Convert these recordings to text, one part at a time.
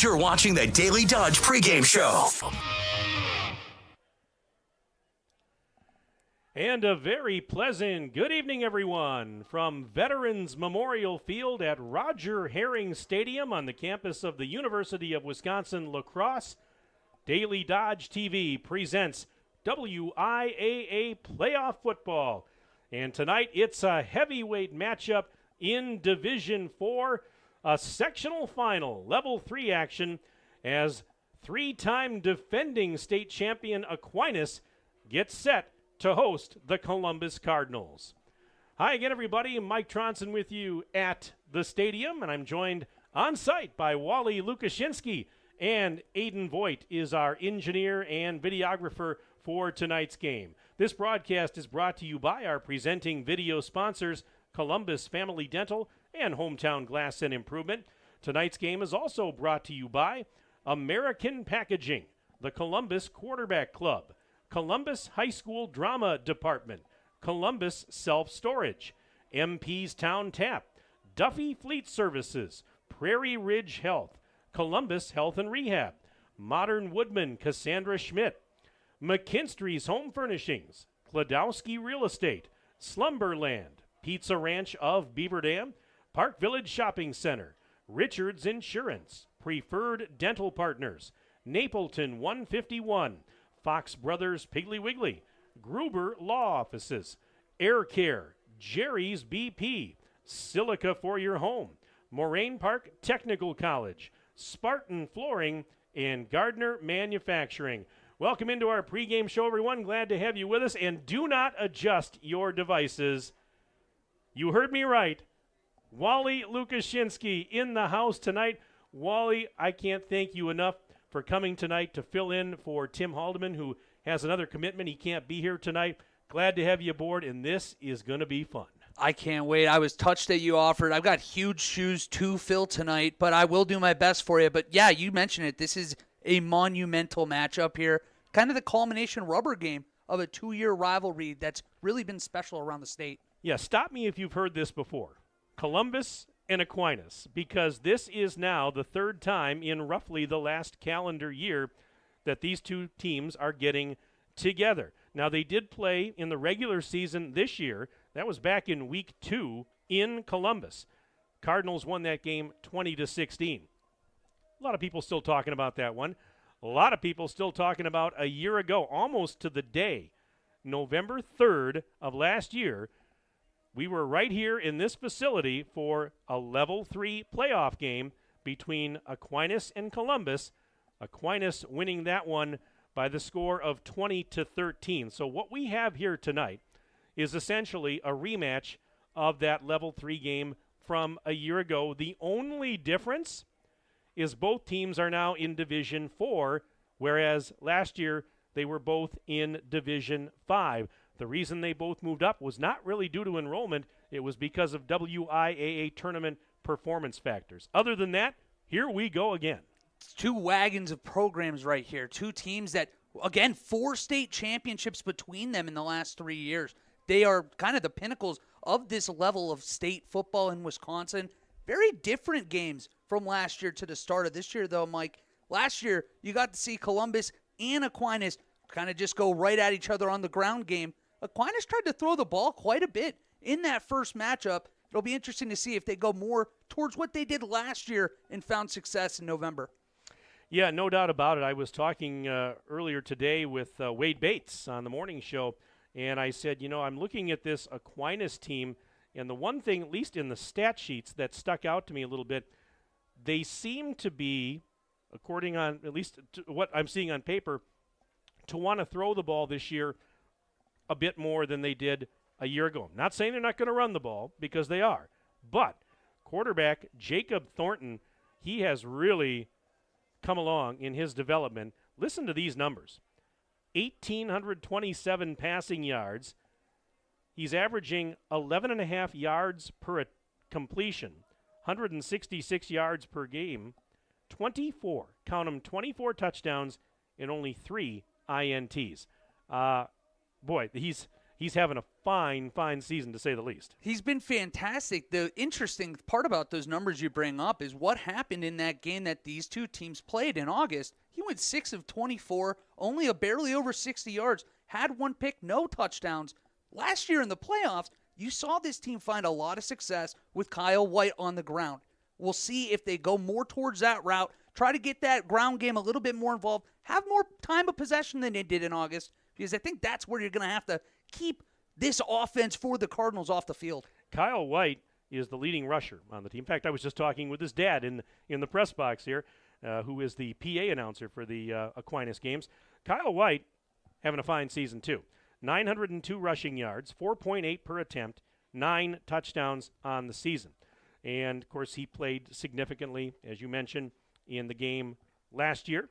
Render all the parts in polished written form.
You're watching the Daily Dodge pregame show. And a very pleasant good evening, everyone, from Veterans Memorial Field at Roger Herring Stadium on the campus of the University of Wisconsin-La Crosse. Daily Dodge TV presents WIAA Playoff Football. And tonight it's a heavyweight matchup in Division 4, a sectional final, level 3 action, as three-time defending state champion Aquinas gets set to host the Columbus Cardinals. Hi again, everybody. Mike Tronson with you at the stadium, and I'm joined on site by Wally Lukashinsky, and Aiden Voigt is our engineer and videographer for tonight's game. This broadcast is brought to you by our presenting video sponsors, Columbus Family Dental and Hometown Glass and Improvement. Tonight's game is also brought to you by American Packaging, the Columbus Quarterback Club, Columbus High School Drama Department, Columbus Self-Storage, MP's Town Tap, Duffy Fleet Services, Prairie Ridge Health, Columbus Health and Rehab, Modern Woodman Cassandra Schmidt, McKinstry's Home Furnishings, Kladowski Real Estate, Slumberland, Pizza Ranch of Beaver Dam, Park Village Shopping Center, Richards Insurance, Preferred Dental Partners, Napleton 151, Fox Brothers Piggly Wiggly, Gruber Law Offices, Air Care, Jerry's BP, Silica for Your Home, Moraine Park Technical College, Spartan Flooring, and Gardner Manufacturing. Welcome into our pregame show, everyone. Glad to have you with us, and do not adjust your devices. You heard me right. Wally Lukashinsky in the house tonight. Wally, I can't thank you enough for coming tonight to fill in for Tim Haldeman, who has another commitment. He can't be here tonight. Glad to have you aboard, and this is going to be fun. I can't wait. I was touched that you offered. I've got huge shoes to fill tonight, but I will do my best for you. But, yeah, you mentioned it. This is a monumental matchup here, kind of the culmination rubber game of a 2-year rivalry that's really been special around the state. Yeah, stop me if you've heard this before. Columbus and Aquinas, because this is now the third time in roughly the last calendar year that these two teams are getting together. Now, they did play in the regular season this year. That was back in week 2 in Columbus. Cardinals won that game 20-16. A lot of people still talking about that one. A lot of people still talking about a year ago, almost to the day, November 3rd of last year. We were right here in this facility for a level 3 playoff game between Aquinas and Columbus. Aquinas winning that one by the score of 20-13. So what we have here tonight is essentially a rematch of that level 3 game from a year ago. The only difference is both teams are now in Division 4, whereas last year they were both in Division 5. The reason they both moved up was not really due to enrollment. It was because of WIAA tournament performance factors. Other than that, here we go again. It's two wagons of programs right here. Two teams that, again, 4 state championships between them in the last 3 years. They are kind of the pinnacles of this level of state football in Wisconsin. Very different games from last year to the start of this year, though, Mike. Last year, you got to see Columbus and Aquinas kind of just go right at each other on the ground game. Aquinas tried to throw the ball quite a bit in that first matchup. It'll be interesting to see if they go more towards what they did last year and found success in November. Yeah, no doubt about it. I was talking earlier today with Wade Bates on the morning show, and I said, I'm looking at this Aquinas team, and the one thing, at least in the stat sheets, that stuck out to me a little bit, they seem to be, according on at least to what I'm seeing on paper, to want to throw the ball this year a bit more than they did a year ago. I'm not saying they're not going to run the ball, because they are. But quarterback Jacob Thornton, he has really come along in his development. Listen to these numbers. 1,827 passing yards. He's averaging 11.5 yards per completion, 166 yards per game, 24 touchdowns, and only 3 INTs. Boy, he's he's having a fine season, to say the least. He's been fantastic. The interesting part about those numbers you bring up is what happened in that game that these two teams played in August. He went 6 of 24, only a barely over 60 yards, had one pick, no touchdowns. Last year in the playoffs, you saw this team find a lot of success with Kyle White on the ground. We'll see if they go more towards that route, try to get that ground game a little bit more involved, have more time of possession than they did in August, because I think that's where you're going to have to keep this offense for the Cardinals off the field. Kyle White is the leading rusher on the team. In fact, I was just talking with his dad in the press box here, who is the PA announcer for the Aquinas games. Kyle White having a fine season, too. 902 rushing yards, 4.8 per attempt, 9 touchdowns on the season. And, of course, he played significantly, as you mentioned, in the game last year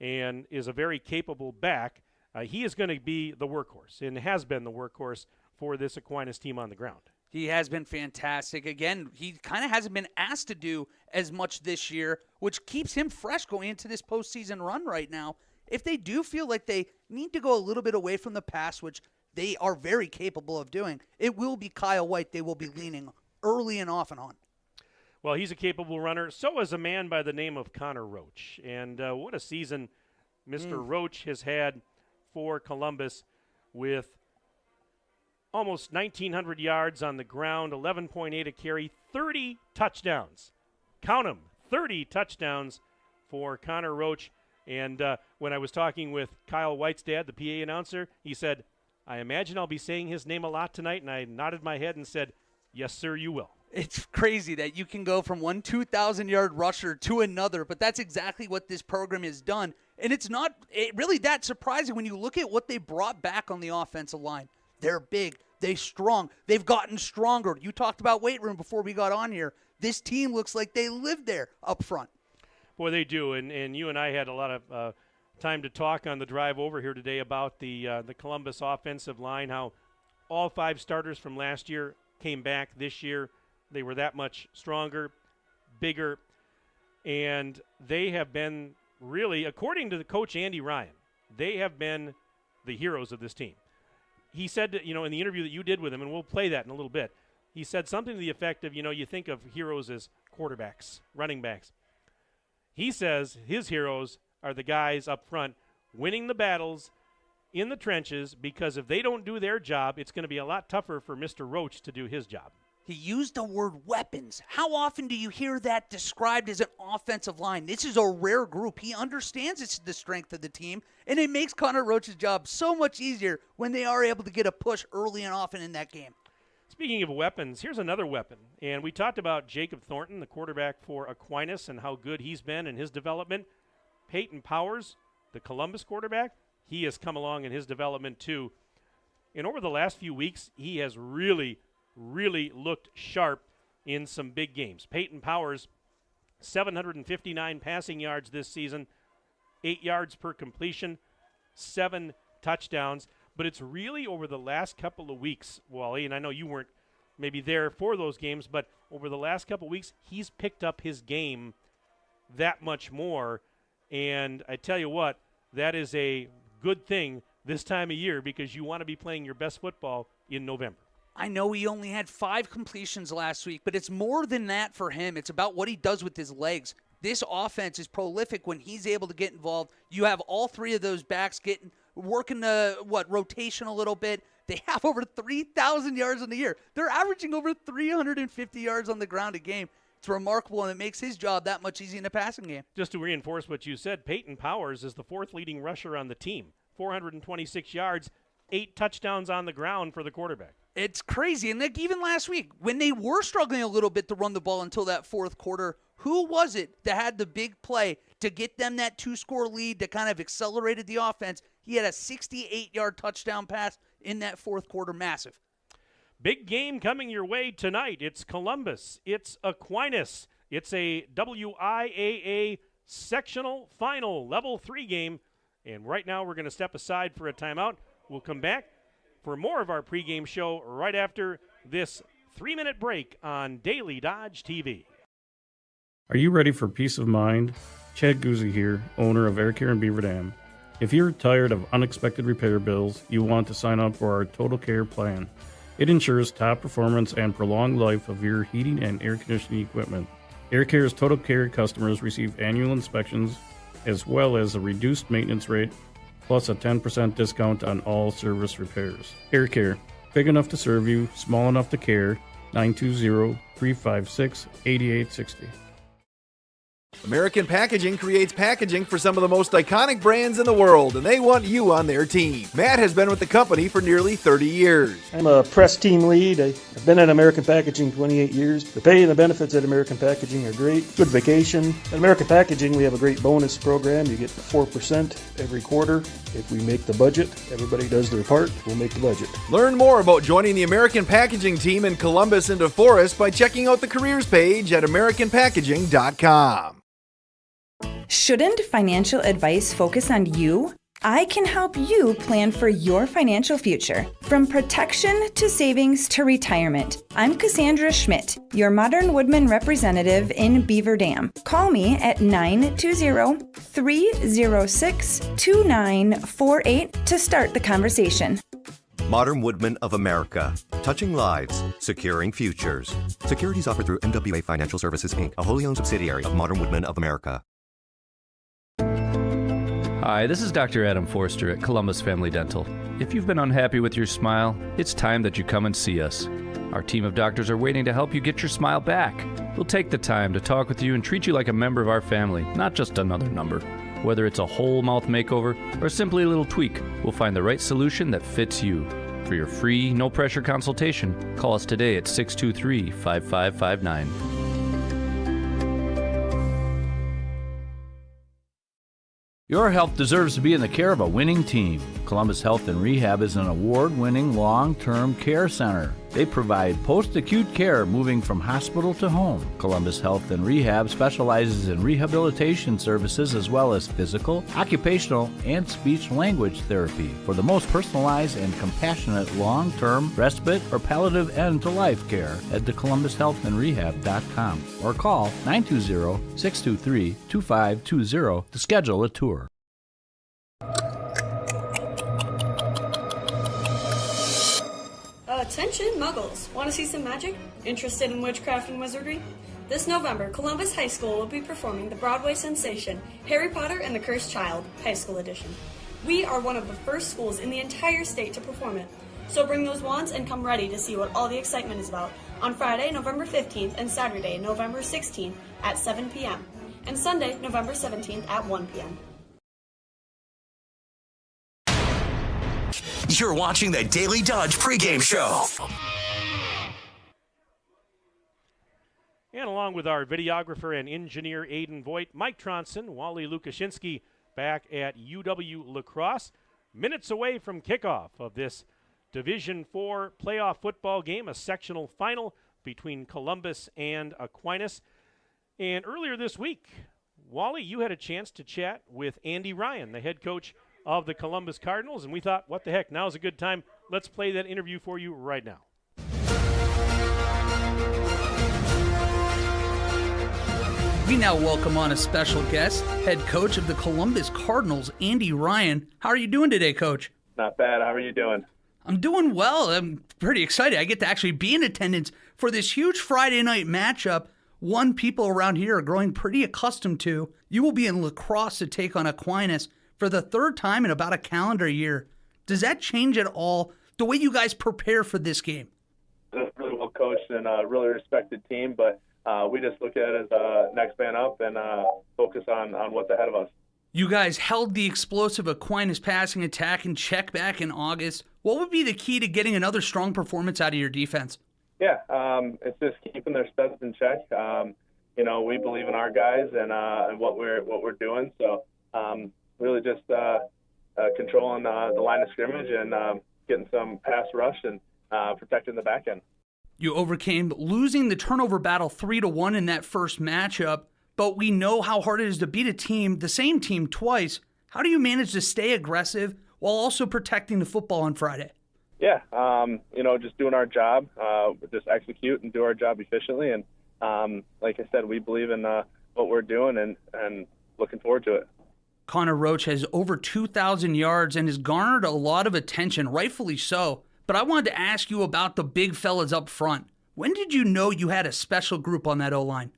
and is a very capable back. He is going to be the workhorse and has been the workhorse for this Aquinas team on the ground. He has been fantastic. Again, he kind of hasn't been asked to do as much this year, which keeps him fresh going into this postseason run right now. If they do feel like they need to go a little bit away from the pass, which they are very capable of doing, it will be Kyle White they will be leaning early and often on. Well, he's a capable runner. So is a man by the name of Connor Roach. And what a season Mr. Roach has had for Columbus, with almost 1,900 yards on the ground, 11.8 a carry, 30 touchdowns. Count them, 30 touchdowns for Connor Roach. And when I was talking with Kyle White's dad, the PA announcer, he said, I imagine I'll be saying his name a lot tonight. And I nodded my head and said, yes, sir, you will. It's crazy that you can go from one 2,000-yard rusher to another, but that's exactly what this program has done. And it's not really that surprising when you look at what they brought back on the offensive line. They're big. They're strong. They've gotten stronger. You talked about weight room before we got on here. This team looks like they live there up front. Boy, they do. And you and I had a lot of time to talk on the drive over here today about the Columbus offensive line, how all 5 starters from last year came back this year. They were that much stronger, bigger, and they have been really, according to the coach Andy Ryan, they have been the heroes of this team. He said, in the interview that you did with him, and we'll play that in a little bit, he said something to the effect of, you think of heroes as quarterbacks, running backs. He says his heroes are the guys up front winning the battles in the trenches, because if they don't do their job, it's going to be a lot tougher for Mr. Roach to do his job. He used the word weapons. How often do you hear that described as an offensive line? This is a rare group. He understands it's the strength of the team, and it makes Connor Roach's job so much easier when they are able to get a push early and often in that game. Speaking of weapons, here's another weapon. And we talked about Jacob Thornton, the quarterback for Aquinas, and how good he's been in his development. Peyton Powers, the Columbus quarterback, he has come along in his development too. And over the last few weeks, he has really looked sharp in some big games. Peyton Powers, 759 passing yards this season, 8 yards per completion, 7 touchdowns. But it's really over the last couple of weeks, Wally, and I know you weren't maybe there for those games, but over the last couple of weeks, he's picked up his game that much more. And I tell you what, that is a good thing this time of year, because you want to be playing your best football in November. I know he only had 5 completions last week, but it's more than that for him. It's about what he does with his legs. This offense is prolific when he's able to get involved. You have all 3 of those backs working the rotation a little bit. They have over 3,000 yards in the year. They're averaging over 350 yards on the ground a game. It's remarkable, and it makes his job that much easier in the passing game. Just to reinforce what you said, Peyton Powers is the 4th leading rusher on the team. 426 yards, 8 touchdowns on the ground for the quarterback. It's crazy. And even last week, when they were struggling a little bit to run the ball until that 4th quarter, who was it that had the big play to get them that 2-score lead that kind of accelerated the offense? He had a 68-yard touchdown pass in that 4th quarter. Massive. Big game coming your way tonight. It's Columbus. It's Aquinas. It's a WIAA sectional final level 3 game. And right now we're going to step aside for a timeout. We'll come back for more of our pregame show right after this 3-minute break on Daily Dodge TV. Are you ready for peace of mind? Chad Guzzi here, owner of Air Care in Beaver Dam. If you're tired of unexpected repair bills, you want to sign up for our Total Care plan. It ensures top performance and prolonged life of your heating and air conditioning equipment. AirCare's Total Care customers receive annual inspections as well as a reduced maintenance rate plus a 10% discount on all service repairs. AirCare, big enough to serve you, small enough to care. 920-356-8860. American Packaging creates packaging for some of the most iconic brands in the world, and they want you on their team. Matt has been with the company for nearly 30 years. I'm a press team lead. I've been at American Packaging 28 years. The pay and the benefits at American Packaging are great. Good vacation. At American Packaging, we have a great bonus program. You get 4% every quarter. If we make the budget, everybody does their part, we'll make the budget. Learn more about joining the American Packaging team in Columbus and DeForest by checking out the careers page at americanpackaging.com. Shouldn't financial advice focus on you? I can help you plan for your financial future. From protection to savings to retirement. I'm Cassandra Schmidt, your Modern Woodman representative in Beaver Dam. Call me at 920-306-2948 to start the conversation. Modern Woodman of America. Touching lives, securing futures. Securities offered through MWA Financial Services, Inc., a wholly owned subsidiary of Modern Woodman of America. Hi, this is Dr. Adam Forster at Columbus Family Dental. If you've been unhappy with your smile, it's time that you come and see us. Our team of doctors are waiting to help you get your smile back. We'll take the time to talk with you and treat you like a member of our family, not just another number. Whether it's a whole mouth makeover or simply a little tweak, we'll find the right solution that fits you. For your free, no-pressure consultation, call us today at 623-5559. Your health deserves to be in the care of a winning team. Columbus Health and Rehab is an award-winning long-term care center. They provide post-acute care moving from hospital to home. Columbus Health and Rehab specializes in rehabilitation services as well as physical, occupational, and speech-language therapy for the most personalized and compassionate long-term respite or palliative end-to-life care at thecolumbushealthandrehab.com or call 920-623-2520 to schedule a tour. Attention muggles! Want to see some magic? Interested in witchcraft and wizardry? This November, Columbus High School will be performing the Broadway sensation Harry Potter and the Cursed Child, High School Edition. We are one of the first schools in the entire state to perform it. So bring those wands and come ready to see what all the excitement is about on Friday, November 15th and Saturday, November 16th at 7 p.m. and Sunday, November 17th at 1 p.m. You're watching the Daily Dodge pregame show. And along with our videographer and engineer Aiden Voigt, Mike Tronson, Wally Lukashinsky back at UW La Crosse, minutes away from kickoff of this Division IV playoff football game, a sectional final between Columbus and Aquinas. And earlier this week, Wally, you had a chance to chat with Andy Ryan, the head coach of the Columbus Cardinals, and we thought, what the heck, now's a good time. Let's play that interview for you right now. We now welcome on a special guest, head coach of the Columbus Cardinals, Andy Ryan. How are you doing today, Coach? Not bad. How are you doing? I'm doing well. I'm pretty excited. I get to actually be in attendance for this huge Friday night matchup, one people around here are growing pretty accustomed to. You will be in La Crosse to take on Aquinas for the third time in about a calendar year. Does that change at all the way you guys prepare for this game? It's really well coached and a really respected team, but we just look at it as next man up and focus on what's ahead of us. You guys held the explosive Aquinas passing attack in check back in August. What would be the key to getting another strong performance out of your defense? Yeah, it's just keeping their studs in check. We believe in our guys and what we're doing. So really just controlling the line of scrimmage and getting some pass rush and protecting the back end. You overcame losing the turnover battle 3-1 in that first matchup, but we know how hard it is to beat the same team twice. How do you manage to stay aggressive while also protecting the football on Friday? Yeah, just doing our job, just execute and do our job efficiently. And like I said, we believe in what we're doing and looking forward to it. Connor Roach has over 2,000 yards and has garnered a lot of attention, rightfully so. But I wanted to ask you about the big fellas up front. When did you know you had a special group on that O-line?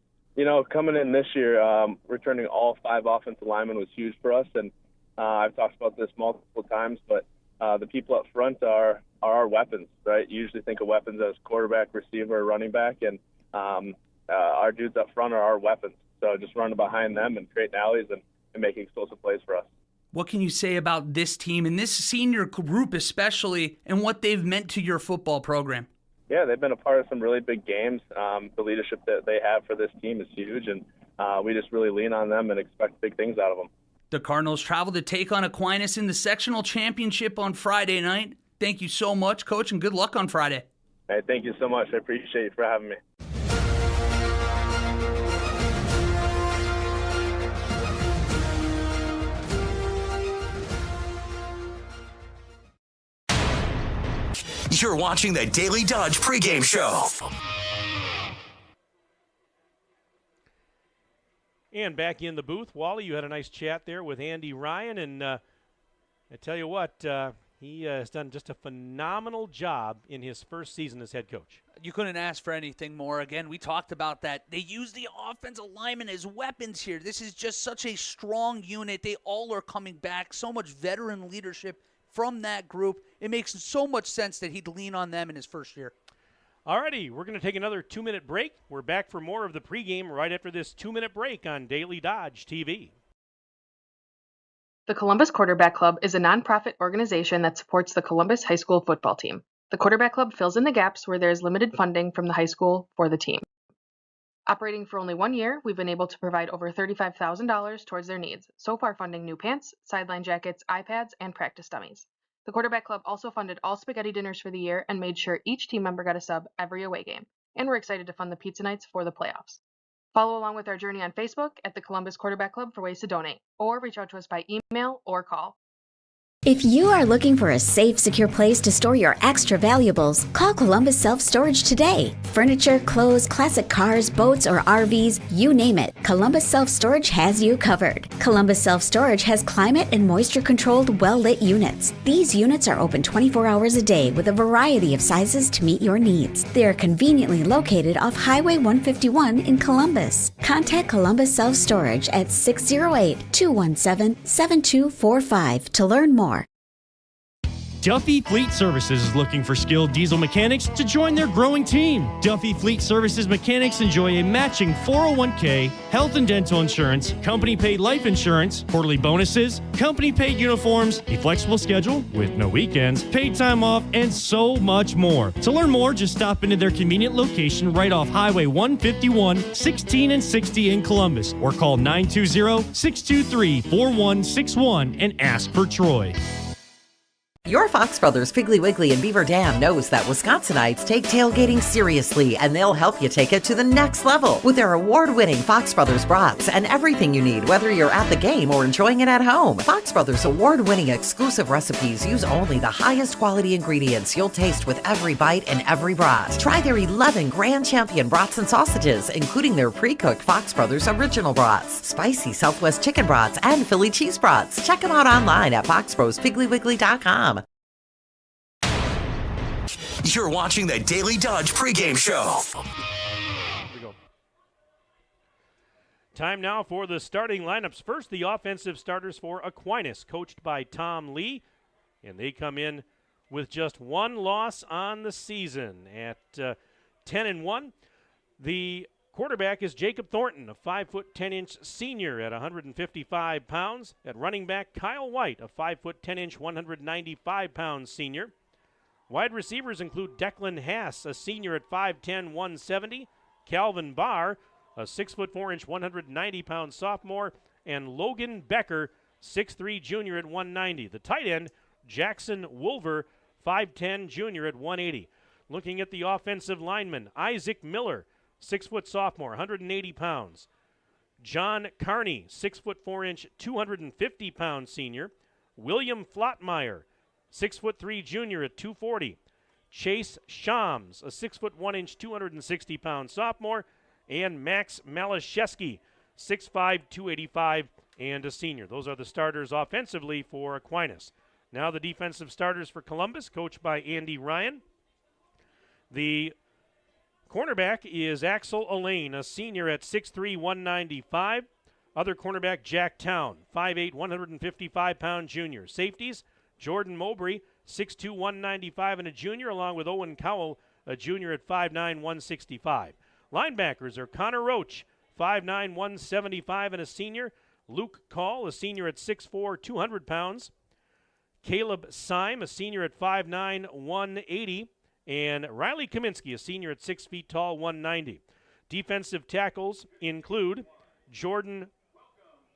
Coming in this year, returning all 5 offensive linemen was huge for us, and I've talked about this multiple times, but the people up front are our weapons, right? You usually think of weapons as quarterback, receiver, running back, and our dudes up front are our weapons. So just running behind them and creating alleys and making explosive plays for us. What can you say about this team and this senior group especially, and what they've meant to your football program? Yeah, they've been a part of some really big games. The leadership that they have for this team is huge, and we just really lean on them and expect big things out of them. The Cardinals travel to take on Aquinas in the sectional championship on Friday night. Thank you so much, Coach, and good luck on Friday. Hey, thank you so much. I appreciate you for having me. You're watching the Daily Dodge pregame show. And back in the booth, Wally, you had a nice chat there with Andy Ryan, and I tell you what, he has done just a phenomenal job in his first season as head coach. You couldn't ask for anything more. Again, we talked about that. They use the offensive linemen as weapons here. This is just such a strong unit. They all are coming back. So much veteran leadership from that group. It makes so much sense that he'd lean on them in his first year. Alrighty, we're going to take another 2-minute break. We're back for more of the pregame right after this 2-minute break on Daily Dodge TV. The Columbus Quarterback Club is a nonprofit organization that supports the Columbus High School football team. The Quarterback Club fills in the gaps where there is limited funding from the high school for the team. Operating for only 1 year, we've been able to provide over $35,000 towards their needs, so far funding new pants, sideline jackets, iPads, and practice dummies. The Quarterback Club also funded all spaghetti dinners for the year and made sure each team member got a sub every away game. And we're excited to fund the pizza nights for the playoffs. Follow along with our journey on Facebook at the Columbus Quarterback Club for ways to donate, or reach out to us by email or call. If you are looking for a safe, secure place to store your extra valuables, call Columbus Self-Storage today. Furniture, clothes, classic cars, boats, or RVs, you name it, Columbus Self-Storage has you covered. Columbus Self-Storage has climate and moisture-controlled, well-lit units. These units are open 24 hours a day with a variety of sizes to meet your needs. They are conveniently located off Highway 151 in Columbus. Contact Columbus Self-Storage at 608-217-7245 to learn more. Duffy Fleet Services is looking for skilled diesel mechanics to join their growing team. Duffy Fleet Services mechanics enjoy a matching 401k, health and dental insurance, company-paid life insurance, quarterly bonuses, company-paid uniforms, a flexible schedule with no weekends, paid time off, and so much more. To learn more, just stop into their convenient location right off Highway 151, 16 and 60 in Columbus, or call 920-623-4161 and ask for Troy. Your Fox Brothers Piggly Wiggly in Beaver Dam knows that Wisconsinites take tailgating seriously, and they'll help you take it to the next level with their award-winning Fox Brothers brats and everything you need, whether you're at the game or enjoying it at home. Fox Brothers award-winning exclusive recipes use only the highest quality ingredients you'll taste with every bite and every brat. Try their 11 Grand Champion brats and sausages, including their pre-cooked Fox Brothers original brats, spicy Southwest chicken brats, and Philly cheese brats. Check them out online at foxbrospigglywiggley.com. You're watching the Daily Dodge pregame show. Here we go. Time now for the starting lineups. First, the offensive starters for Aquinas, coached by Tom Lee. And they come in with just one loss on the season at 10-1. The quarterback is Jacob Thornton, a 5'10" senior at 155 pounds. At running back, Kyle White, a 5'10", 195-pound senior. Wide receivers include Declan Haas, a senior at 5'10", 170, Calvin Barr, a 6'4", 190-pound sophomore, and Logan Becker, 6'3", junior at 190. The tight end, Jackson Wolver, 5'10", junior at 180. Looking at the offensive linemen, Isaac Miller, 6' sophomore, 180 pounds. John Carney, 6'4", 250-pound senior. William Flottmeyer, 6'3", junior at 240. Chase Shams, a 6'1", 260-pound sophomore, and Max Malashevsky, 6'5", 285, and a senior. Those are the starters offensively for Aquinas. Now the defensive starters for Columbus, coached by Andy Ryan. The cornerback is Axel Elaine, a senior at 6'3", 195. Other cornerback, Jack Town, 5'8", 155-pound junior. Safeties, Jordan Mowbray, 6'2", 195 and a junior, along with Owen Cowell, a junior at 5'9", 165. Linebackers are Connor Roach, 5'9", 175 and a senior. Luke Call, a senior at 6'4", 200 pounds. Caleb Syme, a senior at 5'9", 180. And Riley Kaminsky, a senior at 6 feet tall, 190. Defensive tackles include Jordan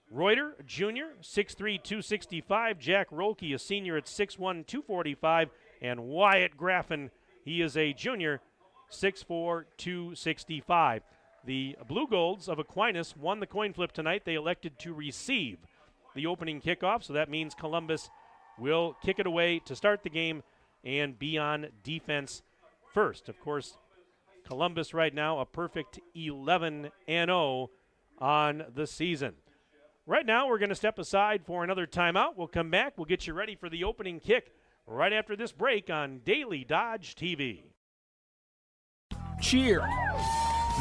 Reuter, junior, 6'3", 265. Jack Rolke, a senior at 6'1", 245. And Wyatt Graffin, he is a junior, 6'4", 265. The Blue Golds of Aquinas won the coin flip tonight. They elected to receive the opening kickoff, so that means Columbus will kick it away to start the game and be on defense first. Of course, Columbus right now a perfect 11-0 on the season. Right now, we're going to step aside for another timeout. We'll come back. We'll get you ready for the opening kick right after this break on Daily Dodge TV. Cheer.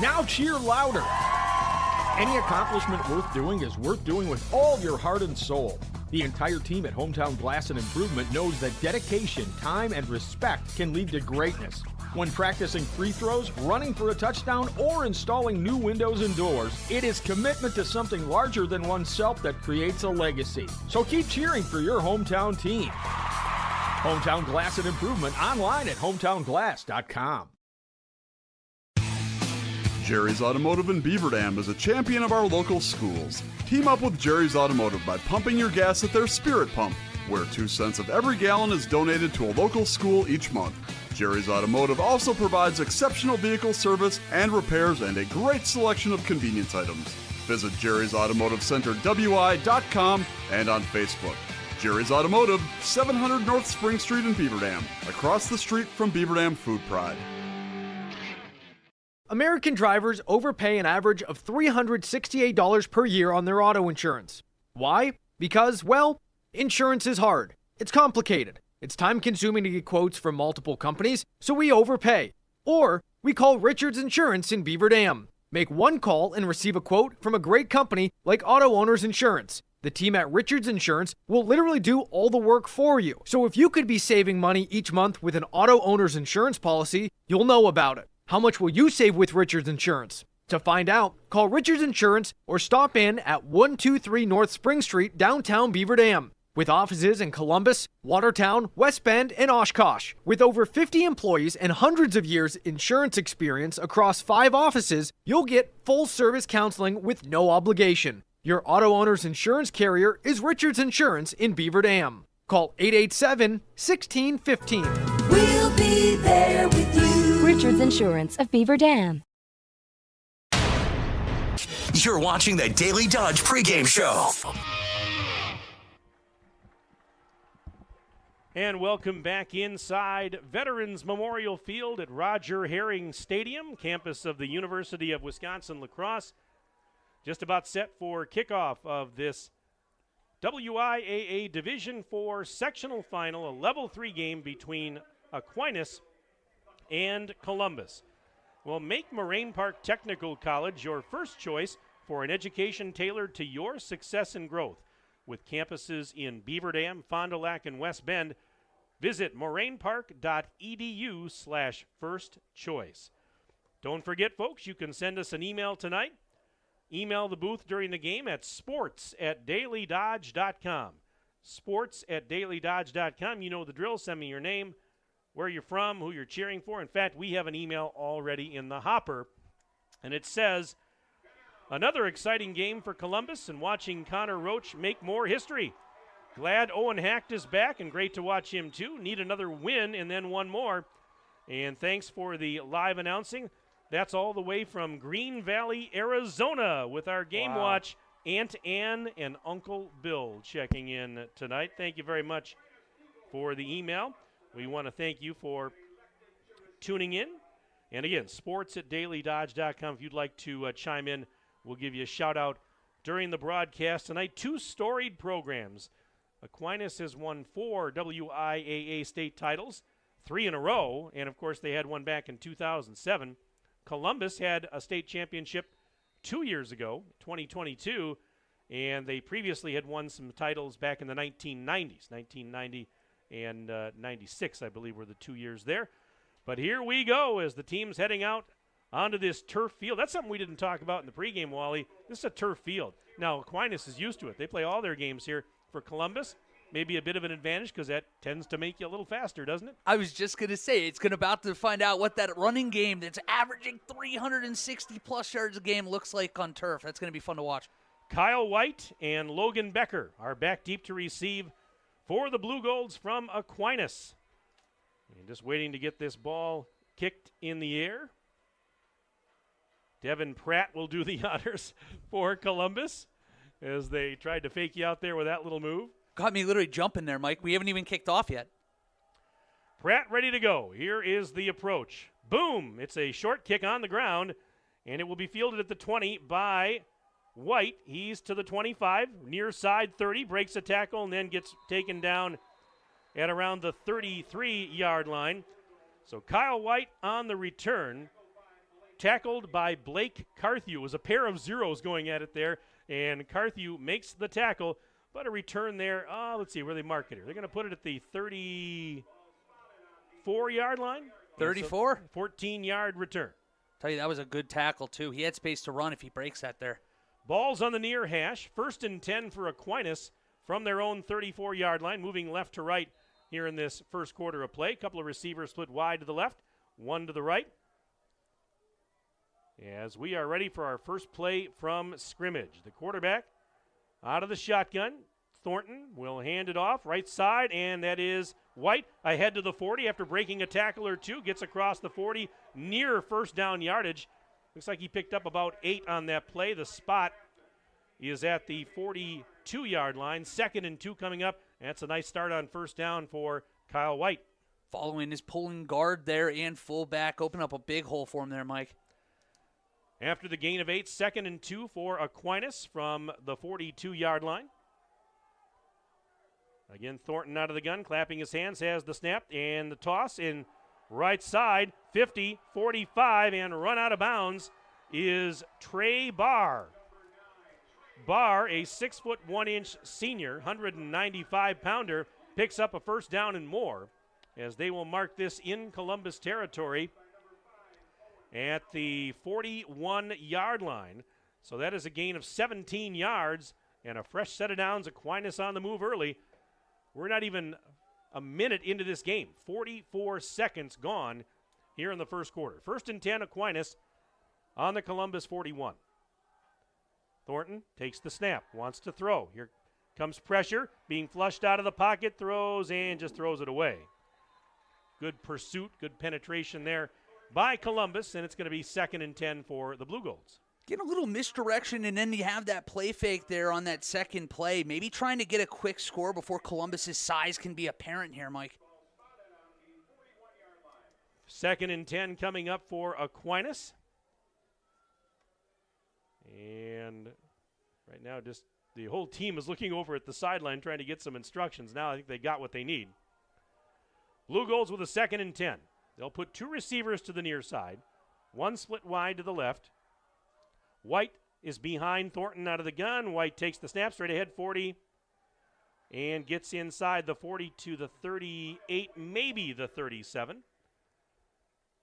Now cheer louder. Any accomplishment worth doing is worth doing with all your heart and soul. The entire team at Hometown Glass and Improvement knows that dedication, time, and respect can lead to greatness. When practicing free throws, running for a touchdown, or installing new windows and doors, it is commitment to something larger than oneself that creates a legacy. So keep cheering for your hometown team. Hometown Glass and Improvement online at hometownglass.com. Jerry's Automotive in Beaver Dam is a champion of our local schools. Team up with Jerry's Automotive by pumping your gas at their Spirit Pump, where 2 cents of every gallon is donated to a local school each month. Jerry's Automotive also provides exceptional vehicle service and repairs and a great selection of convenience items. Visit Jerry's Automotive Center WI.com and on Facebook. Jerry's Automotive, 700 North Spring Street in Beaver Dam, across the street from Beaver Dam Food Pride. American drivers overpay an average of $368 per year on their auto insurance. Why? Because, well, insurance is hard. It's complicated. It's time-consuming to get quotes from multiple companies, so we overpay. Or we call Richards Insurance in Beaver Dam. Make one call and receive a quote from a great company like Auto Owners Insurance. The team at Richards Insurance will literally do all the work for you. So if you could be saving money each month with an Auto Owners Insurance policy, you'll know about it. How much will you save with Richards Insurance? To find out, call Richards Insurance or stop in at 123 North Spring Street, downtown Beaver Dam. With offices in Columbus, Watertown, West Bend, and Oshkosh. With over 50 employees and hundreds of years insurance experience across 5 offices, you'll get full-service counseling with no obligation. Your auto owner's insurance carrier is Richards Insurance in Beaver Dam. Call 887-1615. We'll be there with you. Richards Insurance of Beaver Dam. You're watching the Daily Dodge pregame show. And welcome back inside Veterans Memorial Field at Roger Herring Stadium, campus of the University of Wisconsin La Crosse. Just about set for kickoff of this WIAA Division IV sectional final, a level 3 game between Aquinas and Columbus. Well, make Moraine Park Technical College your first choice for an education tailored to your success and growth. With campuses in Beaver Dam, Fond du Lac, and West Bend, visit morainepark.edu/first choice. Don't forget, folks, you can send us an email tonight. Email the booth during the game at sports@dailydodge.com. Sports@dailydodge.com. You know the drill. Send me your name, where you're from, who you're cheering for. In fact, we have an email already in the hopper, and it says, another exciting game for Columbus and watching Connor Roach make more history. Glad Owen Hacht is back, and great to watch him too. Need another win and then one more. And thanks for the live announcing. That's all the way from Green Valley, Arizona, with our Game Watch, Aunt Ann and Uncle Bill checking in tonight. Thank you very much for the email. We want to thank you for tuning in. And again, sports@dailydodge.com. If you'd like to chime in, we'll give you a shout-out during the broadcast tonight. 2 storied programs. Aquinas has won 4 WIAA state titles, 3 in a row, and of course they had one back in 2007. Columbus had a state championship 2 years ago, 2022, and they previously had won some titles back in the 1990s. 1990 and 96, I believe, were the 2 years there. But here we go as the team's heading out onto this turf field. That's something we didn't talk about in the pregame, Wally. This is a turf field. Now, Aquinas is used to it. They play all their games here. For Columbus, maybe a bit of an advantage because that tends to make you a little faster, doesn't it? I was just going to say, it's going to about to find out what that running game that's averaging 360-plus yards a game looks like on turf. That's going to be fun to watch. Kyle White and Logan Becker are back deep to receive for the Blue Golds from Aquinas. And just waiting to get this ball kicked in the air. Devin Pratt will do the honors for Columbus as they tried to fake you out there with that little move. Got me literally jumping there, Mike. We haven't even kicked off yet. Pratt ready to go. Here is the approach. Boom! It's a short kick on the ground, and it will be fielded at the 20 by White. He's to the 25, near side 30, breaks a tackle, and then gets taken down at around the 33-yard line. So Kyle White on the return, tackled by Blake Carthew. It was a pair of zeros going at it there, and Carthew makes the tackle, but a return there. Let's see where they mark it here. They're going to put it at the 34-yard line. 34? 14-yard return. Tell you, that was a good tackle, too. He had space to run if he breaks that there. Ball's on the near hash. 1st and 10 for Aquinas from their own 34-yard line, moving left to right here in this first quarter of play. A couple of receivers split wide to the left, one to the right. As we are ready for our first play from scrimmage. The quarterback out of the shotgun. Thornton will hand it off right side, and that is White ahead to the 40 after breaking a tackle or two. Gets across the 40 near first down yardage. Looks like he picked up about 8 on that play. The spot is at the 42-yard line. 2nd and 2 coming up. That's a nice start on first down for Kyle White. Following his pulling guard there and fullback. Open up a big hole for him there, Mike. After the gain of 8, 2nd and 2 for Aquinas from the 42-yard line. Again, Thornton out of the gun, clapping his hands, has the snap and the toss in right side, 50, 45, and run out of bounds is Trey Barr. Barr, a 6'1" senior, 195-pounder, picks up a first down and more as they will mark this in Columbus territory at the 41-yard line. So that is a gain of 17 yards and a fresh set of downs. Aquinas on the move early. We're not even a minute into this game. 44 seconds gone here in the first quarter. 1st and 10, Aquinas on the Columbus 41. Thornton takes the snap, wants to throw. Here comes pressure, being flushed out of the pocket, throws and just throws it away. Good pursuit, good penetration there by Columbus, and it's going to be 2nd and 10 for the Blue Golds. Get a little misdirection, and then you have that play fake there on that second play. Maybe trying to get a quick score before Columbus's size can be apparent here, Mike. 2nd and 10 coming up for Aquinas. And right now just the whole team is looking over at the sideline trying to get some instructions. Now I think they got what they need. Blue Golds with a 2nd and 10. They'll put 2 receivers to the near side, 1 split wide to the left. White is behind Thornton out of the gun. White takes the snap straight ahead, 40, and gets inside the 40 to the 38, maybe the 37.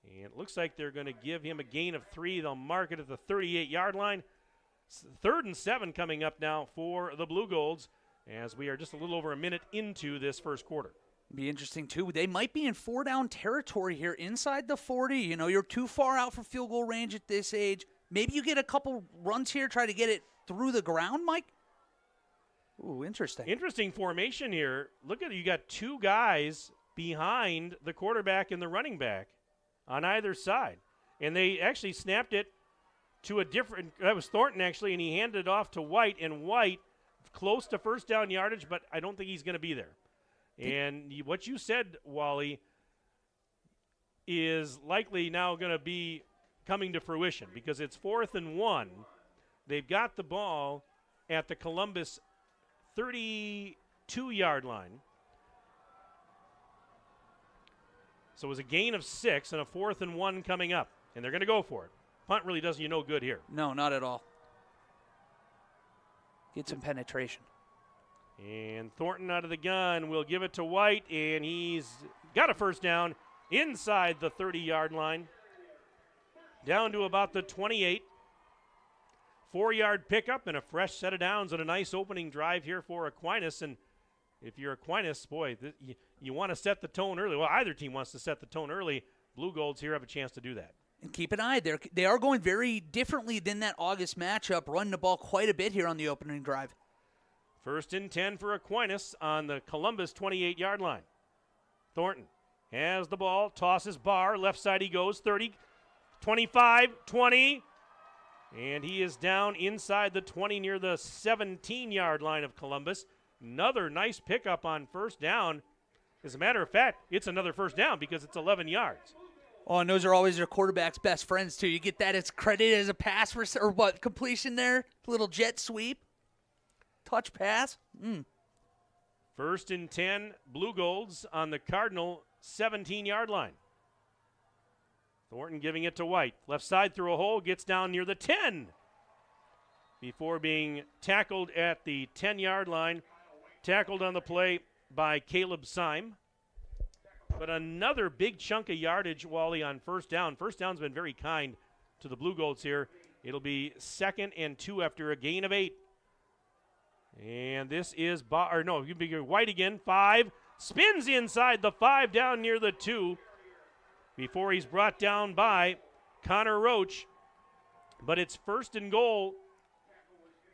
And it looks like they're going to give him a gain of 3. They'll mark it at the 38-yard line. 3rd and 7 coming up now for the Blue Golds as we are just a little over a minute into this first quarter. Be interesting, too. They might be in 4-down territory here inside the 40. You know, you're too far out for field goal range at this age. Maybe you get a couple runs here, try to get it through the ground, Mike? Ooh, interesting. Interesting formation here. Look at it. You got 2 guys behind the quarterback and the running back on either side. And they actually snapped it to a different – that was Thornton, actually, and he handed it off to White. And White, close to first down yardage, but I don't think he's going to be there. And what you said, Wally, is likely now going to be coming to fruition because it's 4th and 1. They've got the ball at the Columbus 32-yard line. So it was a gain of 6 and a 4th and 1 coming up. And they're going to go for it. Punt really does you no good here. No, not at all. Get some penetration. And Thornton out of the gun will give it to White, and he's got a first down inside the 30-yard line. Down to about the 28. 4-yard pickup and a fresh set of downs and a nice opening drive here for Aquinas. And if you're Aquinas, boy, you want to set the tone early. Well, either team wants to set the tone early. Blue Golds here have a chance to do that. And keep an eye. They are going very differently than that August matchup, running the ball quite a bit here on the opening drive. 1st and 10 for Aquinas on the Columbus 28-yard line. Thornton has the ball, tosses Barr, left side he goes, 30, 25, 20, and he is down inside the 20 near the 17-yard line of Columbus. Another nice pickup on first down. As a matter of fact, it's another first down because it's 11 yards. Oh, and those are always your quarterback's best friends, too. You get that as credit as a pass or what, completion there? Little jet sweep. Touch pass. 1st and 10, Blue Golds on the Cardinal 17-yard line. Thornton giving it to White. Left side through a hole, gets down near the 10 before being tackled at the 10-yard line. Tackled on the play by Caleb Syme. But another big chunk of yardage, Wally, on first down. First down's been very kind to the Blue Golds here. It'll be 2nd and 2 after a gain of 8. And this is White again. 5. Spins inside the 5 down near the 2 before he's brought down by Connor Roach. But it's 1st and goal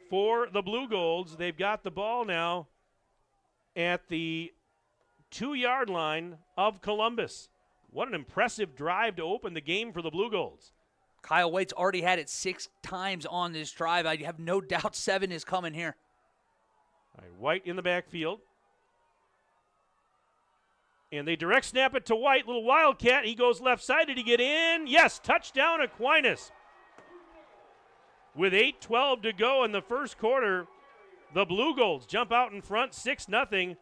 for the Blue Golds. They've got the ball now at the 2-yard line of Columbus. What an impressive drive to open the game for the Blue Golds. Kyle White's already had it 6 times on this drive. I have no doubt 7 is coming here. All right, White in the backfield. And they direct snap it to White. Little wildcat. He goes left side. Did he get in? Yes, touchdown Aquinas. With 8:12 to go in the first quarter, the Blue Golds jump out in front 6-0.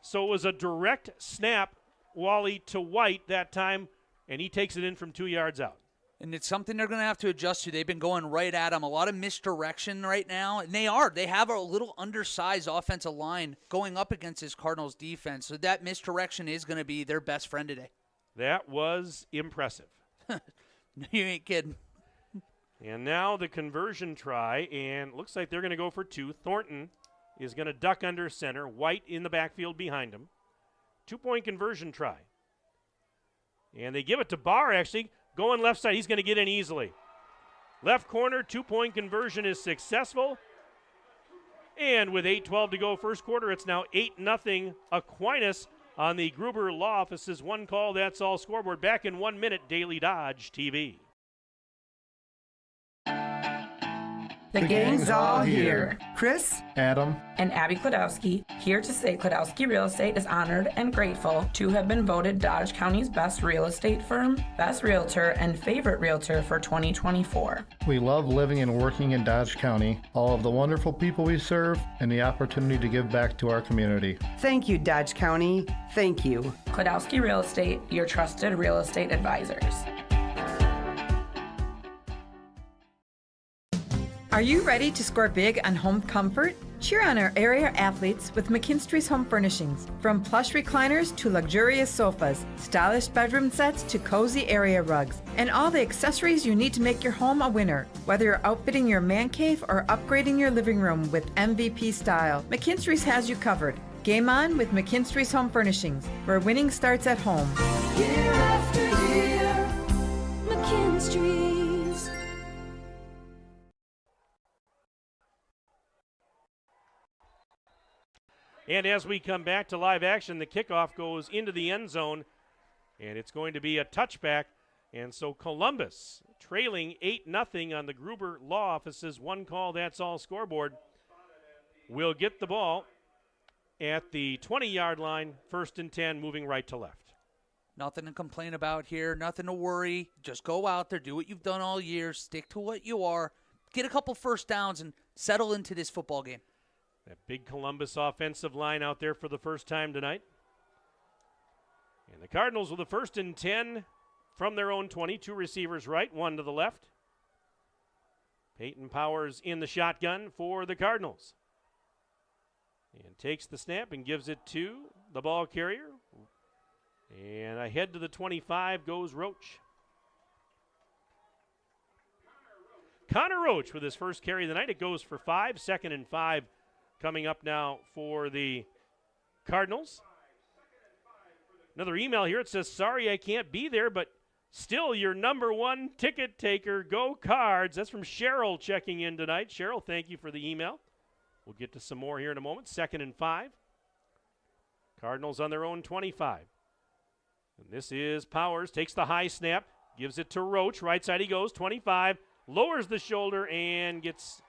So it was a direct snap, Wally, to White that time, and he takes it in from 2 yards out. And it's something they're going to have to adjust to. They've been going right at him. A lot of misdirection right now. And they have a little undersized offensive line going up against this Cardinals defense. So that misdirection is going to be their best friend today. That was impressive. You ain't kidding. And now the conversion try, and looks like they're going to go for 2. Thornton is going to duck under center. White in the backfield behind him. 2-point conversion try. And they give it to Barr, actually. Going left side, he's going to get in easily. Left corner, 2-point conversion is successful. And with 8:12 to go first quarter, it's now 8-0 Aquinas on the Gruber Law Office's One Call, That's All scoreboard. Back in 1 minute, Daily Dodge TV. The gang's all here. Chris, Adam, and Abby Klodowski here to say Klodowski Real Estate is honored and grateful to have been voted Dodge County's best real estate firm, best realtor, and favorite realtor for 2024. We love living and working in Dodge County, all of the wonderful people we serve, and the opportunity to give back to our community. Thank you, Dodge County. Thank you. Klodowski Real Estate, your trusted real estate advisors. Are you ready to score big on home comfort? Cheer on our area athletes with McKinstry's Home Furnishings. From plush recliners to luxurious sofas, stylish bedroom sets to cozy area rugs, and all the accessories you need to make your home a winner. Whether you're outfitting your man cave or upgrading your living room with MVP style, McKinstry's has you covered. Game on with McKinstry's Home Furnishings, where winning starts at home. Year after year, McKinstry's. And as we come back to live action, the kickoff goes into the end zone, and it's going to be a touchback. And so Columbus trailing 8-0 on the Gruber Law Office's One Call, That's All scoreboard will get the ball at the 20-yard line, 1st and 10, moving right to left. Nothing to complain about here, nothing to worry. Just go out there, do what you've done all year, stick to what you are, get a couple first downs, and settle into this football game. That big Columbus offensive line out there for the first time tonight. And the Cardinals with the 1st and 10 from their own 20. 2 receivers right, 1 to the left. Peyton Powers in the shotgun for the Cardinals. And takes the snap and gives it to the ball carrier. And ahead to the 25 goes Roach. Connor Roach with his first carry of the night. It goes for 5. 2nd and 5 coming up now for the Cardinals. Another email here. It says, sorry I can't be there, but still your number 1 ticket taker. Go Cards. That's from Cheryl checking in tonight. Cheryl, thank you for the email. We'll get to some more here in a moment. 2nd and 5. Cardinals on their own 25. And this is Powers. Takes the high snap. Gives it to Roach. Right side he goes. 25. Lowers the shoulder and gets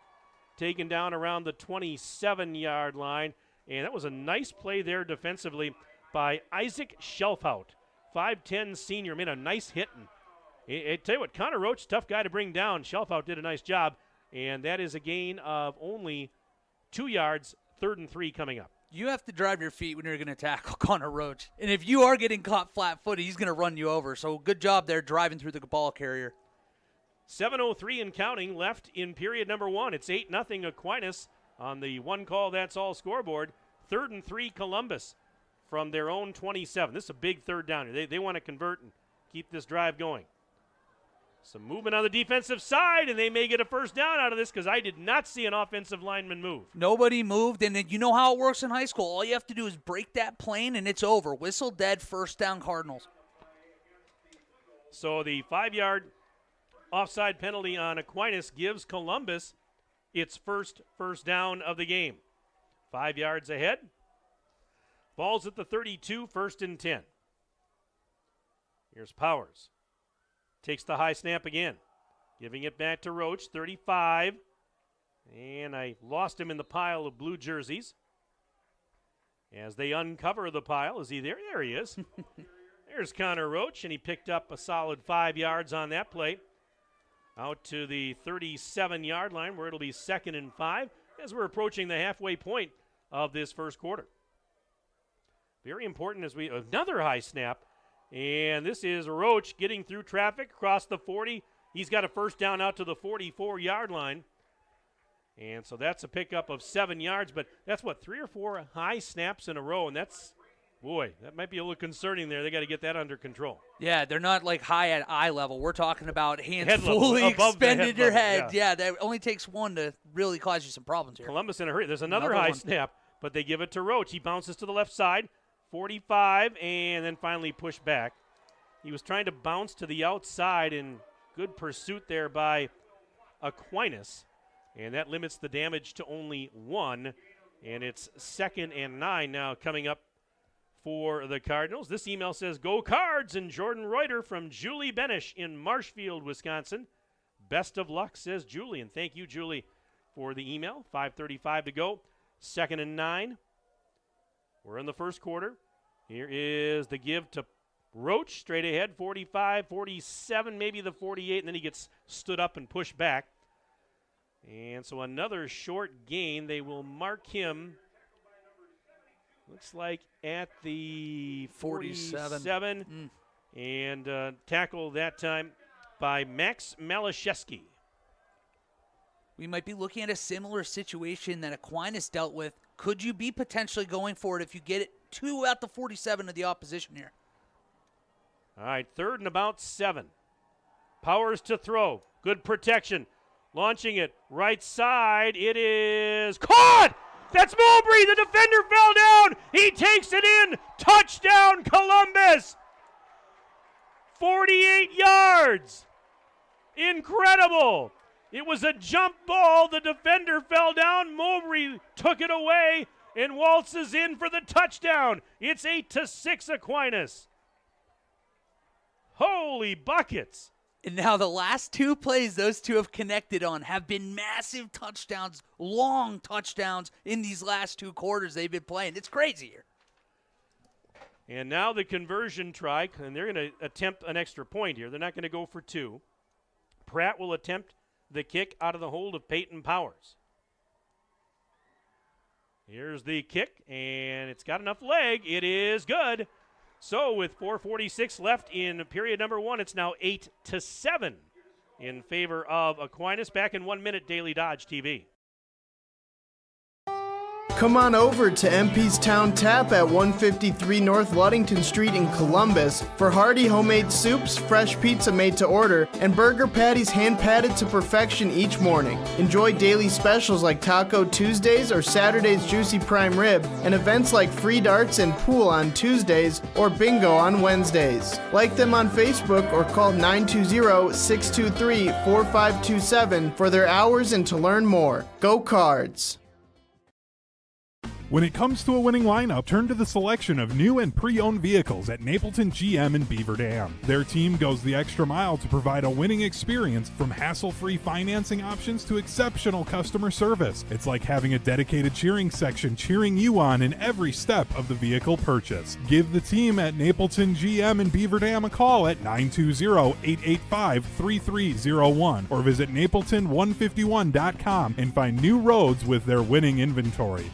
taken down around the 27-yard line. And that was a nice play there defensively by Isaac Shelfhout. 5'10 senior made a nice hit. And I tell you what, Connor Roach, tough guy to bring down. Shelfhout did a nice job. And that is a gain of only 2 yards, 3rd and 3 coming up. You have to drive your feet when you're going to tackle Connor Roach. And if you are getting caught flat-footed, he's going to run you over. So good job there driving through the ball carrier. 7:03 and counting left in period number 1. It's 8-0 Aquinas on the one call, that's all scoreboard. 3rd and 3 Columbus from their own 27. This is a big 3rd down here. They want to convert and keep this drive going. Some movement on the defensive side, and they may get a first down out of this because I did not see an offensive lineman move. Nobody moved, and you know how it works in high school. All you have to do is break that plane, and it's over. Whistle dead, first down Cardinals. So the 5-yard offside penalty on Aquinas gives Columbus its first down of the game. 5 yards ahead. Ball's at the 32, 1st and 10. Here's Powers. Takes the high snap again. Giving it back to Roach, 35. And I lost him in the pile of blue jerseys. As they uncover the pile, is he there? There he is. There's Connor Roach, and he picked up a solid 5 yards on that play. Out to the 37-yard line where it'll be 2nd and 5 as we're approaching the halfway point of this first quarter. Very important as another high snap. And this is Roach getting through traffic across the 40. He's got a first down out to the 44-yard line. And so that's a pickup of 7 yards. But that's 3 or 4 high snaps in a row. And that might be a little concerning there. They got to get that under control. Yeah, they're not like high at eye level. We're talking about hands head fully level, extended your head. Yeah, that only takes one to really cause you some problems here. Columbus in a hurry. There's another high snap, but they give it to Roach. He bounces to the left side. 45, and then finally pushed back. He was trying to bounce to the outside, and good pursuit there by Aquinas. And that limits the damage to only 1. And it's 2nd and 9 now coming up for the Cardinals. This email says, go Cards, and Jordan Reuter from Julie Benish in Marshfield, Wisconsin. Best of luck, says Julie. And thank you, Julie, for the email. 5:35 to go. 2nd and 9. We're in the first quarter. Here is the give to Roach, straight ahead, 45, 47, maybe the 48, and then he gets stood up and pushed back. And so another short gain. They will mark him, looks like, at the 47. And tackle that time by Max Malashewski. We might be looking at a similar situation that Aquinas dealt with. Could you be potentially going for it if you get it to at the 47 of the opposition here? All right, 3rd and about 7. Powers to throw. Good protection. Launching it right side. It is caught! That's Mowbray. The defender fell down. He takes it in. Touchdown, Columbus. 48 yards. Incredible. It was a jump ball. The defender fell down. Mowbray took it away and waltzes in for the touchdown. It's 8-6 Aquinas. Holy buckets. And now the last 2 plays those two have connected on have been massive touchdowns, long touchdowns in these last 2 quarters they've been playing. It's crazy here. And now the conversion try, and they're going to attempt an extra point here. They're not going to go for 2. Pratt will attempt the kick out of the hold of Peyton Powers. Here's the kick, and it's got enough leg. It is good. So with 4:46 left in period number 1, it's now 8-7 in favor of Aquinas. Back in 1 minute, Daily Dodge TV. Come on over to MP's Town Tap at 153 North Ludington Street in Columbus for hearty homemade soups, fresh pizza made to order, and burger patties hand-patted to perfection each morning. Enjoy daily specials like Taco Tuesdays or Saturday's Juicy Prime Rib, and events like free darts and pool on Tuesdays or bingo on Wednesdays. Like them on Facebook or call 920-623-4527 for their hours and to learn more. Go Cards! When it comes to a winning lineup, turn to the selection of new and pre-owned vehicles at Napleton GM in Beaver Dam. Their team goes the extra mile to provide a winning experience, from hassle-free financing options to exceptional customer service. It's like having a dedicated cheering section cheering you on in every step of the vehicle purchase. Give the team at Napleton GM in Beaver Dam a call at 920-885-3301 or visit napleton151.com and find new roads with their winning inventory.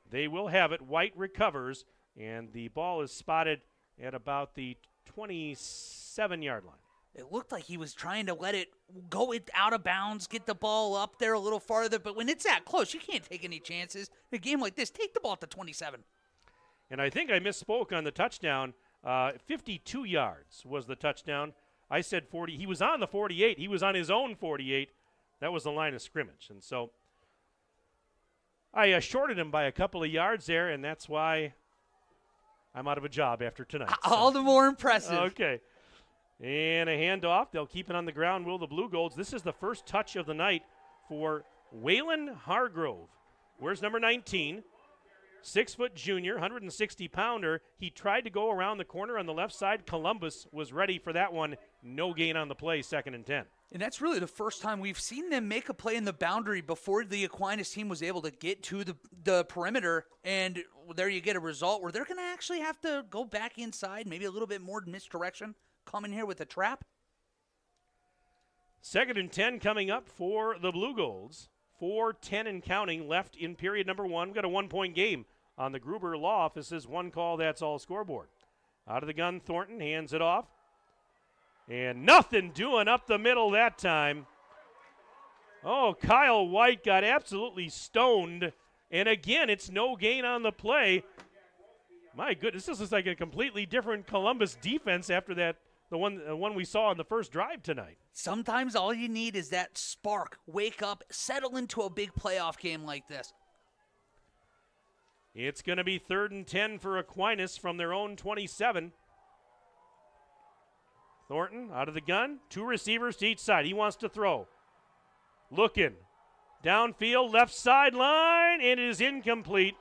They will have it. White recovers, and the ball is spotted at about the 27-yard line. It looked like he was trying to let it go out of bounds, get the ball up there a little farther, but when it's that close, you can't take any chances. In a game like this, take the ball at the 27. And I think I misspoke on the touchdown. 52 yards was the touchdown. I said 40. He was on the 48. He was on his own 48. That was the line of scrimmage. And so I shorted him by a couple of yards there, and that's why I'm out of a job after tonight. All the more impressive. Okay. And a handoff. They'll keep it on the ground, will the Blue Golds. This is the first touch of the night for Waylon Hargrove. Where's number 19? 6-foot junior, 160-pounder. He tried to go around the corner on the left side. Columbus was ready for that one. No gain on the play, 2nd and 10. And that's really the first time we've seen them make a play in the boundary before the Aquinas team was able to get to the perimeter. And there you get a result where they're going to actually have to go back inside, maybe a little bit more misdirection, come in here with a trap. 2nd and 10 coming up for the Blue Golds. 4:10 and counting left in period number 1. We've got a 1-point game on the Gruber Law Office's one call, that's all scoreboard. Out of the gun, Thornton hands it off. And nothing doing up the middle that time. Oh, Kyle White got absolutely stoned. And again, it's no gain on the play. My goodness, this is like a completely different Columbus defense after that, the one we saw on the first drive tonight. Sometimes all you need is that spark. Wake up, settle into a big playoff game like this. It's going to be 3rd and 10 for Aquinas from their own 27. Thornton out of the gun. 2 receivers to each side. He wants to throw. Looking. Downfield, left sideline, and it is incomplete.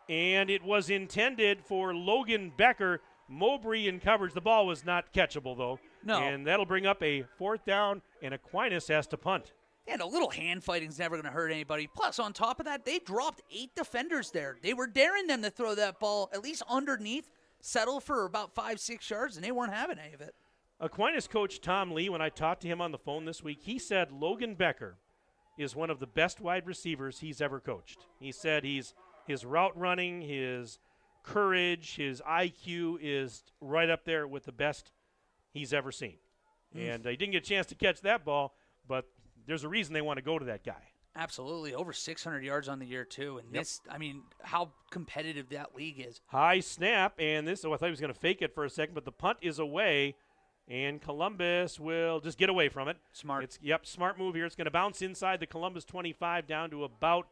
And it was intended for Logan Becker. Mowbray in coverage. The ball was not catchable, though. No. And that'll bring up a 4th down, and Aquinas has to punt. And a little hand fighting's never going to hurt anybody. Plus, on top of that, they dropped 8 defenders there. They were daring them to throw that ball at least underneath, settle for about 5-6 yards, and they weren't having any of it. Aquinas coach Tom Lee, when I talked to him on the phone this week, he said Logan Becker is one of the best wide receivers he's ever coached. He said his route running, his courage, his IQ is right up there with the best he's ever seen. And he didn't get a chance to catch that ball, but there's a reason they want to go to that guy. Absolutely. Over 600 yards on the year, too. And this, I mean, how competitive that league is. High snap, and this, I thought he was going to fake it for a second, but the punt is away, and Columbus will just get away from it. Smart. Smart move here. It's going to bounce inside the Columbus 25 down to about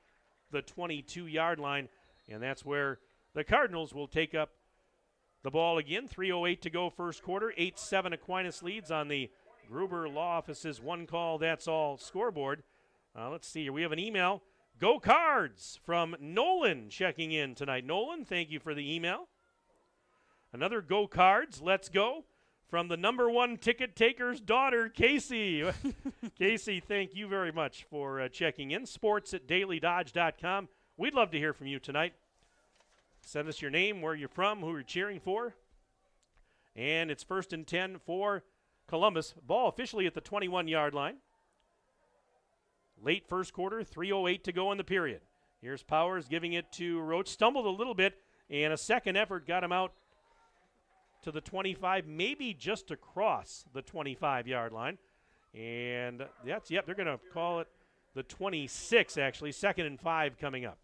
the 22-yard line, and that's where the Cardinals will take up the ball again. 3:08 to go first quarter. 8-7 Aquinas leads on the Gruber Law Office's one call, that's all scoreboard. Let's see here. We have an email. Go Cards from Nolan checking in tonight. Nolan, thank you for the email. Another Go Cards. Let's go. from the number one ticket taker's daughter, Casey. Casey, thank you very much for checking in. sports@dailydodge.com. We'd love to hear from you tonight. Send us your name, where you're from, who you're cheering for. And it's 1st and 10 for Columbus. Ball officially at the 21-yard line. Late first quarter, 3:08 to go in the period. Here's Powers giving it to Roach. Stumbled a little bit, and a second effort got him out to the 25, maybe just across the 25-yard line. And they're going to call it the 26, actually. 2nd and 5 coming up.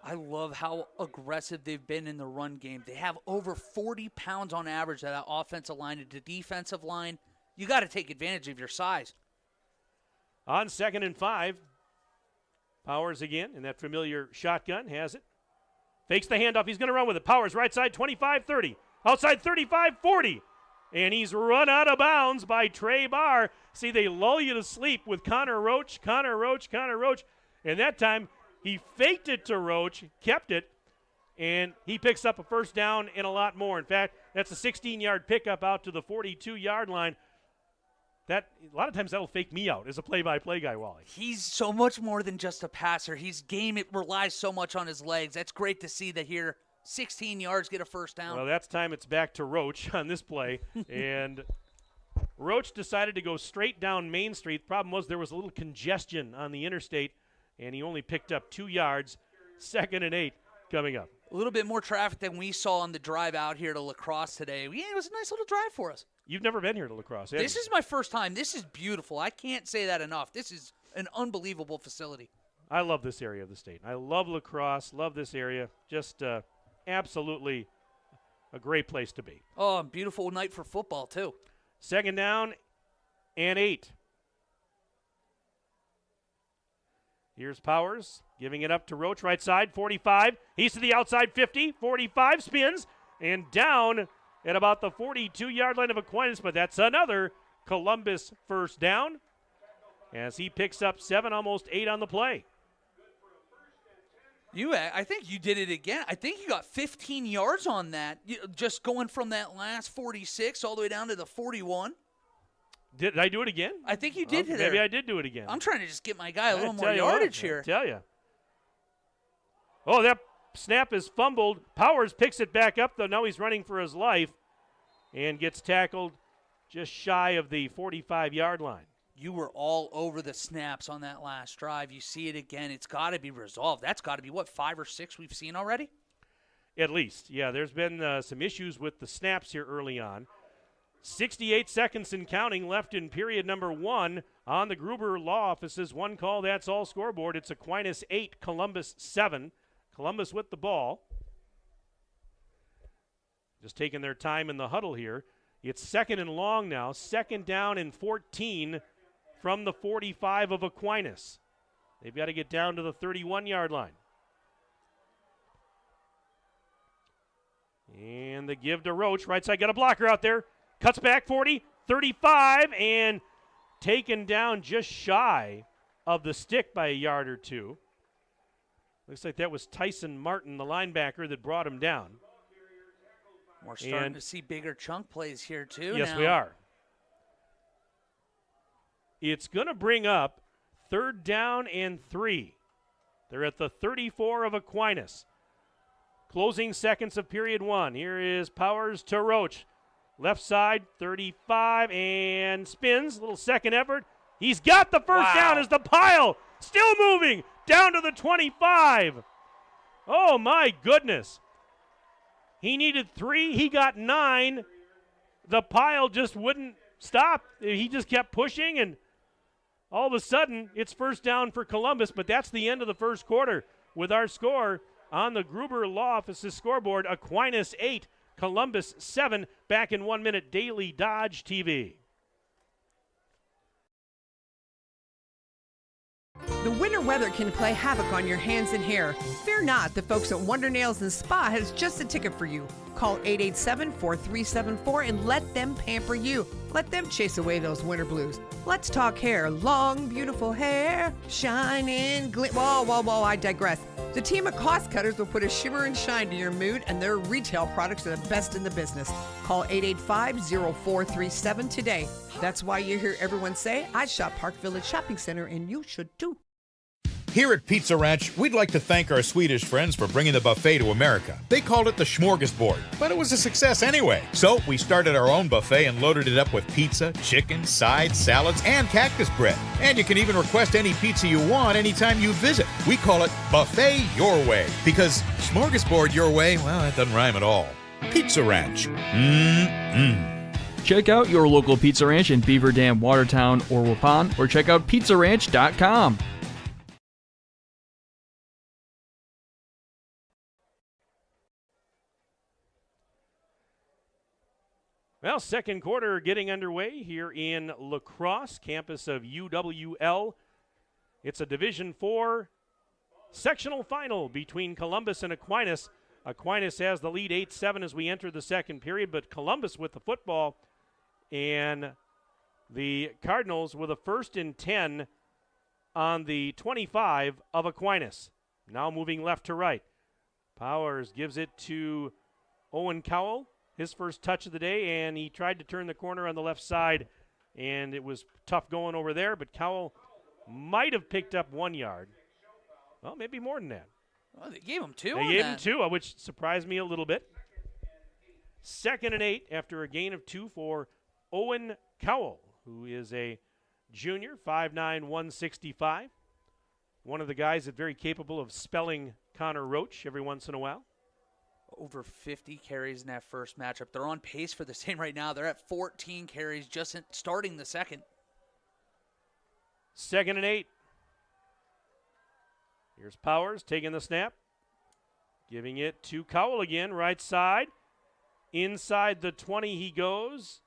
I love how aggressive they've been in the run game. They have over 40 pounds on average at that offensive line to the defensive line. You got to take advantage of your size. On 2nd and 5, Powers again in that familiar shotgun, has it. Fakes the handoff. He's going to run with it. Powers right side, 25-30. Outside 35-40. And he's run out of bounds by Trey Barr. See, they lull you to sleep with Connor Roach. And that time he faked it to Roach, kept it, and he picks up a first down and a lot more. In fact, that's a 16-yard pickup out to the 42-yard line. That a lot of times that'll fake me out as a play-by-play guy, Wally. He's so much more than just a passer. His game, it relies so much on his legs. That's great to see that here. 16 yards, get a first down. Well, that's time it's back to Roach on this play. And Roach decided to go straight down Main Street. Problem was there was a little congestion on the interstate, and he only picked up 2 yards. 2nd and 8 coming up. A little bit more traffic than we saw on the drive out here to La Crosse today. Yeah, it was a nice little drive for us. You've never been here to La Crosse, have This you? is my first time. This is beautiful. I can't say that enough. This is an unbelievable facility. I love this area of the state. I love La Crosse, love this area. Just absolutely a great place to be. Oh, a beautiful night for football, too. 2nd down and 8. Here's Powers giving it up to Roach, right side, 45. He's to the outside, 50, 45, spins, and down at about the 42-yard line of Aquinas, but that's another Columbus first down as he picks up 7, almost 8 on the play. I think you did it again. I think you got 15 yards on that, just going from that last 46 all the way down to the 41. Did I do it again? I think you did. Maybe I did do it again. I'm trying to just get my guy a little more yardage here. I tell you. Oh, that snap is fumbled. Powers picks it back up, though. Now he's running for his life and gets tackled just shy of the 45-yard line. You were all over the snaps on that last drive. You see it again. It's got to be resolved. That's got to be, 5 or 6 we've seen already? At least. Yeah, there's been some issues with the snaps here early on. 68 seconds and counting left in period number 1 on the Gruber Law Office's one call, that's all scoreboard. It's Aquinas 8, Columbus 7. Columbus with the ball. Just taking their time in the huddle here. It's 2nd and long now. 2nd down and 14 from the 45 of Aquinas. They've got to get down to the 31-yard line. And the give to Roach. Right side, got a blocker out there. Cuts back 40, 35, and taken down just shy of the stick by a yard or two. Looks like that was Tyson Martin, the linebacker, that brought him down. We're starting to see bigger chunk plays here, too. Yes, now. we are. It's going to bring up 3rd down and 3. They're at the 34 of Aquinas. Closing seconds of period 1. Here is Powers to Roach. Left side, 35, and spins. Little second effort. He's got the first down as the pile still moving down to the 25. Oh, my goodness. He needed 3. He got 9. The pile just wouldn't stop. He just kept pushing, and all of a sudden, it's first down for Columbus, but that's the end of the first quarter with our score on the Gruber Law Office's scoreboard. Aquinas 8, Columbus 7. Back in 1 minute, Daily Dodge TV. The winter weather can play havoc on your hands and hair. Fear not, the folks at Wonder Nails and Spa has just the ticket for you. Call 887-4374 and let them pamper you. Let them chase away those winter blues. Let's talk hair. Long, beautiful hair, shining, whoa, I digress. The team of cost cutters will put a shimmer and shine to your mood, and their retail products are the best in the business. Call 885-0437 today. That's why you hear everyone say, I shop Park Village Shopping Center, and you should too. Here at Pizza Ranch, we'd like to thank our Swedish friends for bringing the buffet to America. They called it the smorgasbord, but it was a success anyway. So we started our own buffet and loaded it up with pizza, chicken, sides, salads, and cactus bread. And you can even request any pizza you want anytime you visit. We call it Buffet Your Way, because smorgasbord your way, well, that doesn't rhyme at all. Pizza Ranch. Check out your local Pizza Ranch in Beaver Dam, Watertown, or Waupun, or check out pizzaranch.com. Well, second quarter getting underway here in La Crosse, campus of UWL. It's a Division IV sectional final between Columbus and Aquinas. Aquinas has the lead 8-7 as we enter the second period, but Columbus with the football and the Cardinals with a 1st and 10 on the 25 of Aquinas. Now moving left to right. Powers gives it to Owen Cowell. His first touch of the day, and he tried to turn the corner on the left side, and it was tough going over there, but Cowell might have picked up 1 yard. Well, maybe more than that. Well, they gave him 2. They gave him 2, which surprised me a little bit. 2nd and 8 after a gain of 2 for Owen Cowell, who is a junior, 5'9", 165. One of the guys that's very capable of spelling Connor Roach every once in a while. Over 50 carries in that first matchup. They're on pace for the same right now. They're at 14 carries just starting the second. 2nd and 8. Here's Powers taking the snap. Giving it to Cowell again, right side. Inside the 20 he goes.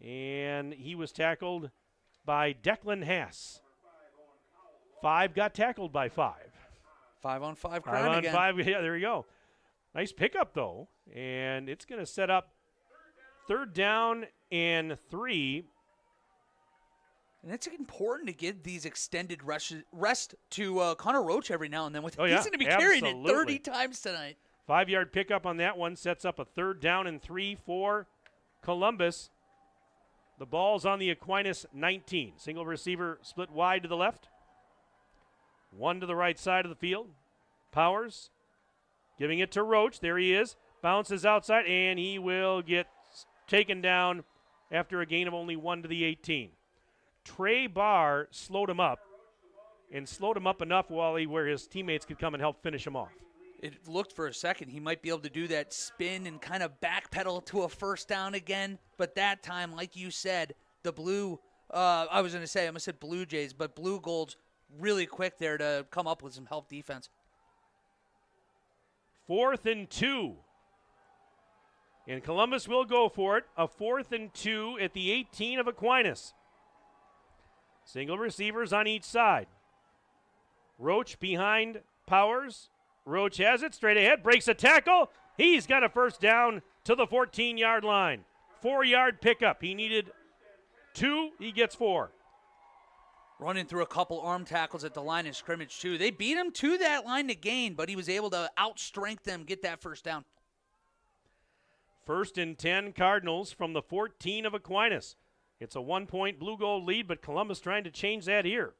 And he was tackled by Declan Haas. 5 got tackled by 5. 5 on 5 crime crime again. 5 on 5, yeah, there you go. Nice pickup, though, and it's going to set up 3rd down and 3. And it's important to give these extended rest to Connor Roach every now and then. He's going to be carrying it 30 times tonight. 5-yard pickup on that one sets up a 3rd down and 3 for Columbus. The ball's on the Aquinas 19. Single receiver split wide to the left. 1 to the right side of the field. Powers. Giving it to Roach. There he is. Bounces outside, and he will get taken down after a gain of only 1 to the 18. Trey Barr slowed him up, and slowed him up enough where his teammates could come and help finish him off. It looked for a second he might be able to do that spin and kind of backpedal to a 1st down again, but that time, like you said, the Blue, I almost said Blue Jays, but Blue Gold's really quick there to come up with some help defense. 4th and 2. And Columbus will go for it. A 4th and 2 at the 18 of Aquinas. Single receivers on each side. Roach behind Powers. Roach has it straight ahead. Breaks a tackle. He's got a 1st down to the 14-yard line. 4-yard pickup. He needed 2. He gets 4. Running through a couple arm tackles at the line of scrimmage, too. They beat him to that line to gain, but he was able to outstrength them, get that 1st down. 1st and 10 Cardinals from the 14 of Aquinas. It's a 1-point Blue Gold lead, but Columbus trying to change that here.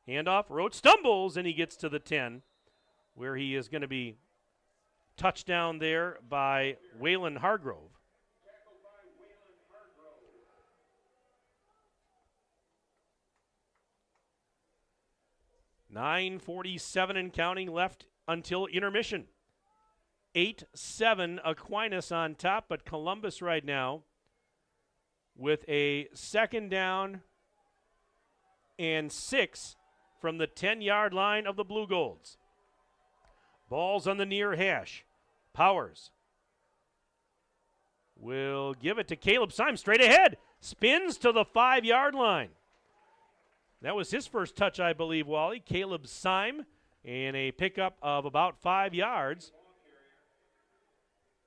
Handoff, Roach stumbles, and he gets to the 10, where he is going to be touched down there by Waylon Hargrove. .9:47 and counting left until intermission. 8-7 Aquinas on top, but Columbus right now with a 2nd down and 6 from the 10-yard line of the Blue Golds. Ball's on the near hash. Powers will give it to Caleb Symes straight ahead. Spins to the 5-yard line. That was his first touch, I believe, Wally. Caleb Syme, and a pickup of about 5 yards.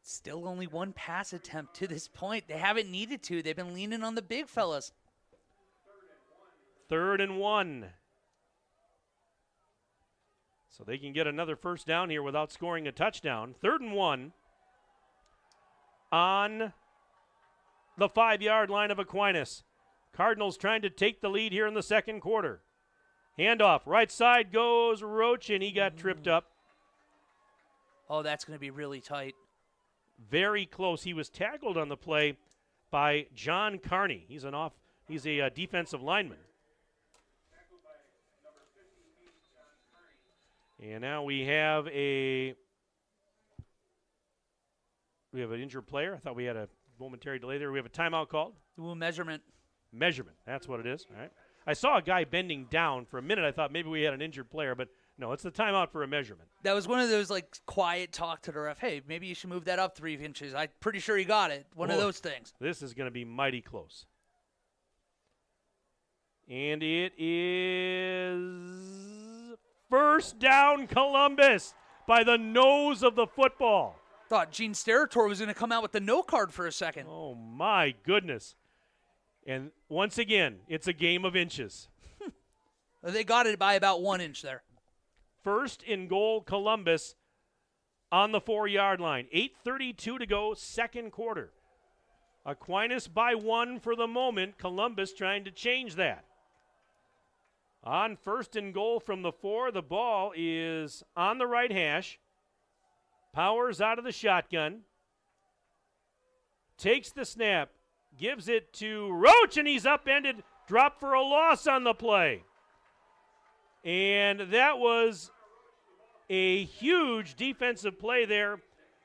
Still only one pass attempt to this point. They haven't needed to. They've been leaning on the big fellas. 3rd and 1. So they can get another first down here without scoring a touchdown. 3rd and 1 on the 5-yard line of Aquinas. Cardinals trying to take the lead here in the second quarter. Handoff. Right side goes Roach, and he got tripped up. Oh, that's going to be really tight. Very close. He was tackled on the play by John Carney. He's a defensive lineman. And now we have an injured player. I thought we had a momentary delay there. We have a timeout called. Ooh, measurement. Measurement. That's what it is. All right. I saw a guy bending down. For a minute, I thought maybe we had an injured player, but no, it's the timeout for a measurement. That was one of those, quiet talk to the ref. Hey, maybe you should move that up 3 inches. I'm pretty sure he got it. One of those things. This is going to be mighty close. And it is first down, Columbus, by the nose of the football. Thought Gene Steratore was going to come out with the no card for a second. Oh, my goodness. And once again, it's a game of inches. They got it by about 1 inch there. 1st and goal, Columbus on the 4-yard line. 8:32 to go, second quarter. Aquinas by 1 for the moment. Columbus trying to change that. On 1st and goal from the 4, the ball is on the right hash. Powers out of the shotgun. Takes the snap. Gives it to Roach, and he's upended. Drop for a loss on the play. And that was a huge defensive play there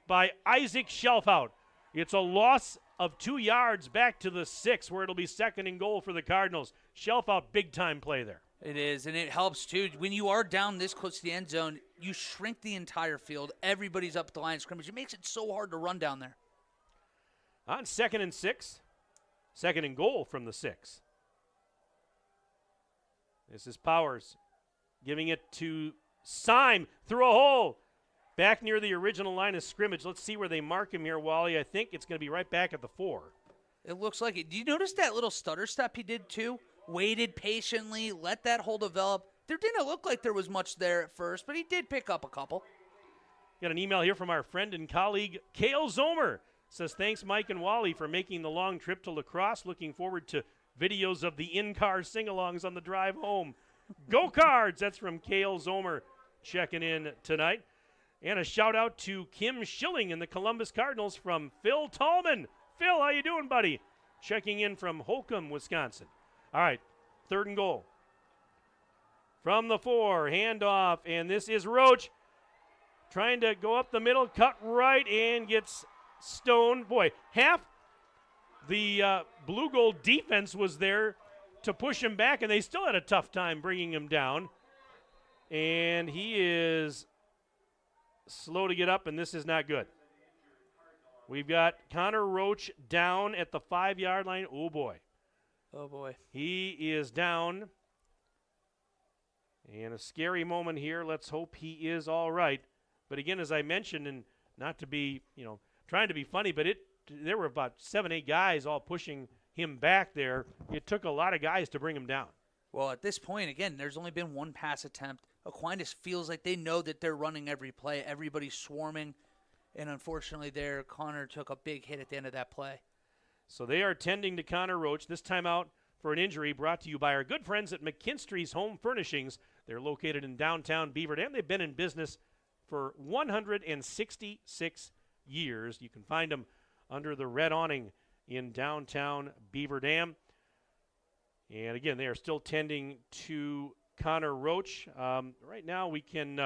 by Isaac Shelfout. It's a loss of 2 yards back to the 6, where it'll be 2nd and goal for the Cardinals. Shelfout, big-time play there. It is, and it helps, too. When you are down this close to the end zone, you shrink the entire field. Everybody's up at the line of scrimmage. It makes it so hard to run down there. On 2nd and 6, 2nd and goal from the 6. This is Powers giving it to Syme through a hole. Back near the original line of scrimmage. Let's see where they mark him here, Wally. I think it's going to be right back at the 4. It looks like it. Do you notice that little stutter step he did, too? Waited patiently, let that hole develop. There didn't look like there was much there at first, but he did pick up a couple. Got an email here from our friend and colleague, Cale Zomer. Says, thanks, Mike and Wally, for making the long trip to La Crosse. Looking forward to videos of the in-car sing-alongs on the drive home. Go Cards! That's from Cale Zomer checking in tonight. And a shout-out to Kim Schilling and the Columbus Cardinals from Phil Tallman. Phil, how you doing, buddy? Checking in from Holcomb, Wisconsin. All right, 3rd and goal. From the 4, handoff, and this is Roach trying to go up the middle, cut right, and gets stoned. Boy, half the Blue Gold defense was there to push him back, and they still had a tough time bringing him down. And he is slow to get up, and this is not good. We've got Connor Roach down at the 5-yard line. Oh, boy. Oh, boy. He is down. And a scary moment here. Let's hope he is all right. But again, as I mentioned, and not to be, trying to be funny, but there were about 7-8 guys all pushing him back there. It took a lot of guys to bring him down. Well, at this point, again, there's only been one pass attempt. Aquinas feels like they know that they're running every play. Everybody's swarming. And unfortunately there, Connor took a big hit at the end of that play. So they are tending to Connor Roach. This time out for an injury, brought to you by our good friends at McKinstry's Home Furnishings. They're located in downtown Beaver Dam. They've been in business for 166 years. You can find them under the red awning in downtown Beaver Dam. And again, they are still tending to Connor Roach. Right now we can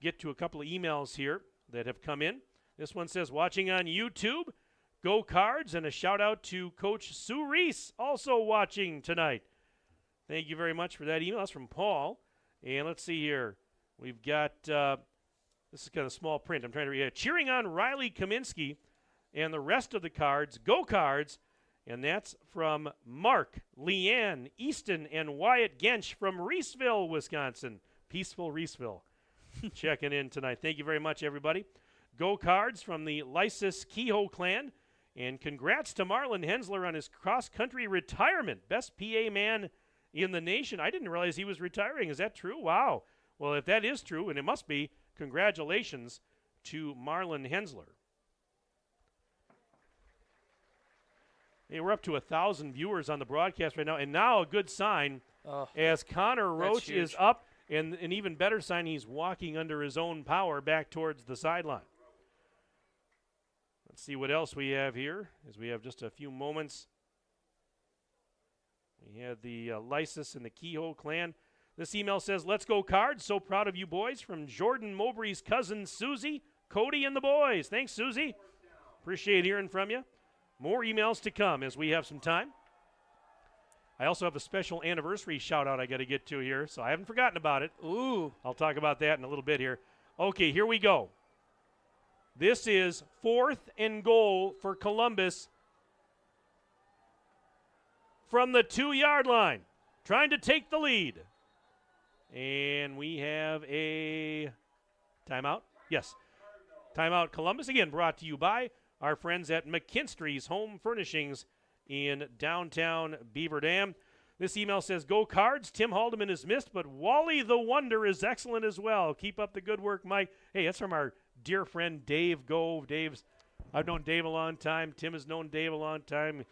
get to a couple of emails here that have come in. This one says, watching on YouTube, Go Cards, and a shout-out to Coach Sue Reese, also watching tonight. Thank you very much for that email. That's from Paul. And let's see here. We've got, this is kind of small print. I'm trying to read it. Cheering on Riley Kaminsky and the rest of the Cards, Go Cards, And that's from Mark, Leanne, Easton, and Wyatt Gensch from Reeseville, Wisconsin. Peaceful Reeseville. Checking in tonight. Thank you very much, everybody. Go Cards from the Lysis Kehoe clan. And congrats to Marlon Hensler on his cross-country retirement. Best PA man in the nation. I didn't realize he was retiring. Is that true? Wow. Well, if that is true, and it must be, congratulations to Marlon Hensler. Hey, we're up to 1,000 viewers on the broadcast right now, and now a good sign as Connor Roach is up, and an even better sign, he's walking under his own power back towards the sideline. Let's see what else we have here, as we have just a few moments. We had the Lysis and the Kehoe clan. This email says, "Let's go Cards. So proud of you boys." From Jordan Mowbray's cousin, Susie, Cody, and the boys. Thanks, Susie. Appreciate hearing from you. More emails to come as we have some time. I also have a special anniversary shout-out I got to get to here, so I haven't forgotten about it. Ooh. I'll talk about that in a little bit here. Okay, here we go. This is 4th and goal for Columbus from the 2-yard line, trying to take the lead. And we have a timeout. Yes, timeout Columbus. Again, brought to you by our friends at McKinstry's Home Furnishings in downtown Beaver Dam. This email says, "Go Cards. Tim Haldeman is missed, but Wally the Wonder is excellent as well. Keep up the good work, Mike." Hey, that's from our dear friend Dave Gove. I've known Dave a long time. Tim has known Dave a long time.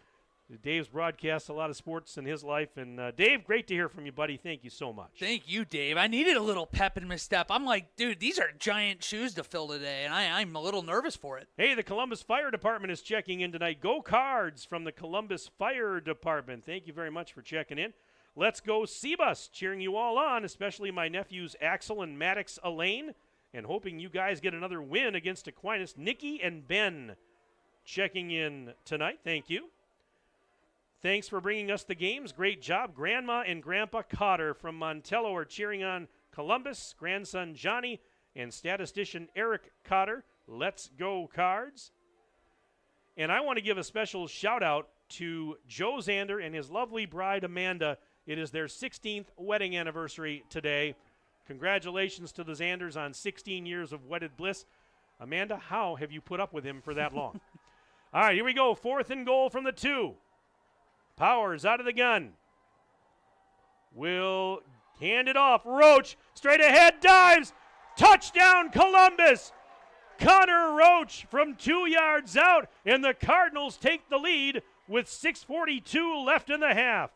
Dave's broadcast a lot of sports in his life. And Dave, great to hear from you, buddy. Thank you so much. Thank you, Dave. I needed a little pep in my step. I'm like, dude, these are giant shoes to fill today, and I'm a little nervous for it. Hey, the Columbus Fire Department is checking in tonight. Go Cards from the Columbus Fire Department. Thank you very much for checking in. Let's go Seabus, cheering you all on, especially my nephews Axel and Maddox Elaine, and hoping you guys get another win against Aquinas. Nikki and Ben checking in tonight. Thank you. Thanks for bringing us the games. Great job. Grandma and Grandpa Cotter from Montello are cheering on Columbus. Grandson Johnny and statistician Eric Cotter. Let's go Cards. And I want to give a special shout out to Joe Zander and his lovely bride Amanda. It is their 16th wedding anniversary today. Congratulations to the Zanders on 16 years of wedded bliss. Amanda, how have you put up with him for that long? All right, here we go. 4th and goal from the 2. Powers out of the gun. Will hand it off. Roach straight ahead, dives. Touchdown Columbus. Connor Roach from 2 yards out, and the Cardinals take the lead with 6:42 left in the half.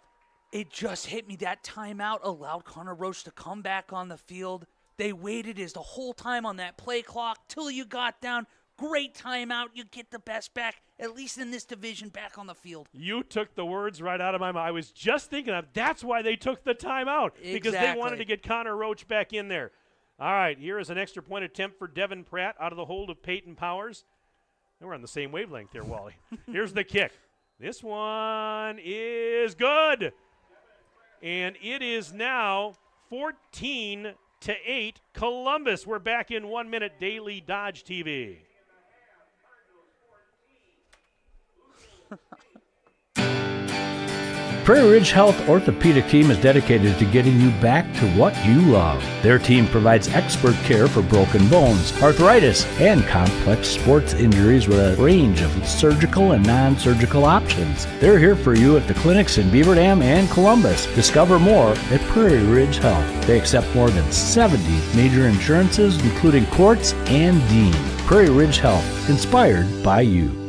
It just hit me. That timeout allowed Connor Roach to come back on the field. They waited the whole time on that play clock till you got down. Great timeout. You get the best back, at least in this division, back on the field. You took the words right out of my mouth. I was just thinking of that's why they took the timeout, because they wanted to get Connor Roach back in there. All right, here is an extra point attempt for Devin Pratt out of the hold of Peyton Powers. And we're on the same wavelength there, Wally. Here's the kick. This one is good. And it is now 14-8 Columbus. We're back in 1 minute. Daily Dodge TV. Prairie Ridge Health Orthopedic Team is dedicated to getting you back to what you love. Their team provides expert care for broken bones, arthritis, and complex sports injuries with a range of surgical and non-surgical options. They're here for you at the clinics in Beaver Dam and Columbus. Discover more at Prairie Ridge Health. They accept more than 70 major insurances, including Quartz and Dean. Prairie Ridge Health, inspired by you.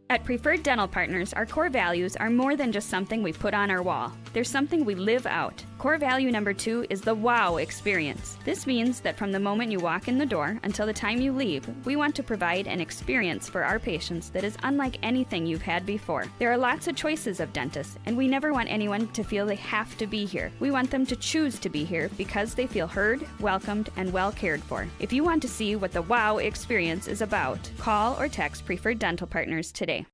At Preferred Dental Partners, our core values are more than just something we put on our wall. They're something we live out. Core value number 2 is the wow experience. This means that from the moment you walk in the door until the time you leave, we want to provide an experience for our patients that is unlike anything you've had before. There are lots of choices of dentists, and we never want anyone to feel they have to be here. We want them to choose to be here because they feel heard, welcomed, and well cared for. If you want to see what the wow experience is about, call or text Preferred Dental Partners today.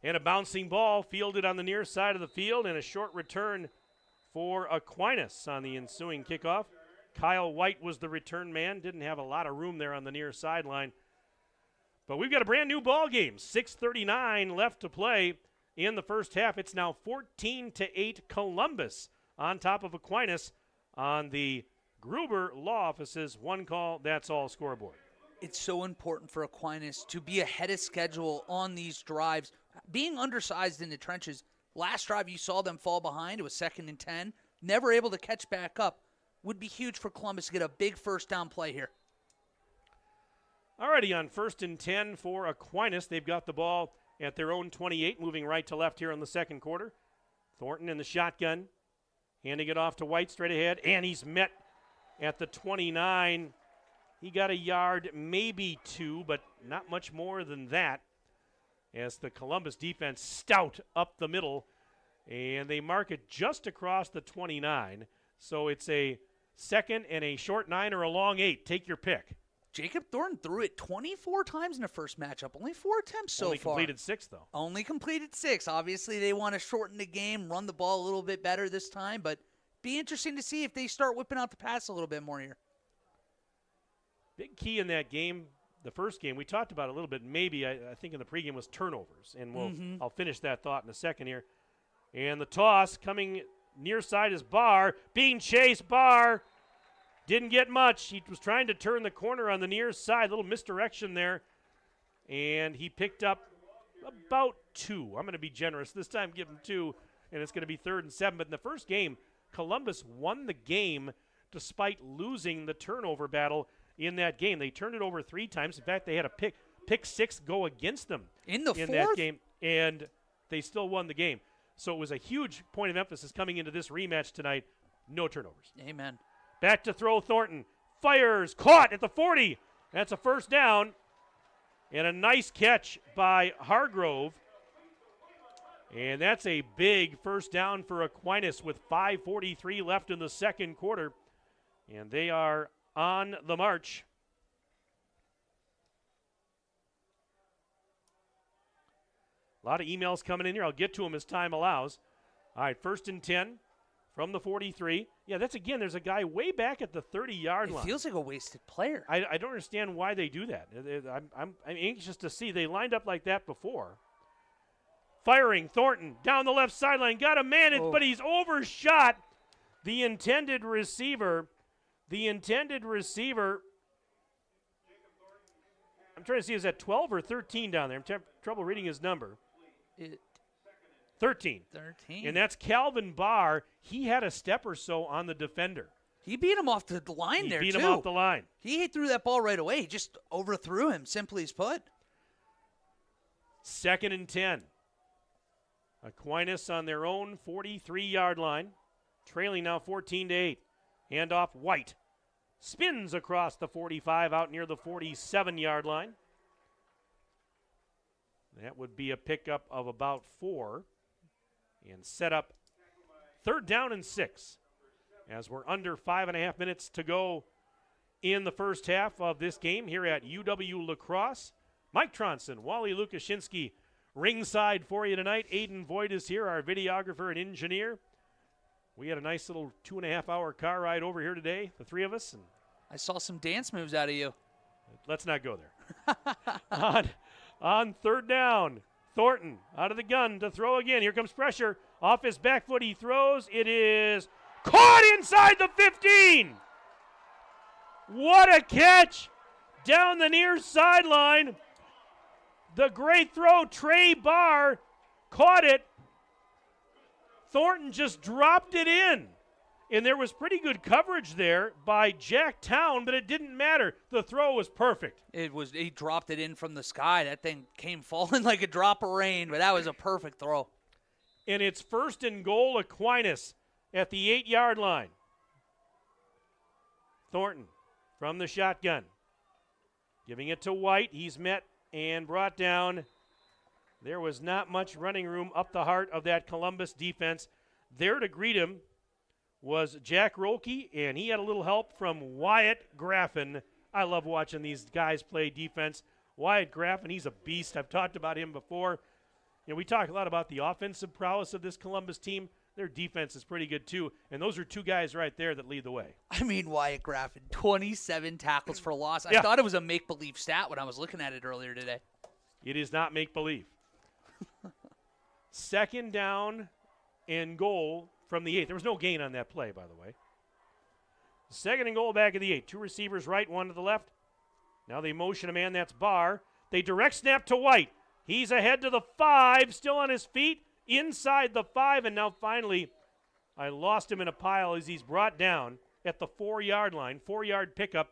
And a bouncing ball fielded on the near side of the field, and a short return for Aquinas on the ensuing kickoff. Kyle White was the return man. Didn't have a lot of room there on the near sideline. But we've got a brand new ball game. 6:39 left to play in the first half. It's now 14-8 Columbus on top of Aquinas on the Gruber Law Office's one call, that's all scoreboard. It's so important for Aquinas to be ahead of schedule on these drives. Being undersized in the trenches, last drive you saw them fall behind. It was 2nd and 10. Never able to catch back up. Would be huge for Columbus to get a big first down play here. Alrighty, on 1st and 10 for Aquinas. They've got the ball at their own 28, moving right to left here in the second quarter. Thornton in the shotgun, handing it off to White straight ahead, and he's met at the 29. He got a yard, maybe 2, but not much more than that, as the Columbus defense stout up the middle, and they mark it just across the 29. So it's a 2nd and a short 9 or a long 8. Take your pick. Jacob Thornton threw it 24 times in the first matchup. Only 4 attempts so far. Only completed 6, though. Only completed 6. Obviously, they want to shorten the game, run the ball a little bit better this time, but be interesting to see if they start whipping out the pass a little bit more here. Big key in that game, the first game, we talked about it a little bit, maybe, I think in the pregame, was turnovers. And I'll finish that thought in a second here. And the toss coming near side is Barr. Being chased, Barr didn't get much. He was trying to turn the corner on the near side, little misdirection there. And he picked up about 2. I'm going to be generous this time, give him 2, and it's going to be 3rd and 7. But in the first game, Columbus won the game despite losing the turnover battle in that game. They turned it over 3 times. In fact, they had a pick 6 go against them in the fourth? That game, and they still won the game. So it was a huge point of emphasis coming into this rematch tonight. No turnovers. Amen. Back to throw, Thornton. Fires, caught at the 40. That's a first down. And a nice catch by Hargrove. And that's a big first down for Aquinas with 5:43 left in the second quarter. And they are on the march. A lot of emails coming in here. I'll get to them as time allows. All right, 1st and 10 from the 43. Yeah, that's again, there's a guy way back at the 30-yard line. It feels like a wasted player. I don't understand why they do that. I'm anxious to see. They lined up like that before. Firing, Thornton down the left sideline. Got a man, but he's overshot the intended receiver. I'm trying to see, is that 12 or 13 down there? I'm having trouble reading his number. 13. And that's Calvin Barr. He had a step or so on the defender. He beat him off the line there, too. He beat him off the line. He threw that ball right away. He just overthrew him, simply as put. 2nd and 10. Aquinas on their own 43-yard line. Trailing now 14-8. Handoff, White. Spins across the 45 out near the 47-yard line. That would be a pickup of about 4. And set up 3rd down and 6. As we're under 5.5 minutes to go in the first half of this game here at UW La Crosse. Mike Tronson, Wally Lukashinsky, ringside for you tonight. Aiden Voigt is here, our videographer and engineer. We had a nice little 2.5-hour car ride over here today, the 3 of us. And I saw some dance moves out of you. Let's not go there. on 3rd down, Thornton out of the gun to throw again. Here comes pressure. Off his back foot, he throws. It is caught inside the 15. What a catch down the near sideline. The great throw, Trey Barr caught it. Thornton just dropped it in. And there was pretty good coverage there by Jack Town, but it didn't matter. The throw was perfect. He dropped it in from the sky. That thing came falling like a drop of rain, but that was a perfect throw. And it's 1st and goal, Aquinas at the 8-yard line. Thornton from the shotgun. Giving it to White. He's met and brought down. There was not much running room up the heart of that Columbus defense. There to greet him was Jack Rolke, and he had a little help from Wyatt Graffin. I love watching these guys play defense. Wyatt Graffin, he's a beast. I've talked about him before. You know, we talk a lot about the offensive prowess of this Columbus team. their defense is pretty good too. And those are two guys right there that lead the way. I mean, Wyatt Graffin, 27 tackles for loss. I Yeah. thought it was a make-believe stat when I was looking at it earlier today. It is not make-believe. 2nd down and goal from the 8. There was no gain on that play, by the way. 2nd and goal back at the 8. 2 receivers right, 1 to the left. Now they motion a man, that's Barr. They direct snap to White. He's ahead to the 5, still on his feet, inside the 5, and now finally I lost him in a pile as he's brought down at the 4-yard line. 4-yard pickup,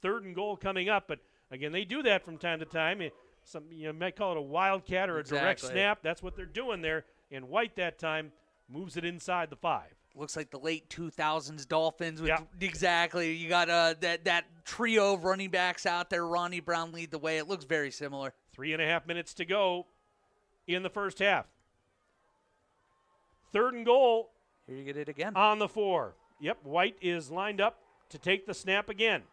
3rd and goal coming up. But, again, they do that from time to time. You might call it a wildcat or a direct snap. That's what they're doing there. And White that time moves it inside the 5. Looks like the late 2000s Dolphins. Exactly. You got that trio of running backs out there. Ronnie Brown lead the way. It looks very similar. 3.5 minutes to go in the first half. 3rd and goal. Here you get it again. On the 4. Yep, White is lined up to take the snap again.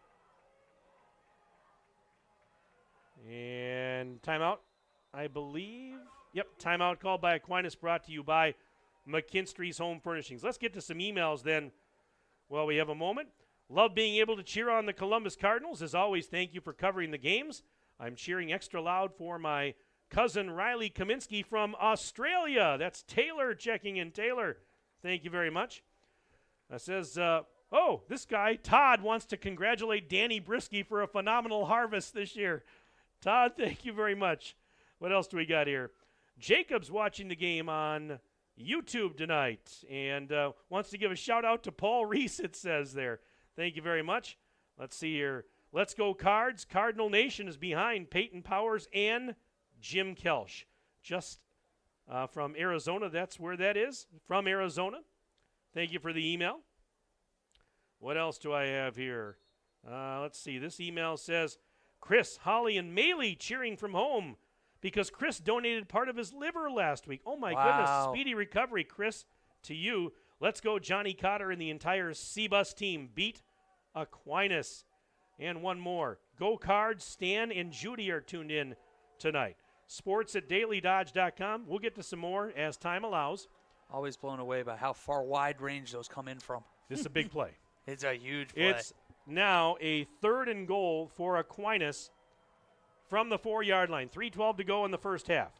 And timeout, I believe. Yep, timeout called by Aquinas, brought to you by McKinstry's Home Furnishings. Let's get to some emails then while we have a moment. Love being able to cheer on the Columbus Cardinals. As always, thank you for covering the games. I'm cheering extra loud for my cousin Riley Kaminsky from Australia. That's Taylor checking in. Taylor, thank you very much. Says, this guy, Todd, wants to congratulate Danny Brisky for a phenomenal harvest this year. Todd, thank you very much. What else do we got here? Jacob's watching the game on YouTube tonight and wants to give a shout-out to Paul Reese, it says there. Thank you very much. Let's see here. Let's go Cards. Cardinal Nation is behind Peyton Powers and Jim Kelch. Just from Arizona, that's where that is, from Arizona. Thank you for the email. What else do I have here? Let's see. This email says, Chris, Holly, and Maley cheering from home because Chris donated part of his liver last week. Oh, my goodness. Speedy recovery, Chris, to you. Let's go, Johnny Cotter and the entire C-Bus team. Beat Aquinas. And one more. Go Cards, Stan and Judy are tuned in tonight. Sports at dailydodge.com. We'll get to some more as time allows. Always blown away by how far wide range those come in from. This is a big play. It's a huge play. It's now a 3rd and goal for Aquinas from the 4-yard line. 3:12 to go in the first half.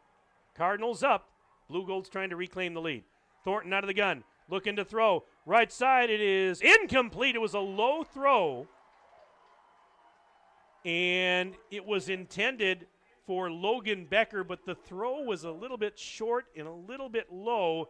Cardinals up. Blue Gold's trying to reclaim the lead. Thornton out of the gun. Looking to throw. Right side, it is incomplete. It was a low throw. And it was intended for Logan Becker, but the throw was a little bit short and a little bit low.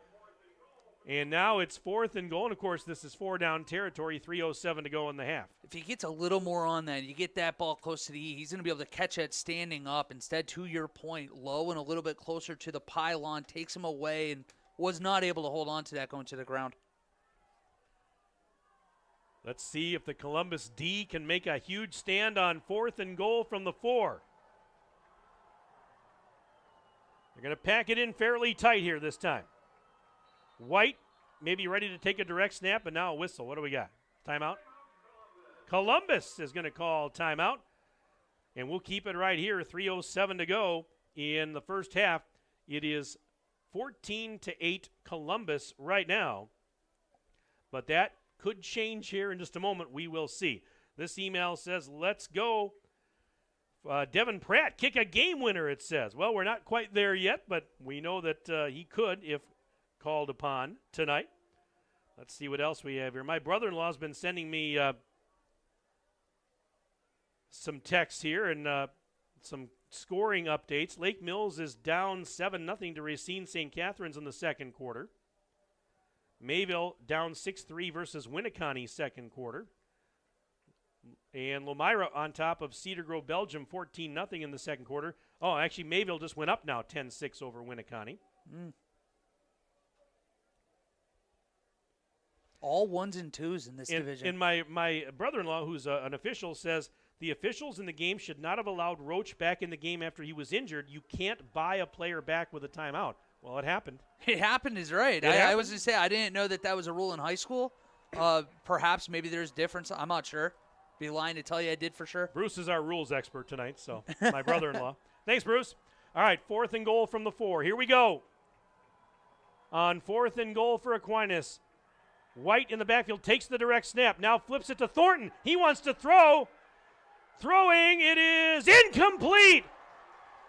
And now it's 4th and goal. And, of course, this is 4-down territory, 3:07 to go in the half. If he gets a little more on that, you get that ball close to the E, he's going to be able to catch it standing up. Instead, to your point, low and a little bit closer to the pylon, takes him away and was not able to hold on to that going to the ground. Let's see if the Columbus D can make a huge stand on 4th and goal from the 4. They're going to pack it in fairly tight here this time. White maybe ready to take a direct snap, and now a whistle. What do we got? Timeout? Columbus is going to call timeout, and we'll keep it right here. 3:07 to go in the first half. It is 14-8 Columbus right now, but that could change here in just a moment. We will see. This email says, let's go. Devin Pratt, kick a game winner, it says. Well, we're not quite there yet, but we know that he could if called upon tonight. Let's see what else we have here. My brother-in-law has been sending me some texts here and some scoring updates. Lake Mills is down 7-0 to Racine St. Catharines in the second quarter. Mayville down 6-3 versus Winneconne second quarter. And Lomira on top of Cedar Grove, Belgium, 14-0 in the second quarter. Oh, actually, Mayville just went up now, 10-6 over Winneconne. All 1s and 2s in this division. And my brother-in-law, who's an official, says the officials in the game should not have allowed Roach back in the game after he was injured. You can't buy a player back with a timeout. Well, it happened. It happened is right. I was going to say, I didn't know that was a rule in high school. Perhaps maybe there's difference. I'm not sure. Be lying to tell you I did for sure. Bruce is our rules expert tonight, so my brother-in-law. Thanks, Bruce. All right, 4th and goal from the 4. Here we go. On 4th and goal for Aquinas. White in the backfield takes the direct snap. Now flips it to Thornton. He wants to throw. Throwing, it is incomplete.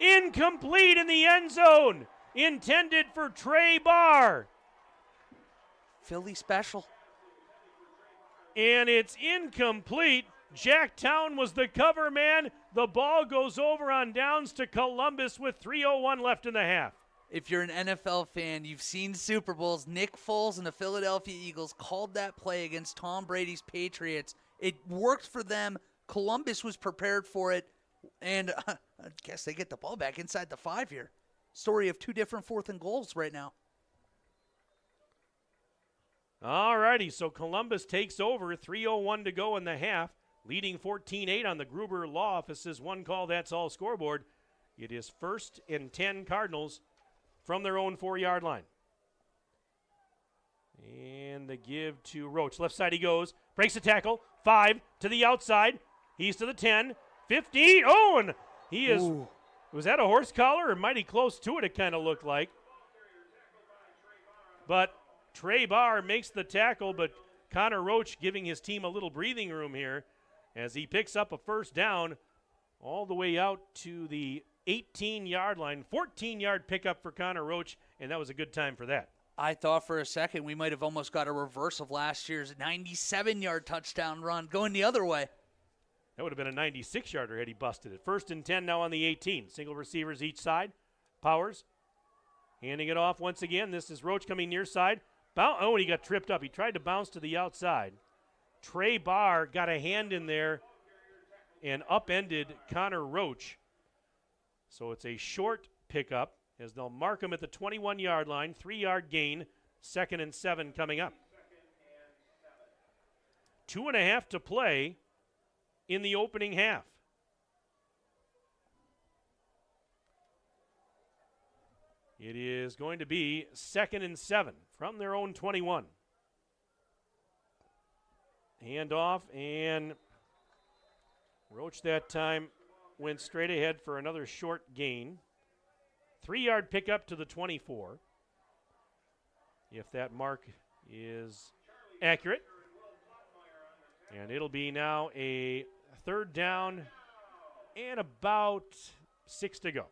Incomplete in the end zone. Intended for Trey Barr. Philly special. And it's incomplete. Jack Town was the cover man. The ball goes over on downs to Columbus with 3:01 left in the half. If you're an NFL fan, you've seen Super Bowls. Nick Foles and the Philadelphia Eagles called that play against Tom Brady's Patriots. It worked for them. Columbus was prepared for it. And I guess they get the ball back inside the 5 here. Story of 2 different 4th and goals right now. All righty, so Columbus takes over. 3:01 to go in the half. Leading 14-8 on the Gruber Law Office's one call, that's all scoreboard. It is 1st and 10 Cardinals from their own 4-yard line. And the give to Roach. Left side he goes. Breaks the tackle. 5 to the outside. He's to the 10. 15. Oh, and he is. Ooh. Was that a horse collar or mighty close to it? It kind of looked like. But Trey Barr makes the tackle, but Connor Roach giving his team a little breathing room here as he picks up a first down all the way out to the 18-yard line. 14-yard pickup for Connor Roach, and that was a good time for that. I thought for a second we might have almost got a reverse of last year's 97-yard touchdown run going the other way. That would have been a 96-yarder had he busted it. 1st and 10 now on the 18. Single receivers each side. Powers handing it off once again. This is Roach coming near side. Oh, and he got tripped up. He tried to bounce to the outside. Trey Barr got a hand in there and upended Connor Roach. So it's a short pickup as they'll mark him at the 21-yard line. 3-yard gain. 2nd and 7 coming up. 2.5 to play in the opening half. It is going to be 2nd and 7 from their own 21. Hand off, and Roach that time went straight ahead for another short gain. 3-yard pickup to the 24. If that mark is accurate. And it'll be now a 3rd down and about 6 to go.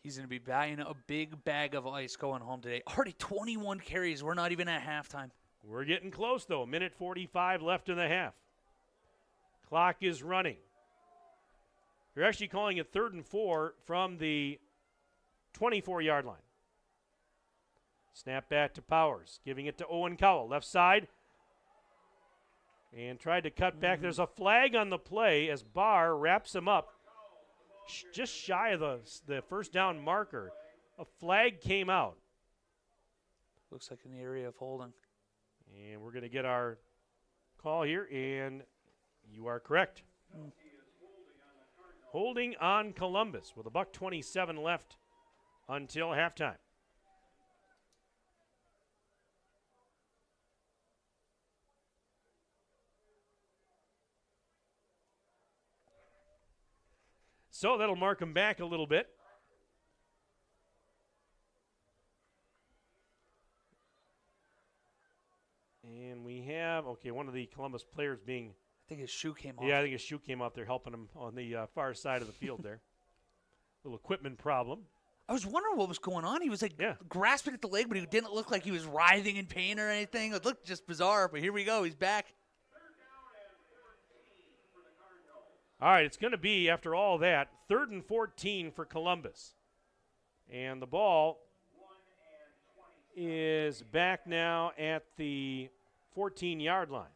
He's going to be buying a big bag of ice going home today. Already 21 carries. We're not even at halftime. We're getting close, though. 1:45 left in the half. Clock is running. You're actually calling it 3rd and 4 from the 24-yard line. Snap back to Powers, giving it to Owen Cowell. Left side. And tried to cut back. There's a flag on the play as Barr wraps him up just shy of the first down marker. A flag came out. Looks like in the area of holding. And we're going to get our call here, and you are correct. Holding on Columbus with $1:27 left until halftime. So that'll mark them back a little bit. And we have, one of the Columbus players being... I think his shoe came off. Yeah, I think his shoe came off there helping him on the far side of the field there. Little equipment problem. I was wondering what was going on. He was grasping at the leg, but he didn't look like he was writhing in pain or anything. It looked just bizarre, but here we go. He's back. All right, it's going to be, after all that, 3rd and 14 for Columbus. And the ball is back now at the 14-yard line.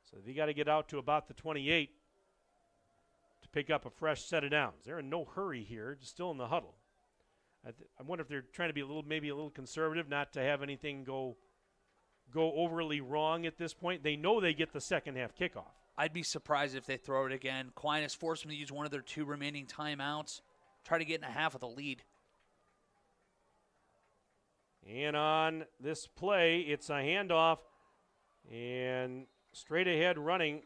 So they got to get out to about the 28 to pick up a fresh set of downs. They're in no hurry here, just still in the huddle. I wonder if they're trying to be maybe a little conservative, not to have anything go overly wrong at this point. They know they get the second half kickoff. I'd be surprised if they throw it again. Aquinas forced them to use one of their 2 remaining timeouts. Try to get in a half of the lead. And on this play, it's a handoff. And straight ahead running,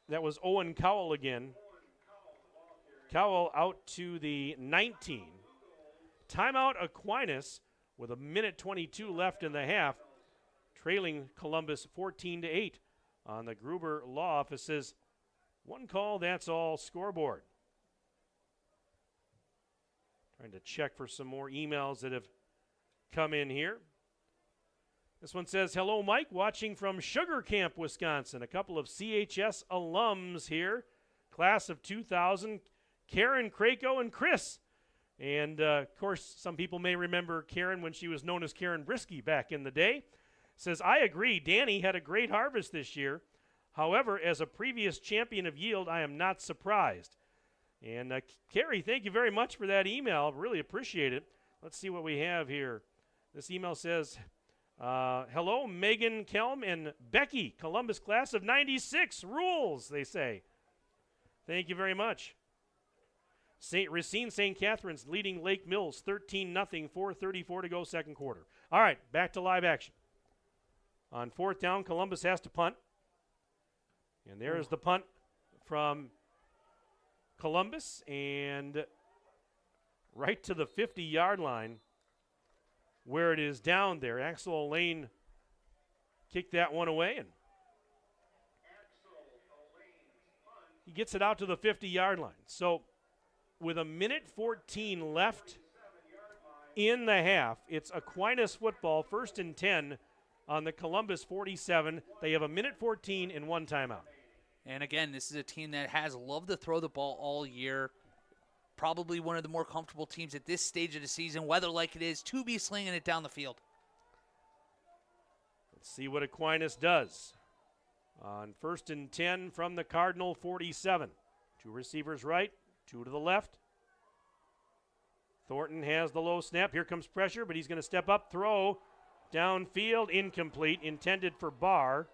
that was Owen Cowell again. Cowell out to the 19. Timeout Aquinas with a minute 22 left in the half, trailing Columbus 14-8 on the Gruber Law Office's one call, that's all scoreboard. Trying to check for some more emails that have come in here. This one says, hello, Mike, watching from Sugar Camp, Wisconsin. A couple of CHS alums here, class of 2000, Karen, Krako, and Chris. And, of course, some people may remember Karen when she was known as Karen Brisky back in the day. Says, I agree, Danny had a great harvest this year. However, as a previous champion of yield, I am not surprised. And, Carrie, thank you very much for that email. Really appreciate it. Let's see what we have here. This email says, hello, Megan, Kelm, and Becky, Columbus class of 96. Rules, they say. Thank you very much. Racine St. Catharines leading Lake Mills 13-0, 4:34 to go, second quarter. All right, back to live action. On fourth down, Columbus has to punt. And there's the punt from Columbus, and right to the 50-yard line where it is down there. Axel Lane kicked that one away, and he gets it out to the 50-yard line. So with a minute 14 left in the half, it's Aquinas football, 1st and 10 on the Columbus 47. They have a minute 14 and one timeout. And again, this is a team that has loved to throw the ball all year. Probably one of the more comfortable teams at this stage of the season, weather like it is, to be slinging it down the field. Let's see what Aquinas does. On 1st and 10 from the Cardinal 47. Two receivers right, two to the left. Thornton has the low snap. Here comes pressure, but he's going to step up, throw downfield, incomplete, intended for Barr.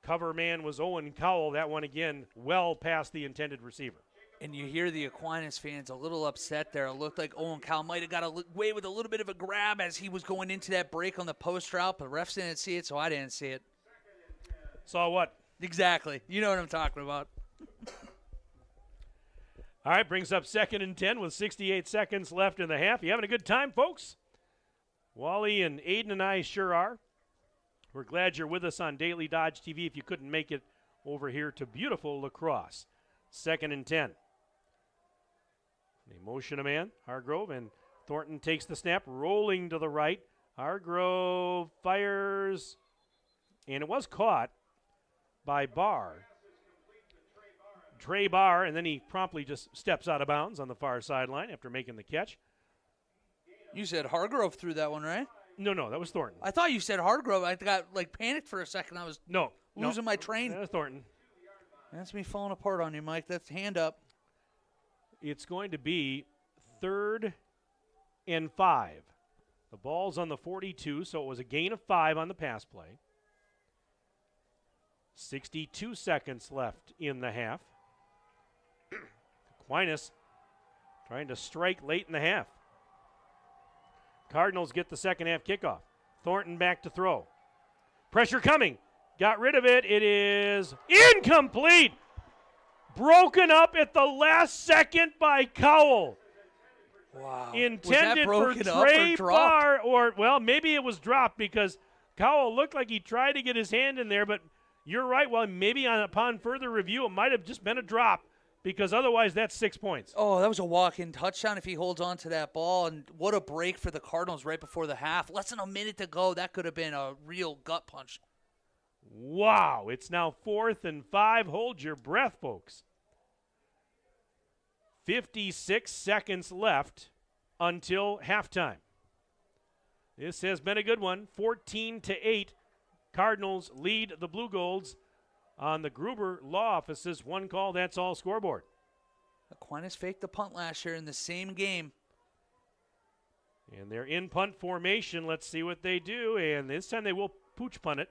Cover man was Owen Cowell. That one again well past the intended receiver. And you hear the Aquinas fans a little upset there. It looked like Owen Cowell might have got away with a little bit of a grab as he was going into that break on the post route, but refs didn't see it, so I didn't see it. Saw what? Exactly. You know what I'm talking about. All right, brings up 2nd and 10 with 68 seconds left in the half. You having a good time, folks? Wally and Aiden and I sure are. We're glad you're with us on Daily Dodge TV if you couldn't make it over here to beautiful La Crosse. 2nd and 10. They motion a man, Hargrove, and Thornton takes the snap, rolling to the right. Hargrove fires, and it was caught by Barr. Trey Barr, and then he promptly just steps out of bounds on the far sideline after making the catch. You said Hargrove threw that one, right? No, that was Thornton. I thought you said Hargrove. I got panicked for a second. I was losing my train. That was Thornton. That's me falling apart on you, Mike. That's hand up. It's going to be 3rd and 5. The ball's on the 42, so it was a gain of 5 on the pass play. 62 seconds left in the half. Aquinas trying to strike late in the half. Cardinals get the second half kickoff. Thornton back to throw. Pressure coming. Got rid of it. It is incomplete. Broken up at the last second by Cowell. Wow. Intended for Trey Barr, or, well, maybe it was dropped because Cowell looked like he tried to get his hand in there, but you're right. Well, maybe upon further review, it might have just been a drop because otherwise that's 6 points. Oh, that was a walk-in touchdown if he holds on to that ball, and what a break for the Cardinals right before the half. Less than a minute to go. That could have been a real gut punch. Wow, it's now 4th and 5. Hold your breath, folks. 56 seconds left until halftime. This has been a good one. 14-8. Cardinals lead the Blue Golds on the Gruber Law Office's one call, that's all scoreboard. Aquinas faked the punt last year in the same game. And they're in punt formation. Let's see what they do. And this time they will pooch punt it.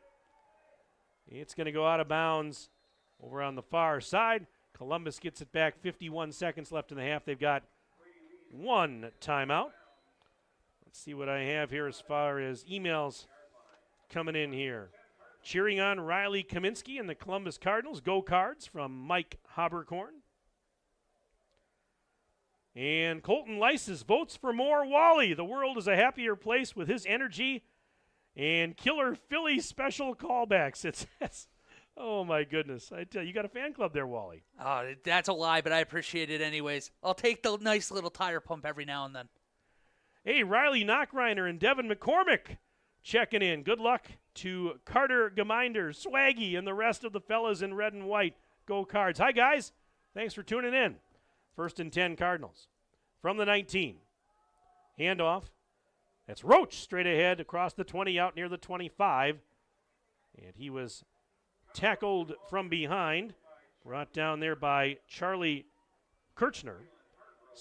It's going to go out of bounds over on the far side. Columbus gets it back. 51 seconds left in the half. They've got one timeout. Let's see what I have here as far as emails coming in here. Cheering on Riley Kaminsky and the Columbus Cardinals. Go Cards from Mike Haberkorn. And Colton Lysis votes for more Wally. The world is a happier place with his energy and killer Philly special callbacks. It says, oh my goodness. I tell you, you got a fan club there, Wally. Oh, that's a lie, but I appreciate it anyways. I'll take the nice little tire pump every now and then. Hey, Riley Knockreiner and Devin McCormick checking in. Good luck to Carter Geminder, Swaggy, and the rest of the fellas in red and white. Go Cards. Hi, guys. Thanks for tuning in. 1st and 10 Cardinals. From the 19. Handoff. That's Roach straight ahead across the 20 out near the 25. And he was tackled from behind. Brought down there by Charlie Kirchner,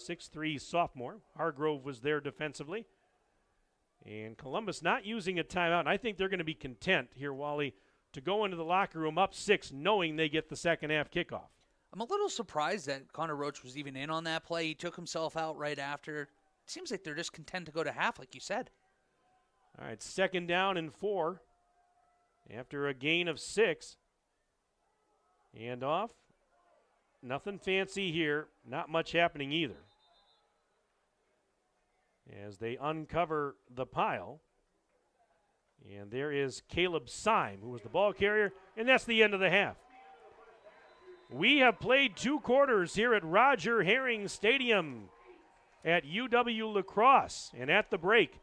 6'3" sophomore. Hargrove was there defensively. And Columbus not using a timeout. And I think they're going to be content here, Wally, to go into the locker room up 6 knowing they get the second half kickoff. I'm a little surprised that Connor Roach was even in on that play. He took himself out right after. It seems like they're just content to go to half, like you said. All right, 2nd down and 4 after a gain of 6. And off. Nothing fancy here. Not much happening either. As they uncover the pile. And there is Caleb Syme, who was the ball carrier, and that's the end of the half. We have played 2 quarters here at Roger Herring Stadium at UW La Crosse. And at the break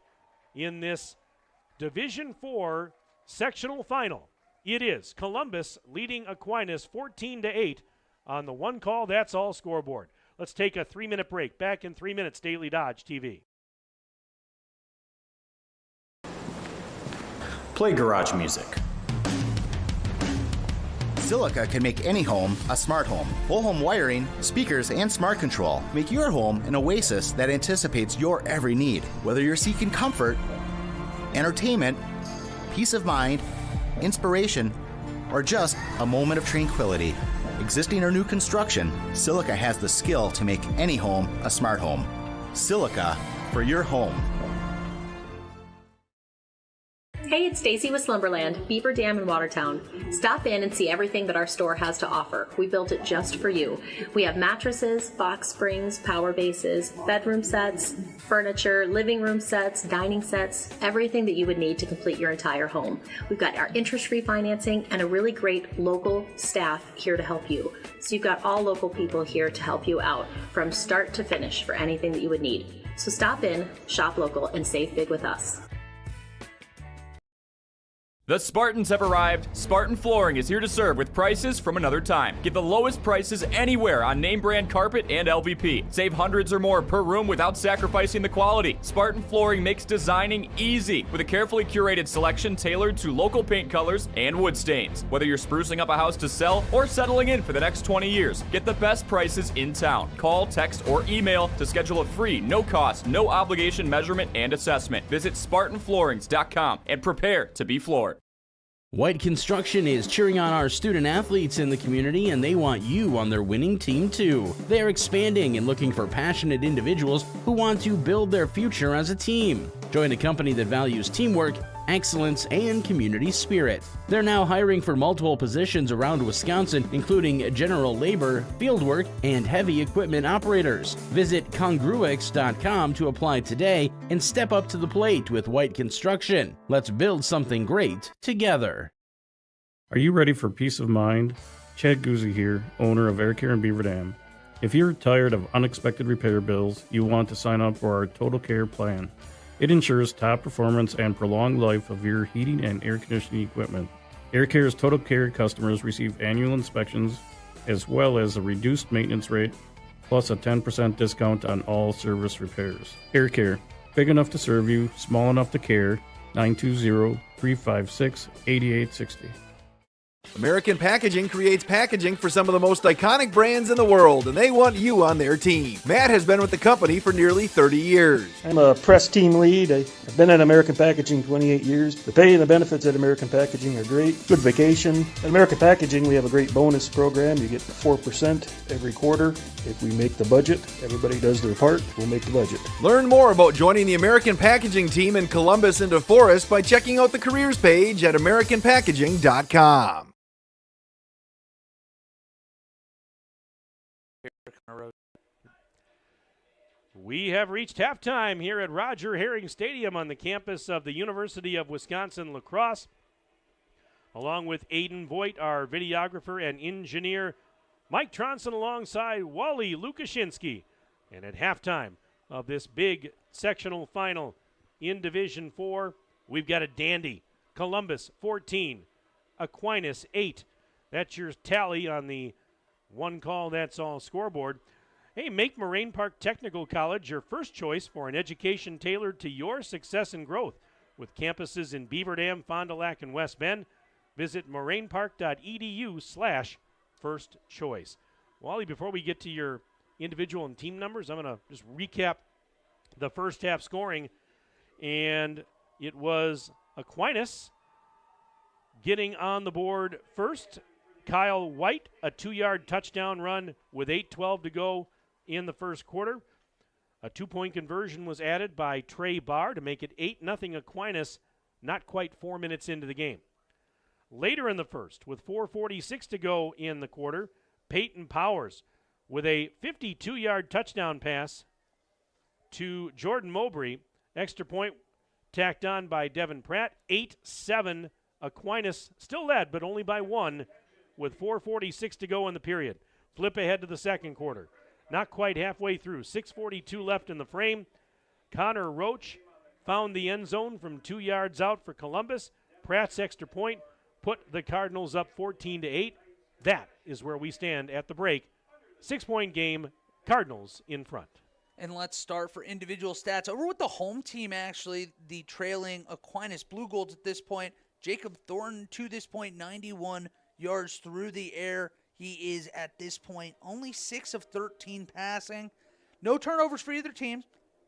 in this Division IV sectional final, it is Columbus leading Aquinas 14-8 on the One Call That's All scoreboard. Let's take a 3-minute break. Back in 3 minutes, Daily Dodge TV. Play garage music. Silica can make any home a smart home. Whole home wiring, speakers, and smart control make your home an oasis that anticipates your every need. Whether you're seeking comfort, entertainment, peace of mind, inspiration, or just a moment of tranquility. Existing or new construction, Silica has the skill to make any home a smart home. Silica for your home. Hey, it's Stacy with Slumberland, Beaver Dam in Watertown. Stop in and see everything that our store has to offer. We built it just for you. We have mattresses, box springs, power bases, bedroom sets, furniture, living room sets, dining sets, everything that you would need to complete your entire home. We've got our interest-free financing and a really great local staff here to help you. So you've got all local people here to help you out from start to finish for anything that you would need. So stop in, shop local, and save big with us. The Spartans have arrived. Spartan Flooring is here to serve with prices from another time. Get the lowest prices anywhere on name brand carpet and LVP. Save hundreds or more per room without sacrificing the quality. Spartan Flooring makes designing easy with a carefully curated selection tailored to local paint colors and wood stains. Whether you're sprucing up a house to sell or settling in for the next 20 years, get the best prices in town. Call, text, or email to schedule a free, no-cost, no-obligation measurement and assessment. Visit SpartanFloorings.com and prepare to be floored. White Construction is cheering on our student athletes in the community, and they want you on their winning team too. They are expanding and looking for passionate individuals who want to build their future as a team. Join a company that values teamwork, excellence, and community spirit. They're now hiring for multiple positions around Wisconsin, including general labor, fieldwork, and heavy equipment operators. Visit congruix.com to apply today and step up to the plate with White Construction. Let's build something great together. Are you ready for peace of mind? Chad Guzzi here, owner of Air Care in Beaver Dam. If you're tired of unexpected repair bills, you want to sign up for our Total Care plan. It ensures top performance and prolonged life of your heating and air conditioning equipment. Air Care's Total Care customers receive annual inspections as well as a reduced maintenance rate, plus a 10% discount on all service repairs. Air Care, big enough to serve you, small enough to care. 920-356-8860. American Packaging creates packaging for some of the most iconic brands in the world, and they want you on their team. Matt has been with the company for nearly 30 years. I'm a press team lead. I've been at American Packaging 28 years. The pay and the benefits at American Packaging are great. Good vacation. At American Packaging, we have a great bonus program. You get 4% every quarter. If we make the budget, everybody does their part, we'll make the budget. Learn more about joining the American Packaging team in Columbus and DeForest by checking out the careers page at AmericanPackaging.com. We have reached halftime here at Roger Herring Stadium on the campus of the University of Wisconsin-La Crosse. Along with Aiden Voigt, our videographer and engineer, Mike Tronson alongside Wally Lukashinsky. And at halftime of this big sectional final in Division 4, we've got a dandy. Columbus 14, Aquinas 8. That's your tally on the one call, that's all scoreboard. Hey, make Moraine Park Technical College your first choice for an education tailored to your success and growth. With campuses in Beaver Dam, Fond du Lac, and West Bend, visit morainepark.edu/first choice. Wally, before we get to your individual and team numbers, I'm going to just recap the first half scoring. And it was Aquinas getting on the board first. Kyle White, a 2-yard touchdown run with 8:12 to go in the first quarter. A 2-point conversion was added by Trey Barr to make it 8-0 Aquinas, not quite 4 minutes into the game. Later in the first, with 4:46 to go in the quarter, Peyton Powers with a 52-yard touchdown pass to Jordan Mowbray. Extra point tacked on by Devin Pratt. 8-7 Aquinas, still led, but only by 1, with 4:46 to go in the period. Flip ahead to the second quarter. Not quite halfway through. 6:42 left in the frame. Connor Roach found the end zone from 2 yards out for Columbus. Pratt's extra point put the Cardinals up 14-8. That is where we stand at the break. 6-point game, Cardinals in front. And let's start for individual stats. Over with the home team, actually, the trailing Aquinas Blue Golds at this point. Jacob Thornton, to this point, 91 yards through the air. He is, at this point, only 6 of 13 passing. No turnovers for either team.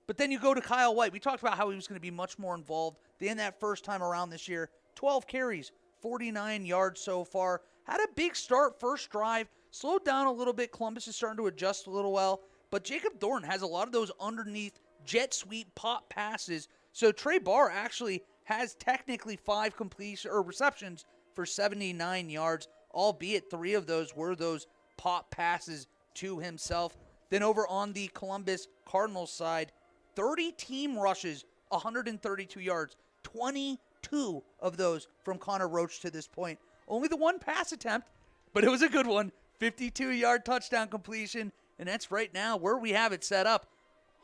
But then you go to Kyle White. We talked about how he was going to be much more involved than that first time around this year. 12 carries, 49 yards so far. Had a big start first drive. Slowed down a little bit. Columbus is starting to adjust a little well. But Jacob Thornton has a lot of those underneath jet sweep pop passes. So Trey Barr actually has technically 5 completion or receptions for 79 yards, albeit 3 of those were those pop passes to himself. Then over on the Columbus Cardinals side, 30 team rushes, 132 yards, 22 of those from Connor Roach to this point. Only the 1 pass attempt, but it was a good one. 52-yard touchdown completion, and that's right now where we have it set up.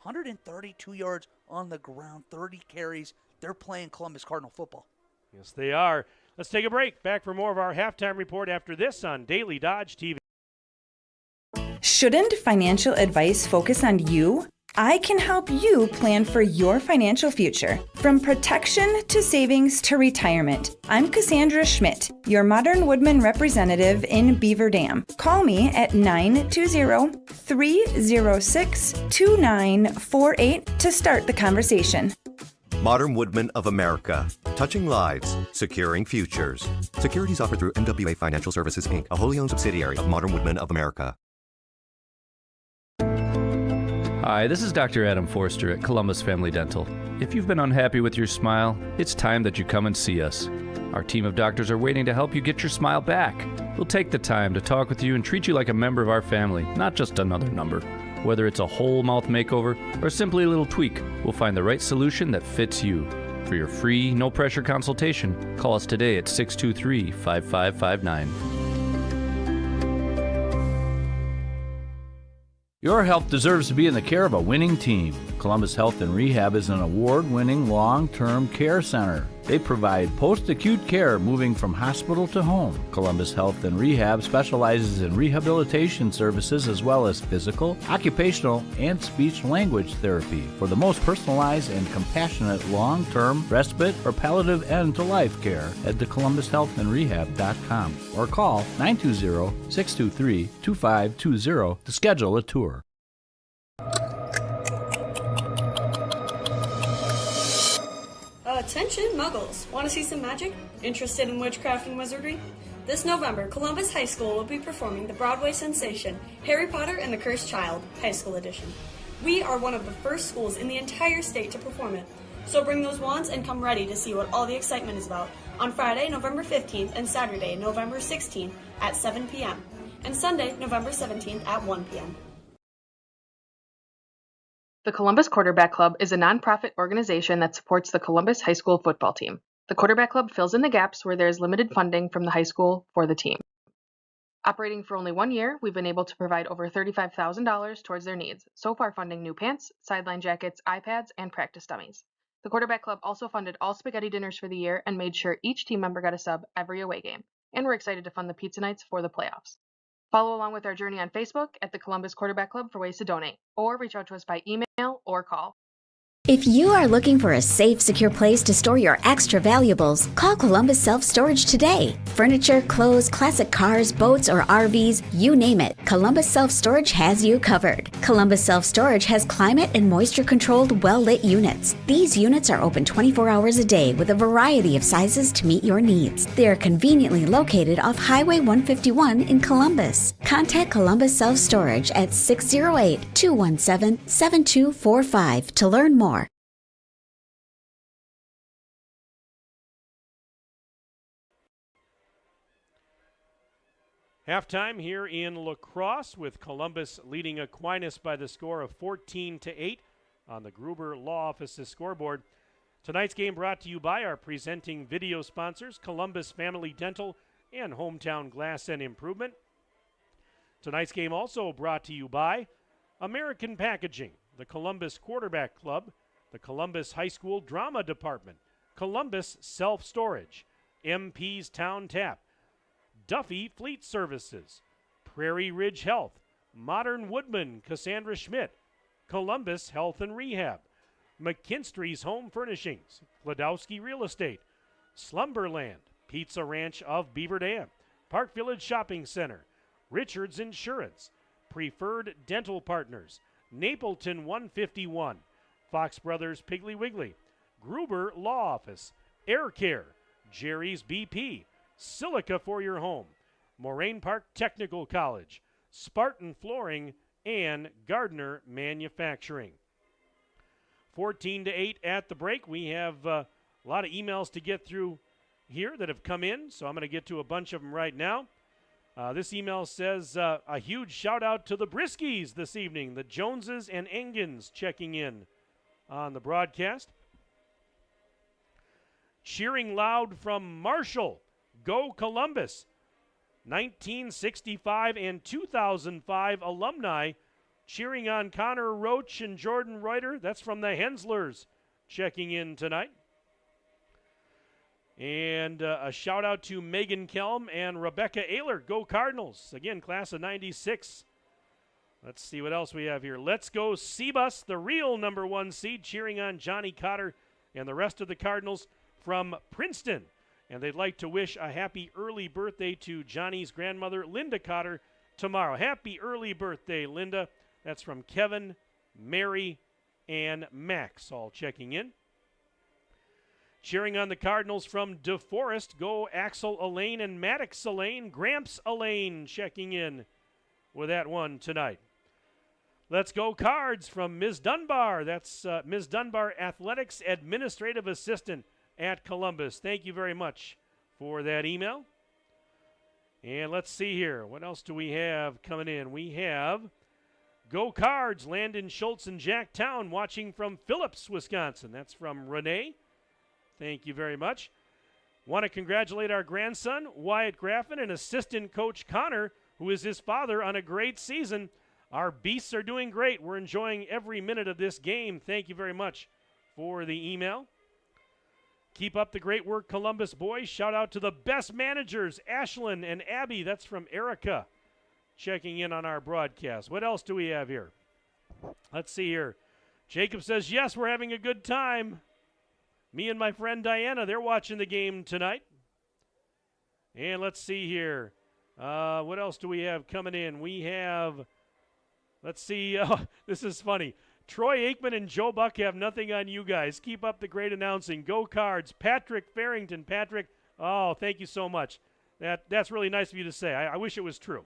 132 yards on the ground, 30 carries. They're playing Columbus Cardinal football. Yes, they are. Let's take a break. Back for more of our halftime report after this on Daily Dodge TV. Shouldn't financial advice focus on you? I can help you plan for your financial future. From protection to savings to retirement. I'm Cassandra Schmidt, your Modern Woodman representative in Beaver Dam. Call me at 920-306-2948 to start the conversation. Modern Woodman of America. Touching lives, securing futures. Securities offered through MWA Financial Services, Inc., a wholly owned subsidiary of Modern Woodman of America. Hi, this is Dr. Adam Forster at Columbus Family Dental. If you've been unhappy with your smile, it's time that you come and see us. Our team of doctors are waiting to help you get your smile back. We'll take the time to talk with you and treat you like a member of our family, not just another number. Whether it's a whole mouth makeover or simply a little tweak, we'll find the right solution that fits you. For your free, no-pressure consultation, call us today at 623-5559. Your health deserves to be in the care of a winning team. Columbus Health and Rehab is an award-winning long-term care center. They provide post-acute care moving from hospital to home. Columbus Health and Rehab specializes in rehabilitation services as well as physical, occupational, and speech-language therapy for the most personalized and compassionate long-term respite or palliative end-to-life care at thecolumbushealthandrehab.com or call 920-623-2520 to schedule a tour. Attention Muggles! Want to see some magic? Interested in witchcraft and wizardry? This November, Columbus High School will be performing the Broadway sensation Harry Potter and the Cursed Child, High School Edition. We are one of the first schools in the entire state to perform it, so bring those wands and come ready to see what all the excitement is about on Friday, November 15th and Saturday, November 16th at 7 p.m. and Sunday, November 17th at 1 p.m. The Columbus Quarterback Club is a nonprofit organization that supports the Columbus High School football team. The Quarterback Club fills in the gaps where there is limited funding from the high school for the team. Operating for only 1 year, we've been able to provide over $35,000 towards their needs, so far funding new pants, sideline jackets, iPads, and practice dummies. The Quarterback Club also funded all spaghetti dinners for the year and made sure each team member got a sub every away game. And we're excited to fund the pizza nights for the playoffs. Follow along with our journey on Facebook at the Columbus Quarterback Club for ways to donate, or reach out to us by email or call. If you are looking for a safe, secure place to store your extra valuables, call Columbus Self-Storage today. Furniture, clothes, classic cars, boats, or RVs, you name it, Columbus Self-Storage has you covered. Columbus Self-Storage has climate and moisture-controlled, well-lit units. These units are open 24 hours a day with a variety of sizes to meet your needs. They are conveniently located off Highway 151 in Columbus. Contact Columbus Self-Storage at 608-217-7245 to learn more. Halftime here in La Crosse with Columbus leading Aquinas by the score of 14-8 on the Gruber Law Office's scoreboard. Tonight's game brought to you by our presenting video sponsors, Columbus Family Dental and Hometown Glass and Improvement. Tonight's game also brought to you by American Packaging, the Columbus Quarterback Club, the Columbus High School Drama Department, Columbus Self-Storage, MP's Town Tap, Duffy Fleet Services, Prairie Ridge Health, Modern Woodman Cassandra Schmidt, Columbus Health and Rehab, McKinstry's Home Furnishings, Kladowski Real Estate, Slumberland, Pizza Ranch of Beaver Dam, Park Village Shopping Center, Richards Insurance, Preferred Dental Partners, Napleton 151, Fox Brothers Piggly Wiggly, Gruber Law Office, Air Care, Jerry's BP, Silica for your home, Moraine Park Technical College, Spartan Flooring, and Gardner Manufacturing. 14-8 at the break. We have a lot of emails to get through here that have come in, so I'm going to get to a bunch of them right now. This email says, a huge shout out to the Briskies this evening, the Joneses and Engens checking in on the broadcast. Cheering loud from Marshall. Go Columbus. 1965 and 2005 alumni cheering on Connor Roach and Jordan Reuter. That's from the Henslers checking in tonight. And a shout out to Megan Kelm and Rebecca Ayler. Go Cardinals. Again, class of 96. Let's see what else we have here. Let's go Seabus, the real number 1 seed, cheering on Johnny Cotter and the rest of the Cardinals from Princeton. And they'd like to wish a happy early birthday to Johnny's grandmother, Linda Cotter, tomorrow. Happy early birthday, Linda. That's from Kevin, Mary, and Max, all checking in. Cheering on the Cardinals from DeForest, go Axel Elaine and Maddox Elaine. Gramps Elaine checking in with that one tonight. Let's go Cards from Ms. Dunbar. That's Ms. Dunbar, Athletics Administrative Assistant at Columbus. Thank you very much for that email. And let's see here. What else do we have coming in? We have Go Cards, Landon Schultz and Jack Town watching from Phillips, Wisconsin. That's from Renee. Thank you very much. Want to congratulate our grandson, Wyatt Graffin, and assistant coach Connor, who is his father, on a great season. Our Beasts are doing great. We're enjoying every minute of this game. Thank you very much for the email. Keep up the great work, Columbus boys. Shout out to the best managers, Ashlyn and Abby. That's from Erica, checking in on our broadcast. What else do we have here? Let's see here. Jacob says, yes, we're having a good time. Me and my friend Diana, they're watching the game tonight. And let's see here. What else do we have coming in? We have, let's see. This is funny. Troy Aikman and Joe Buck have nothing on you guys. Keep up the great announcing. Go Cards. Patrick Farrington. Patrick, oh, thank you so much. That's really nice of you to say. I wish it was true.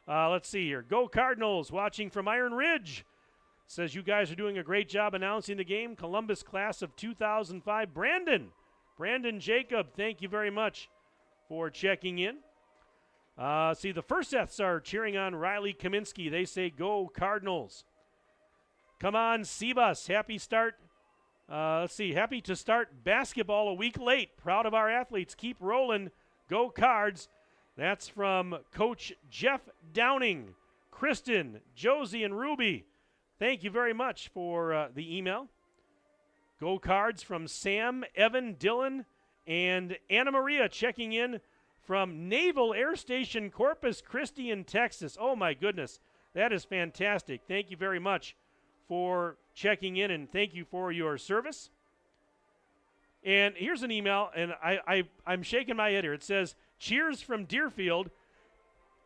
Let's see here. Go Cardinals, watching from Iron Ridge. Says you guys are doing a great job announcing the game. Columbus class of 2005. Brandon Jacob, thank you very much for checking in. See, the Furseths are cheering on Riley Kaminsky. They say go Cardinals. Come on, Sebus. Happy to start basketball a week late. Proud of our athletes. Keep rolling. Go Cards. That's from Coach Jeff Downing, Kristen, Josie, and Ruby. Thank you very much for the email. Go Cards from Sam, Evan, Dylan, and Anna Maria checking in from Naval Air Station Corpus Christi in Texas. Oh, my goodness. That is fantastic. Thank you very much for checking in, and thank you for your service. And here's an email, and I'm shaking my head here. It says, cheers from Deerfield.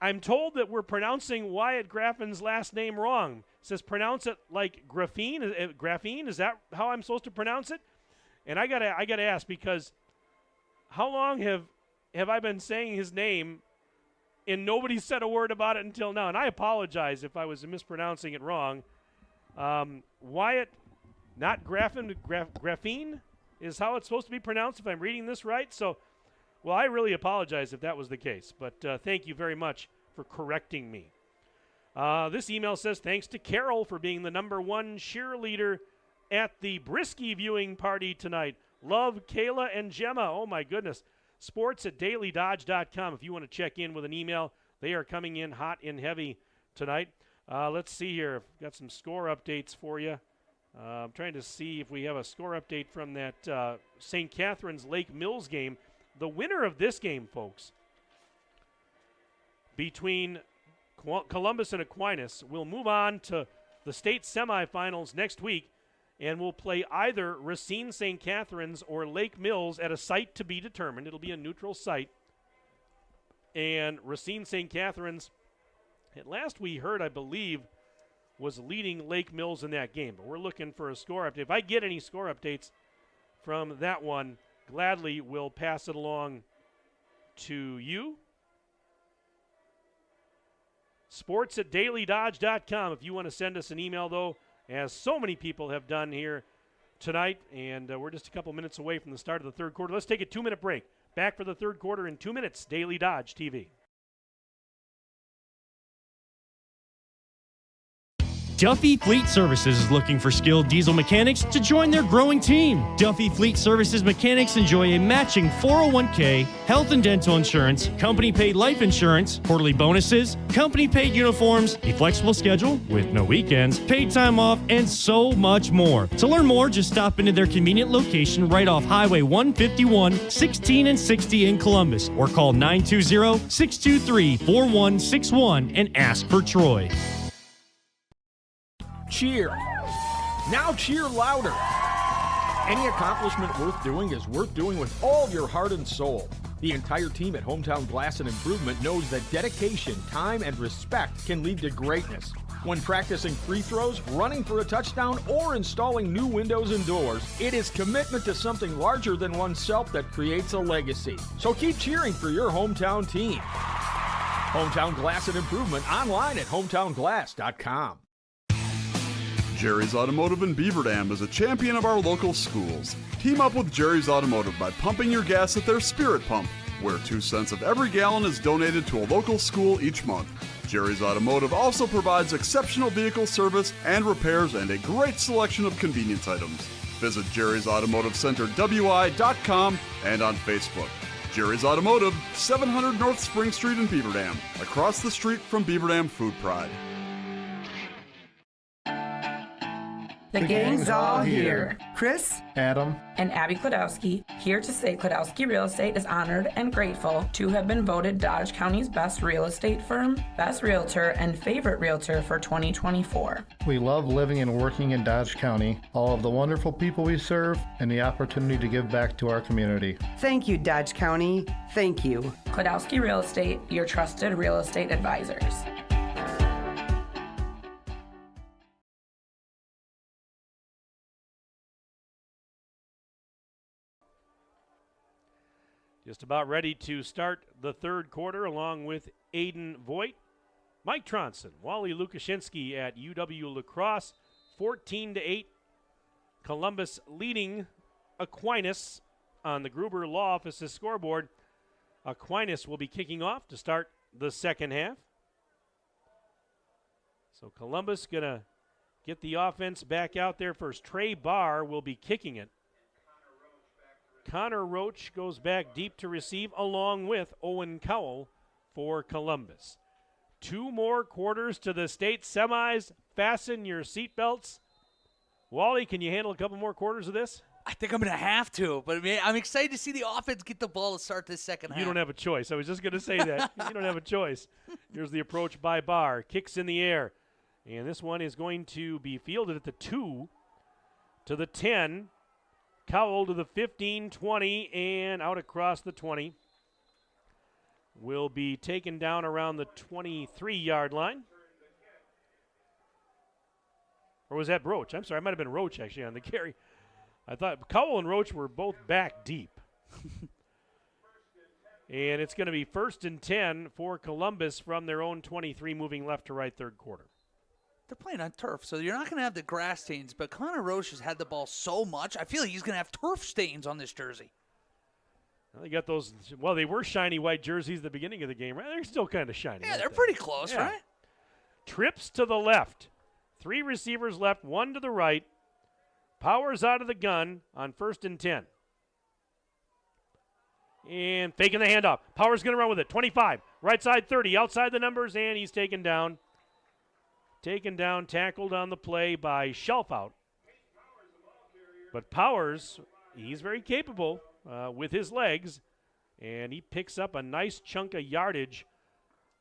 I'm told that we're pronouncing Wyatt Graffin's last name wrong. It says pronounce it like graphene. Graphene, is that how I'm supposed to pronounce it? And I gotta ask, because how long have I been saying his name and nobody said a word about it until now? And I apologize if I was mispronouncing it wrong. Wyatt, not Graffin, graphene is how it's supposed to be pronounced if I'm reading this right. So, well, I really apologize if that was the case, but thank you very much for correcting me. This email says, thanks to Carol for being the #1 cheerleader at the Brisky viewing party tonight. Love, Kayla and Gemma. Oh, my goodness. sports@dailydodge.com if you want to check in with an email. They are coming in hot and heavy tonight. Let's see here. I've got some score updates for you. I'm trying to see if we have a score update from that St. Catharines Lake Mills game. The winner of this game, folks, between Columbus and Aquinas, will move on to the state semifinals next week, and will play either Racine St. Catharines or Lake Mills at a site to be determined. It'll be a neutral site. And Racine St. Catharines, at last we heard, I believe, was leading Lake Mills in that game. But we're looking for a score update. If I get any score updates from that one, gladly will pass it along to you. sports@dailydodge.com if you want to send us an email, though, as so many people have done here tonight. And we're just a couple minutes away from the start of the third quarter. Let's take a 2-minute break. Back for the third quarter in 2 minutes. Daily Dodge TV. Duffy Fleet Services is looking for skilled diesel mechanics to join their growing team. Duffy Fleet Services mechanics enjoy a matching 401k, health and dental insurance, company-paid life insurance, quarterly bonuses, company-paid uniforms, a flexible schedule with no weekends, paid time off, and so much more. To learn more, just stop into their convenient location right off Highway 151, 16 and 60 in Columbus, or call 920-623-4161 and ask for Troy. Cheer. Now cheer louder. Any accomplishment worth doing is worth doing with all your heart and soul. The entire team at Hometown Glass and Improvement knows that dedication, time, and respect can lead to greatness. When practicing free throws, running for a touchdown, or installing new windows and doors, it is commitment to something larger than oneself that creates a legacy. So keep cheering for your hometown team. Hometown Glass and Improvement online at hometownglass.com. Jerry's Automotive in Beaver Dam is a champion of our local schools. Team up with Jerry's Automotive by pumping your gas at their Spirit Pump, where 2 cents of every gallon is donated to a local school each month. Jerry's Automotive also provides exceptional vehicle service and repairs and a great selection of convenience items. Visit Jerry's Automotive Center WI.com and on Facebook. Jerry's Automotive, 700 North Spring Street in Beaver Dam, across the street from Beaver Dam Food Pride. The gang's all here. Chris, Adam, and Abby Klodowski here to say Klodowski Real Estate is honored and grateful to have been voted Dodge County's best real estate firm, best realtor, and favorite realtor for 2024. We love living and working in Dodge County, all of the wonderful people we serve, and the opportunity to give back to our community. Thank you, Dodge County. Thank you. Klodowski Real Estate, your trusted real estate advisors. Just about ready to start the third quarter along with Aiden Voigt, Mike Tronson, Wally Lukashinsky at UW La Crosse, 14-8. Columbus leading Aquinas on the Gruber Law Office's scoreboard. Aquinas will be kicking off to start the second half. So Columbus going to get the offense back out there first. Trey Barr will be kicking it. Connor Roach goes back deep to receive along with Owen Cowell for Columbus. 2 more quarters to the state semis. Fasten your seatbelts. Wally, can you handle a couple more quarters of this? I think I'm going to have to, but I'm excited to see the offense get the ball to start this second half. You don't have a choice. I was just going to say that. You don't have a choice. Here's the approach by Barr. Kicks in the air. And this one is going to be fielded at the 2 to the 10. Cowell to the 15, 20, and out across the 20. Will be taken down around the 23-yard line. Or was that Roach? I'm sorry, it might have been Roach actually on the carry. I thought Cowell and Roach were both back deep. And it's going to be 1st and 10 for Columbus from their own 23, moving left to right, third quarter. They're playing on turf, so you're not going to have the grass stains, but Connor Roach has had the ball so much, I feel like he's going to have turf stains on this jersey. Well, they got those, well, they were shiny white jerseys at the beginning of the game, right? They're still kind of shiny. Yeah, they're pretty close, yeah. right? Trips to the left. 3 receivers left, 1 to the right. Powers out of the gun on 1st and 10. And faking the handoff. Powers going to run with it. 25, right side 30, outside the numbers, and he's taken down. Taken down, tackled on the play by Shelfout. But Powers, he's very capable with his legs, and he picks up a nice chunk of yardage.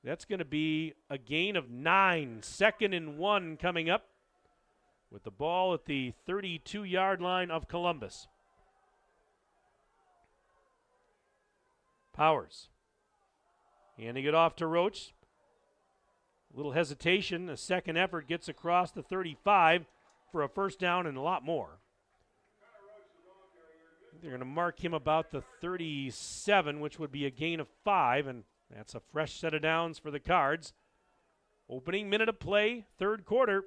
That's going to be a gain of 9. 2nd and 1 coming up with the ball at the 32-yard line of Columbus. Powers handing it off to Roach. A little hesitation. A second effort gets across the 35 for a first down and a lot more. They're going to mark him about the 37, which would be a gain of 5, and that's a fresh set of downs for the Cards. Opening minute of play, third quarter.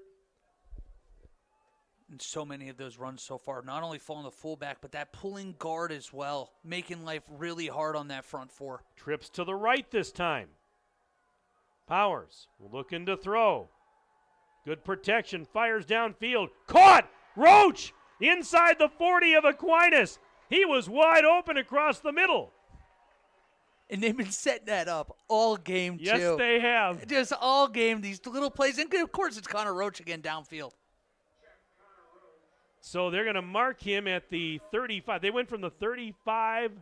And so many of those runs so far, not only falling the fullback, but that pulling guard as well, making life really hard on that front 4. Trips to the right this time. Powers looking to throw. Good protection, fires downfield. Caught! Roach! Inside the 40 of Aquinas. He was wide open across the middle. And they've been setting that up all game, too. Yes, they have. Just all game, these little plays. And, of course, it's Connor Roach again downfield. So they're going to mark him at the 35. They went from the 35.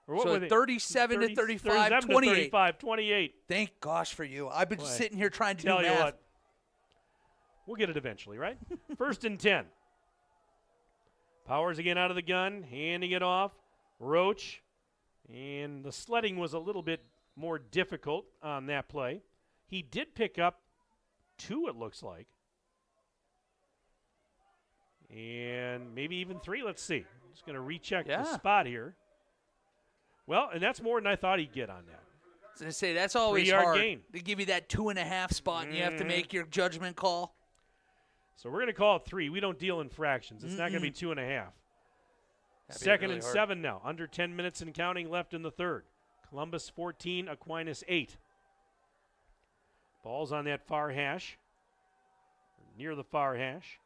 Or what so were they? 37 to 35, 37 28. To 35, 28. Thank gosh for you. I've been sitting here trying to do math. Tell you what. We'll get it eventually, right? 1st and 10. Powers again out of the gun, handing it off. Roach. And the sledding was a little bit more difficult on that play. He did pick up 2, it looks like. And maybe even 3. Let's see. I'm just going to recheck the spot here. Well, and that's more than I thought he'd get on that. I was going to say, that's always 3-yard hard. gain. They give you that 2.5 spot, and you have to make your judgment call. So we're going to call it 3. We don't deal in fractions. It's not going to be 2.5. 2nd really and hard. 7 now. Under 10 minutes and counting left in the third. Columbus 14, Aquinas 8. Ball's on that far hash. Near the far hash.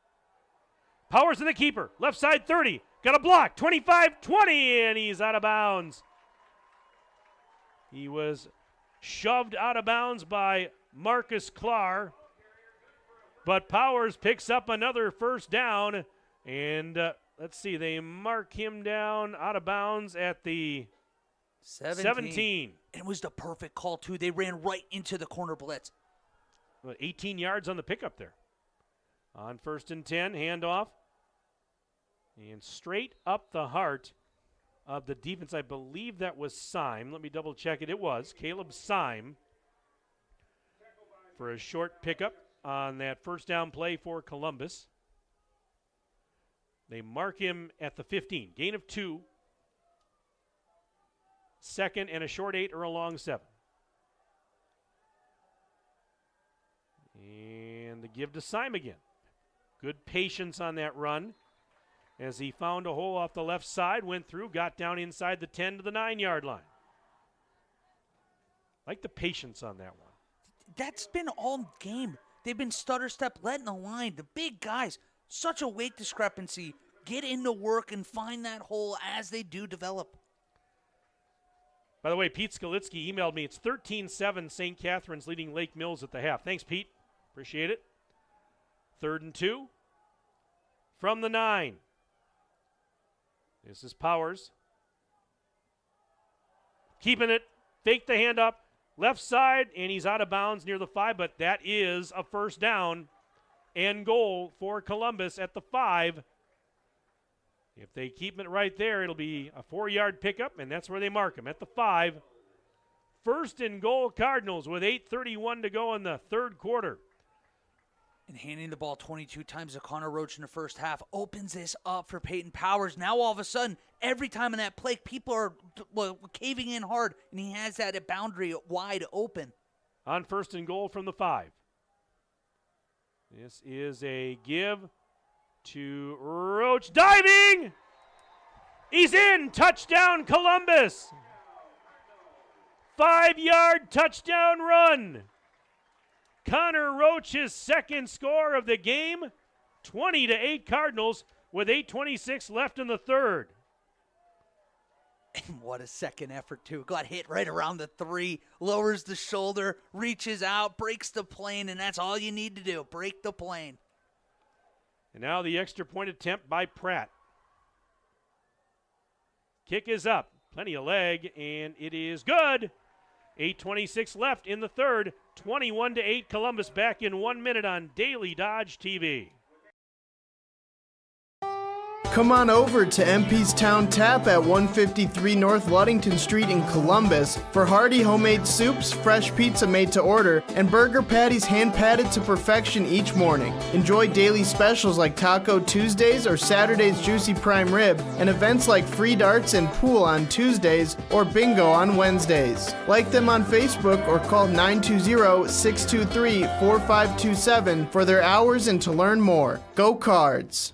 Powers to the keeper. Left side 30. Got a block. 25, 20, and he's out of bounds. He was shoved out of bounds by Marcus Clark. But Powers picks up another first down. And let's see, they mark him down out of bounds at the 17. It was the perfect call, too. They ran right into the corner blitz. 18 yards on the pickup there. On 1st and 10, handoff. And straight up the heart of the defense. I believe that was Syme. Let me double check it. It was Caleb Syme for a short pickup on that first down play for Columbus. They mark him at the 15. Gain of 2. 2nd and a short 8 or a long 7. And the give to Syme again. Good patience on that run as he found a hole off the left side, went through, got down inside the 10 to the 9-yard line. Like the patience on that one. That's been all game. They've been stutter step letting the line. The big guys, such a weight discrepancy. Get into work and find that hole as they do develop. By the way, Pete Skalitsky emailed me. It's 13-7 St. Catharines leading Lake Mills at the half. Thanks, Pete. Appreciate it. 3rd and 2 from the 9. This is Powers. Keeping it. Fake the hand up. Left side, and he's out of bounds near the 5, but that is a first down and goal for Columbus at the 5. If they keep it right there, it'll be a 4-yard pickup, and that's where they mark him, at the 5. 1st and goal, Cardinals, with 8:31 to go in the third quarter. And handing the ball 22 times to Connor Roach in the first half opens this up for Peyton Powers. Now all of a sudden, every time in that play, people are caving in hard, and he has that boundary wide open. On 1st and goal from the 5. This is a give to Roach. Diving! He's in! Touchdown, Columbus! 5-yard touchdown run. Connor Roach, his second score of the game. 20-8 Cardinals with 8:26 left in the third. And what a second effort, too. Got hit right around the 3, lowers the shoulder, reaches out, breaks the plane, and that's all you need to do, break the plane. And now the extra point attempt by Pratt. Kick is up. Plenty of leg, and it is good. 8:26 left in the third. 21-8 Columbus, back in 1 minute on Daily Dodge TV. Come on over to MP's Town Tap at 153 North Ludington Street in Columbus for hearty homemade soups, fresh pizza made to order, and burger patties hand-patted to perfection each morning. Enjoy daily specials like Taco Tuesdays or Saturday's Juicy Prime Rib, and events like free darts and pool on Tuesdays or bingo on Wednesdays. Like them on Facebook or call 920-623-4527 for their hours and to learn more. Go Cards!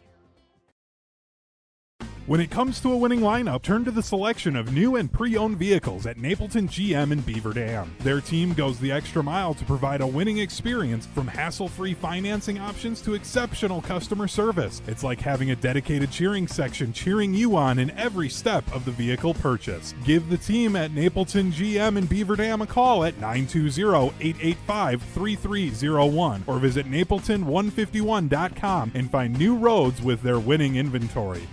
When it comes to a winning lineup, turn to the selection of new and pre-owned vehicles at Napleton GM in Beaver Dam. Their team goes the extra mile to provide a winning experience, from hassle-free financing options to exceptional customer service. It's like having a dedicated cheering section cheering you on in every step of the vehicle purchase. Give the team at Napleton GM in Beaver Dam a call at 920-885-3301 or visit napleton151.com and find new roads with their winning inventory.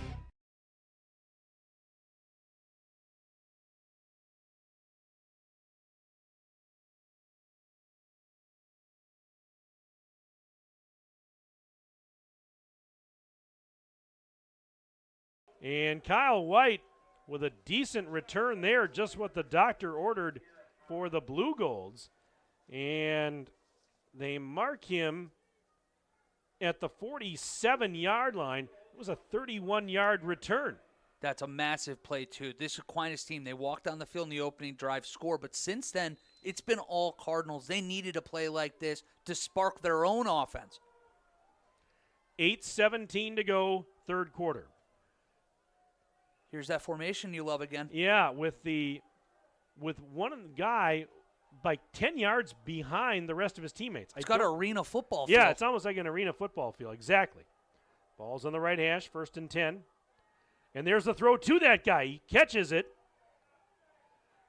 And Kyle White with a decent return there, just what the doctor ordered for the Blue Golds. And they mark him at the 47-yard line. It was a 31-yard return. That's a massive play, too. This Aquinas team, they walked on the field in the opening drive, score, but since then, it's been all Cardinals. They needed a play like this to spark their own offense. 8:17 to go, third quarter. Here's that formation you love again. Yeah, with one guy like 10 yards behind the rest of his teammates. It's got an arena football field. Yeah, it's almost like an arena football field. Exactly. Ball's on the right hash, 1st and 10. And there's the throw to that guy. He catches it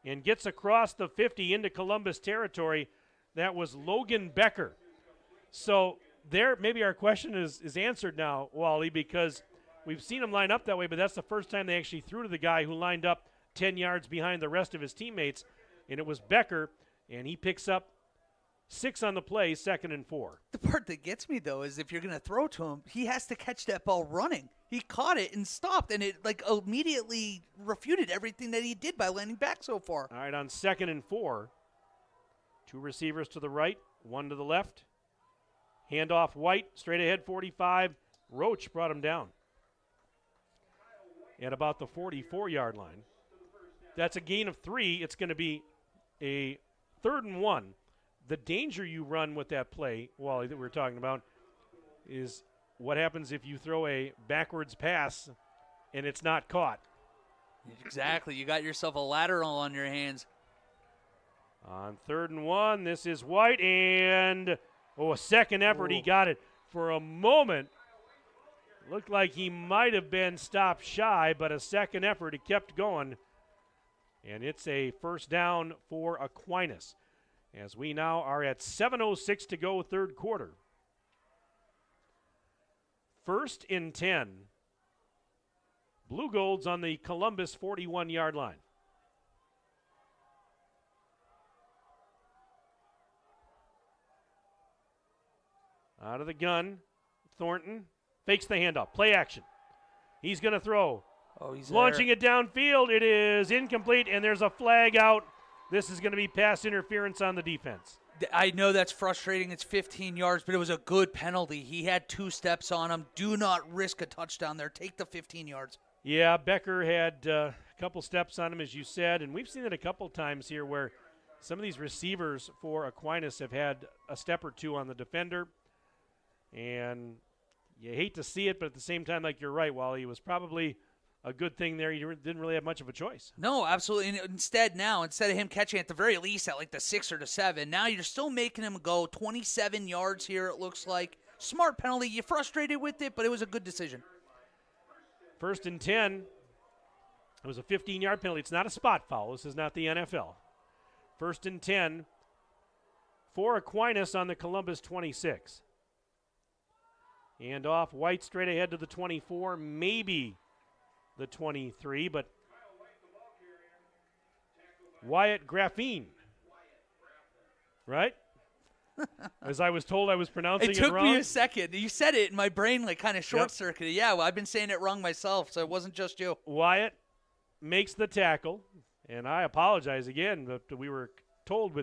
and gets across the 50 into Columbus territory. That was Logan Becker. So there, maybe our question is answered now, Wally, because we've seen him line up that way, but that's the first time they actually threw to the guy who lined up 10 yards behind the rest of his teammates, and it was Becker, and he picks up 6 on the play, 2nd and 4. The part that gets me, though, is if you're going to throw to him, he has to catch that ball running. He caught it and stopped, and it immediately refuted everything that he did by landing back so far. All right, on 2nd and 4, 2 receivers to the right, 1 to the left. Handoff White, straight ahead, 45. Roach brought him down at about the 44-yard line. That's a gain of 3. It's going to be a 3rd and 1. The danger you run with that play, Wally, that we were talking about, is what happens if you throw a backwards pass and it's not caught. Exactly. You got yourself a lateral on your hands. On 3rd and 1, this is White, and Oh, a second effort. He got it for a moment. Looked like he might have been stopped shy, but a second effort. He kept going. And it's a first down for Aquinas, as we now are at 7:06 to go, third quarter. 1st and 10. Blue Golds on the Columbus 41-yard line. Out of the gun, Thornton fakes the handoff. Play action. He's going to throw. Oh, he's launching it downfield. It is incomplete, and there's a flag out. This is going to be pass interference on the defense. I know that's frustrating. It's 15 yards, but it was a good penalty. He had 2 steps on him. Do not risk a touchdown there. Take the 15 yards. Yeah, Becker had a couple steps on him, as you said, and we've seen it a couple times here where some of these receivers for Aquinas have had a step or two on the defender, and you hate to see it, but at the same time, like you're right, Wally, it was probably a good thing there. You didn't really have much of a choice. No, absolutely. And instead of him catching at the very least at like the 6 or the 7, now you're still making him go 27 yards here, it looks like. Smart penalty. You're frustrated with it, but it was a good decision. 1st and 10. It was a 15-yard penalty. It's not a spot foul. This is not the NFL. 1st and 10 for Aquinas on the Columbus 26. And off White straight ahead to the 24, maybe the 23, but Wyatt Graphene, right? As I was told I was pronouncing it wrong. It took me a second. You said it, and my brain like kind of short-circuited. Yeah, well, I've been saying it wrong myself, so it wasn't just you. Wyatt makes the tackle, and I apologize again, but we were told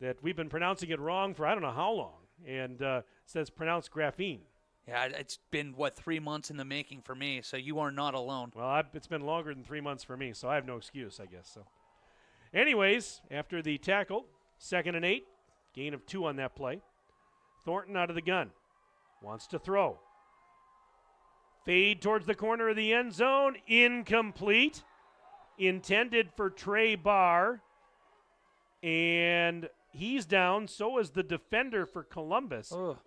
that we've been pronouncing it wrong for I don't know how long, and it says pronounced Graphene. Yeah, it's been, 3 months in the making for me, so you are not alone. Well, it's been longer than 3 months for me, so I have no excuse, I guess. So, anyways, after the tackle, 2nd and 8, gain of 2 on that play. Thornton out of the gun, wants to throw. Fade towards the corner of the end zone, incomplete. Intended for Trey Barr, and he's down, so is the defender for Columbus. Ugh.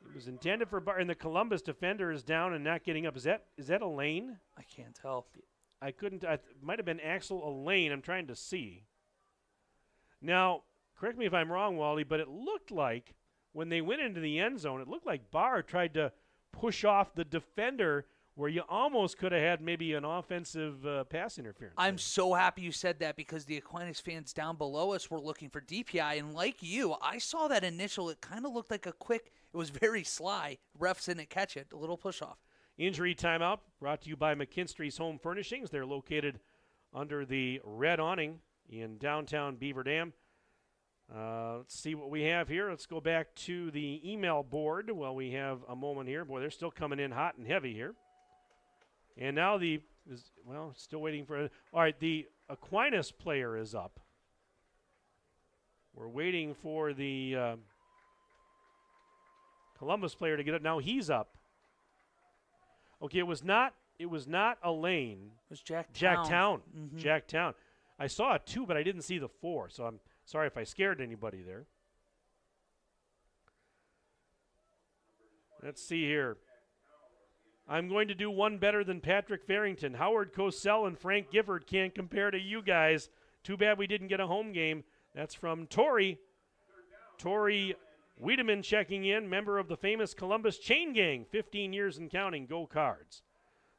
It was intended for Barr, and the Columbus defender is down and not getting up. Is that Elaine? I can't tell. It might have been Axel Elaine. I'm trying to see. Now, correct me if I'm wrong, Wally, but it looked like when they went into the end zone, it looked like Barr tried to push off the defender where you almost could have had maybe an offensive pass interference. I'm so happy you said that because the Aquinas fans down below us were looking for DPI, and like you, I saw that initial. It kind of looked like it was very sly. Refs didn't catch it. A little push-off. Injury timeout brought to you by McKinstry's Home Furnishings. They're located under the red awning in downtown Beaver Dam. Let's see what we have here. Let's go back to the email board while we have a moment here. Boy, they're still coming in hot and heavy here. And now still waiting for. All right, the Aquinas player is up. We're waiting for the Columbus player to get up. Now he's up. Okay, it was not Elaine. It was Jack Town. Mm-hmm. Jack Town. I saw a 2, but I didn't see the 4, so I'm sorry if I scared anybody there. Let's see here. I'm going to do one better than Patrick Farrington. Howard Cosell and Frank Gifford can't compare to you guys. Too bad we didn't get a home game. That's from Tori. Tori Wiedemann checking in, member of the famous Columbus Chain Gang, 15 years and counting. Go Cards.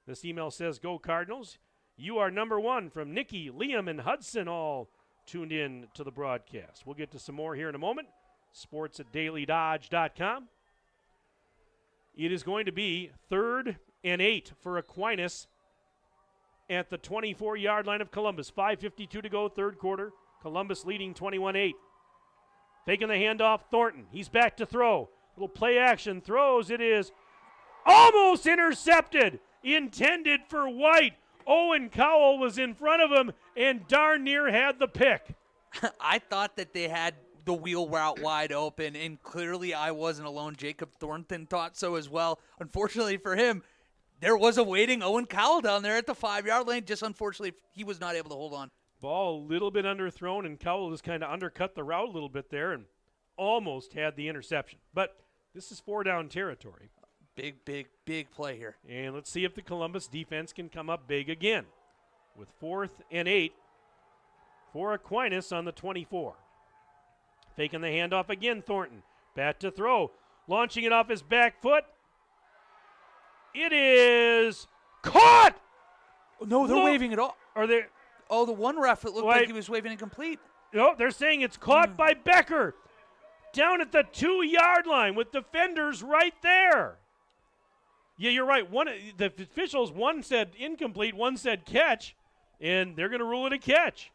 This email says, Go Cardinals. You are number 1 from Nikki, Liam, and Hudson, all tuned in to the broadcast. We'll get to some more here in a moment. Sports at dailydodge.com. It is going to be 3rd and 8 for Aquinas at the 24-yard line of Columbus. 5:52 to go, third quarter. Columbus leading 21-8. Faking the handoff, Thornton. He's back to throw. Little play action, throws. It is almost intercepted. Intended for White. Owen Cowell was in front of him and darn near had the pick. I thought that they had the wheel route wide open, and clearly I wasn't alone. Jacob Thornton thought so as well. Unfortunately for him, there was a waiting Owen Cowell down there at the 5-yard line. Just unfortunately, he was not able to hold on. Ball a little bit underthrown, and Cowell just kind of undercut the route a little bit there, and almost had the interception. But this is 4-down territory. Big play here. And let's see if the Columbus defense can come up big again with 4th and 8 for Aquinas on the 24. Faking the handoff again, Thornton. Bat to throw. Launching it off his back foot. It is caught! No, they're waving it off. Are they? Oh, the one ref, it looked like he was waving incomplete. No, they're saying it's caught by Becker. Down at the 2-yard line with defenders right there. Yeah, you're right. The officials, one said incomplete, one said catch, and they're going to rule it a catch.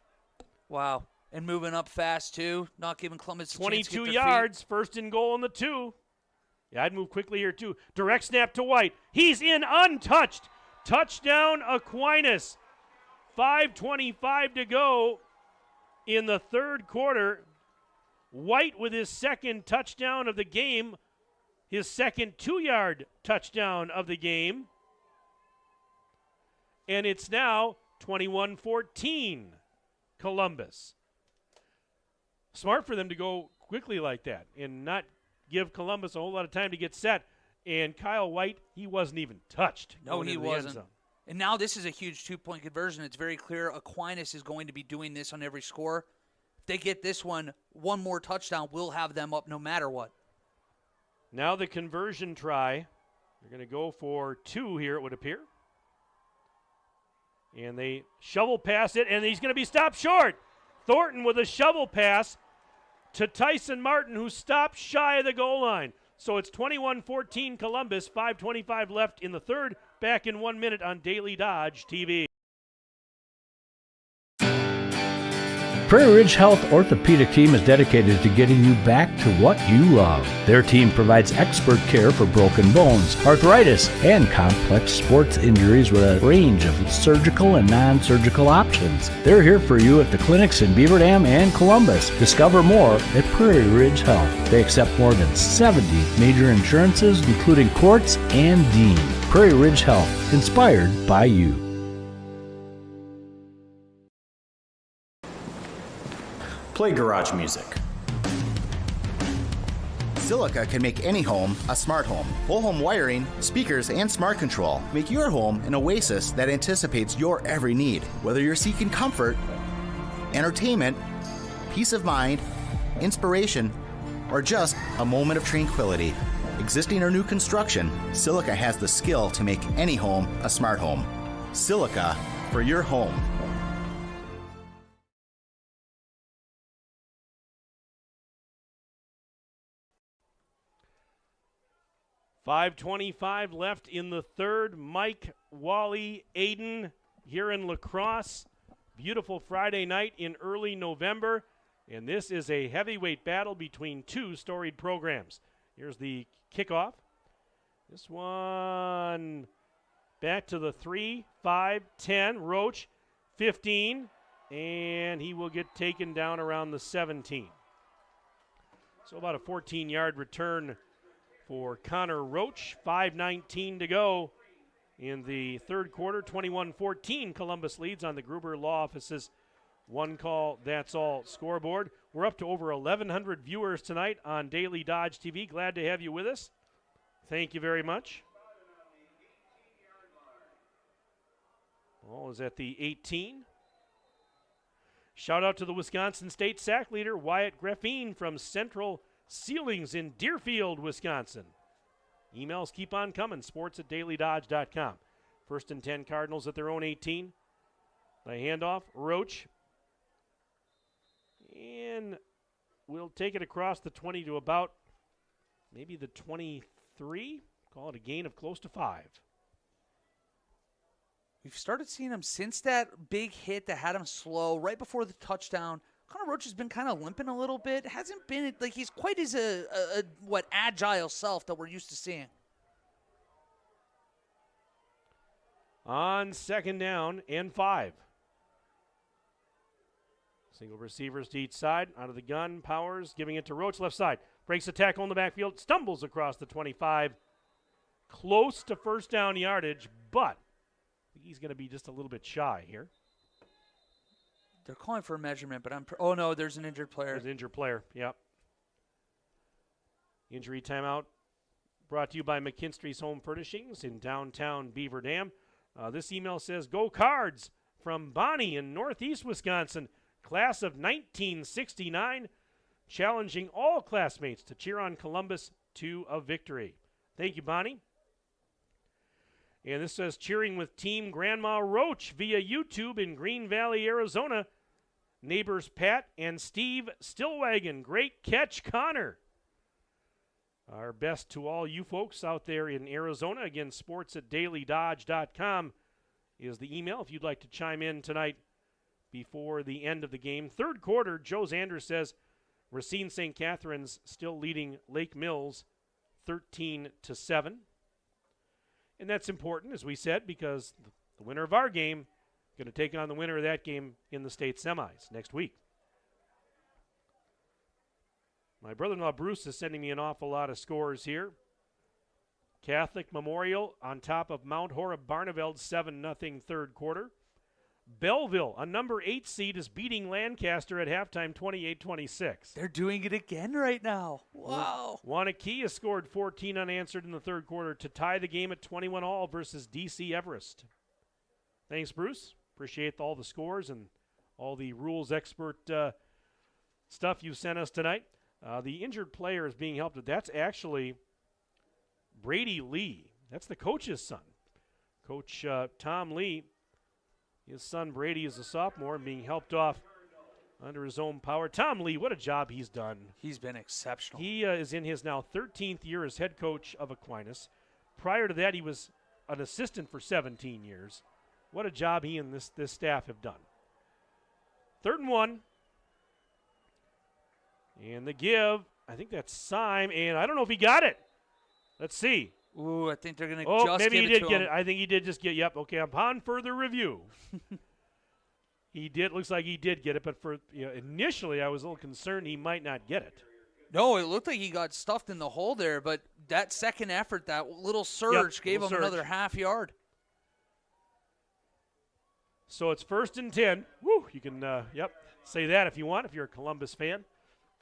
Wow. And moving up fast, too. Not giving Columbus a chance to get 22 their yards, feet. first and goal on the 2. Yeah, I'd move quickly here, too. Direct snap to White. He's in untouched. Touchdown, Aquinas. 5:25 to go in the third quarter. White with his second touchdown of the game, his second 2-yard touchdown of the game. And it's now 21-14, Columbus. Smart for them to go quickly like that and not give Columbus a whole lot of time to get set. And Kyle White, he wasn't even touched. No, he wasn't. And now this is a huge 2-point conversion. It's very clear Aquinas is going to be doing this on every score. If they get this one more touchdown, we'll have them up no matter what. Now the conversion try. They're going to go for 2 here, it would appear. And they shovel pass it, and he's going to be stopped short. Thornton with a shovel pass to Tyson Martin, who stopped shy of the goal line. So it's 21-14 Columbus, 5:25 left in the third. Back in 1 minute on Daily Dodge TV. Prairie Ridge Health Orthopedic Team is dedicated to getting you back to what you love. Their team provides expert care for broken bones, arthritis, and complex sports injuries with a range of surgical and non-surgical options. They're here for you at the clinics in Beaver Dam and Columbus. Discover more at Prairie Ridge Health. They accept more than 70 major insurances, including Quartz and Dean. Prairie Ridge Health, inspired by you. Play garage music. Silica can make any home a smart home. Whole home wiring, speakers, and smart control make your home an oasis that anticipates your every need. Whether you're seeking comfort, entertainment, peace of mind, inspiration, or just a moment of tranquility. Existing or new construction, Silica has the skill to make any home a smart home. Silica for your home. 5:25 left in the third. Mike, Wally, Aiden here in La Crosse. Beautiful Friday night in early November. And this is a heavyweight battle between two storied programs. Here's the kickoff. This one back to the 3, 5, 10. Roach, 15. And he will get taken down around the 17. So about a 14-yard return for Connor Roach. 5:19 to go in the third quarter. 21-14 Columbus leads on the Gruber Law Office's One Call, That's All scoreboard. We're up to over 1,100 viewers tonight on Daily Dodge TV. Glad to have you with us. Thank you very much. Ball is at the 18. Shout out to the Wisconsin State sack leader, Wyatt Greffine from Central Ceilings in Deerfield, Wisconsin. Emails keep on coming, sports@dailydodge.com. First and 10 Cardinals at their own 18. The handoff, Roach. And we'll take it across the 20 to about maybe the 23. Call it a gain of close to 5. We've started seeing him since that big hit that had him slow right before the touchdown. Connor Roach has been kind of limping a little bit. Hasn't been like he's quite as agile self that we're used to seeing. On second down and 5. Single receivers to each side. Out of the gun, Powers giving it to Roach, left side. Breaks the tackle in the backfield, stumbles across the 25. Close to first down yardage, but he's going to be just a little bit shy here. They're calling for a measurement, but oh no, there's an injured player. There's an injured player, yep. Injury timeout brought to you by McKinstry's Home Furnishings in downtown Beaver Dam. This email says, "Go Cards," from Bonnie in Northeast Wisconsin, class of 1969, challenging all classmates to cheer on Columbus to a victory. Thank you, Bonnie. And this says, "Cheering with Team Grandma Roach via YouTube in Green Valley, Arizona. Neighbors Pat and Steve Stillwagon. Great catch, Connor." Our best to all you folks out there in Arizona. Again, sports@dailydodge.com is the email if you'd like to chime in tonight before the end of the game. Third quarter, Joe Zander says Racine St. Catherine's still leading Lake Mills 13-7. And that's important, as we said, because the winner of our game is going to take on the winner of that game in the state semis next week. My brother-in-law Bruce is sending me an awful lot of scores here. Catholic Memorial on top of Mount Horeb Barneveld 7-0 third quarter. Belleville, a number 8 seed, is beating Lancaster at halftime 28-26. They're doing it again right now. Wow. Wanakia scored 14 unanswered in the third quarter to tie the game at 21-all versus DC Everest. Thanks, Bruce. Appreciate all the scores and all the rules expert stuff you sent us tonight. The injured player is being helped. That's actually Brady Lee. That's the coach's son. Coach Tom Lee. His son Brady is a sophomore and being helped off under his own power. Tom Lee, what a job he's done. He's been exceptional. He is in his now 13th year as head coach of Aquinas. Prior to that, he was an assistant for 17 years. What a job he and this staff have done. 3rd and 1. And the give, I think that's Syme, and I don't know if he got it. Let's see. Ooh, I think they're going to just maybe he did get it. I think he did just get, yep, okay, upon further review. He did, looks like he did get it, but for initially I was a little concerned he might not get it. No, it looked like he got stuffed in the hole there, but that second effort, that little surge gave him another half yard. So it's 1st and 10. Woo, you can, say that if you want, if you're a Columbus fan.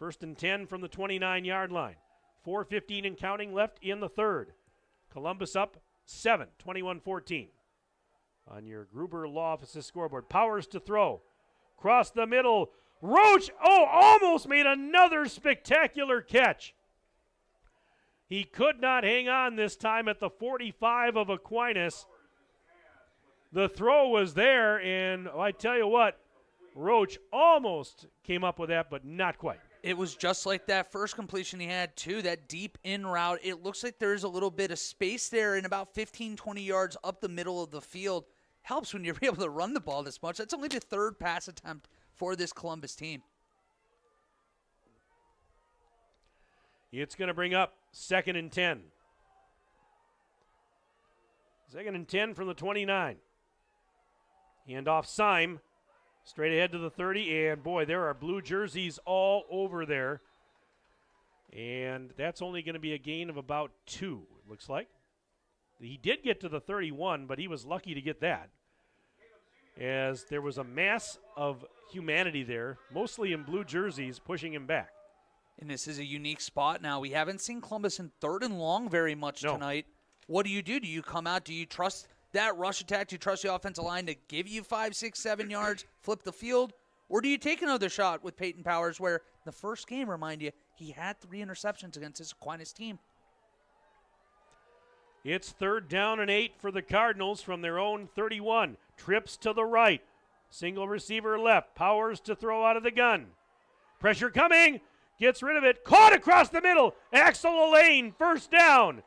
1st and 10 from the 29-yard line. 4:15 and counting left in the third. Columbus up 7, 21-14. On your Gruber Law Offices scoreboard. Powers to throw. Cross the middle. Roach, almost made another spectacular catch. He could not hang on this time at the 45 of Aquinas. The throw was there, and I tell you what, Roach almost came up with that, but not quite. It was just like that first completion he had, too, that deep in route. It looks like there's a little bit of space there and about 15, 20 yards up the middle of the field. Helps when you're able to run the ball this much. That's only the 3rd pass attempt for this Columbus team. It's going to bring up 2nd and 10. 2nd and 10 from the 29. Hand off Syme. Straight ahead to the 30, and boy, there are blue jerseys all over there. And that's only going to be a gain of about 2, it looks like. He did get to the 31, but he was lucky to get that, as there was a mass of humanity there, mostly in blue jerseys, pushing him back. And this is a unique spot now. We haven't seen Columbus in 3rd and long very much tonight. What do? Do you come out? Do you trust that rush attack? Do you trust the offensive line to give you 5, 6, 7 yards, flip the field? Or do you take another shot with Peyton Powers, where the first game, remind you, he had 3 interceptions against this Aquinas team? It's 3rd down and 8 for the Cardinals from their own 31. Trips to the right. Single receiver left. Powers to throw out of the gun. Pressure coming. Gets rid of it. Caught across the middle. Axel Elaine, 1st down.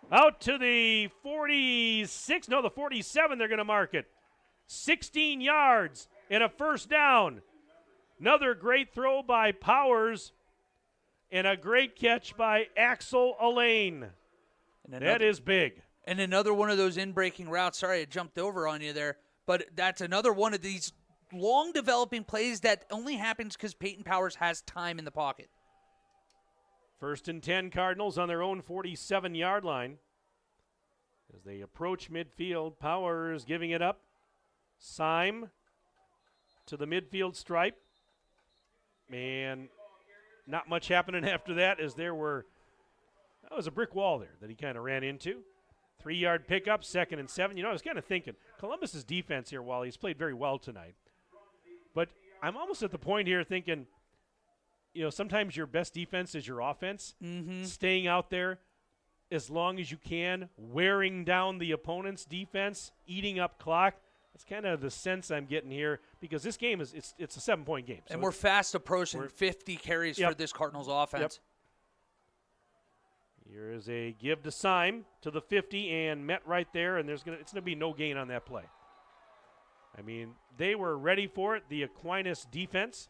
Out to the 46. No, the 47 they're going to mark it. 16 yards and a 1st down. Another great throw by Powers and a great catch by Axel Elaine. That is big. And another one of those in-breaking routes. Sorry, I jumped over on you there. But that's another one of these long developing plays that only happens because Peyton Powers has time in the pocket. 1st and 10 Cardinals on their own 47-yard line. As they approach midfield, Powers giving it up. Syme to the midfield stripe. And not much happening after that, as there were That was a brick wall there that he kind of ran into. 3-yard pickup, 2nd and 7. I was kind of thinking, Columbus's defense here, while he's played very well tonight. But I'm almost at the point here thinking, sometimes your best defense is your offense. Staying out there as long as you can, wearing down the opponent's defense, eating up clock. That's kind of the sense I'm getting here, because this game it's a 7-point game. And we're fast approaching 50 carries for this Cardinals offense. Here is a give to Syme to the 50 and met right there, and it's going to be no gain on that play. I mean, they were ready for it, the Aquinas defense.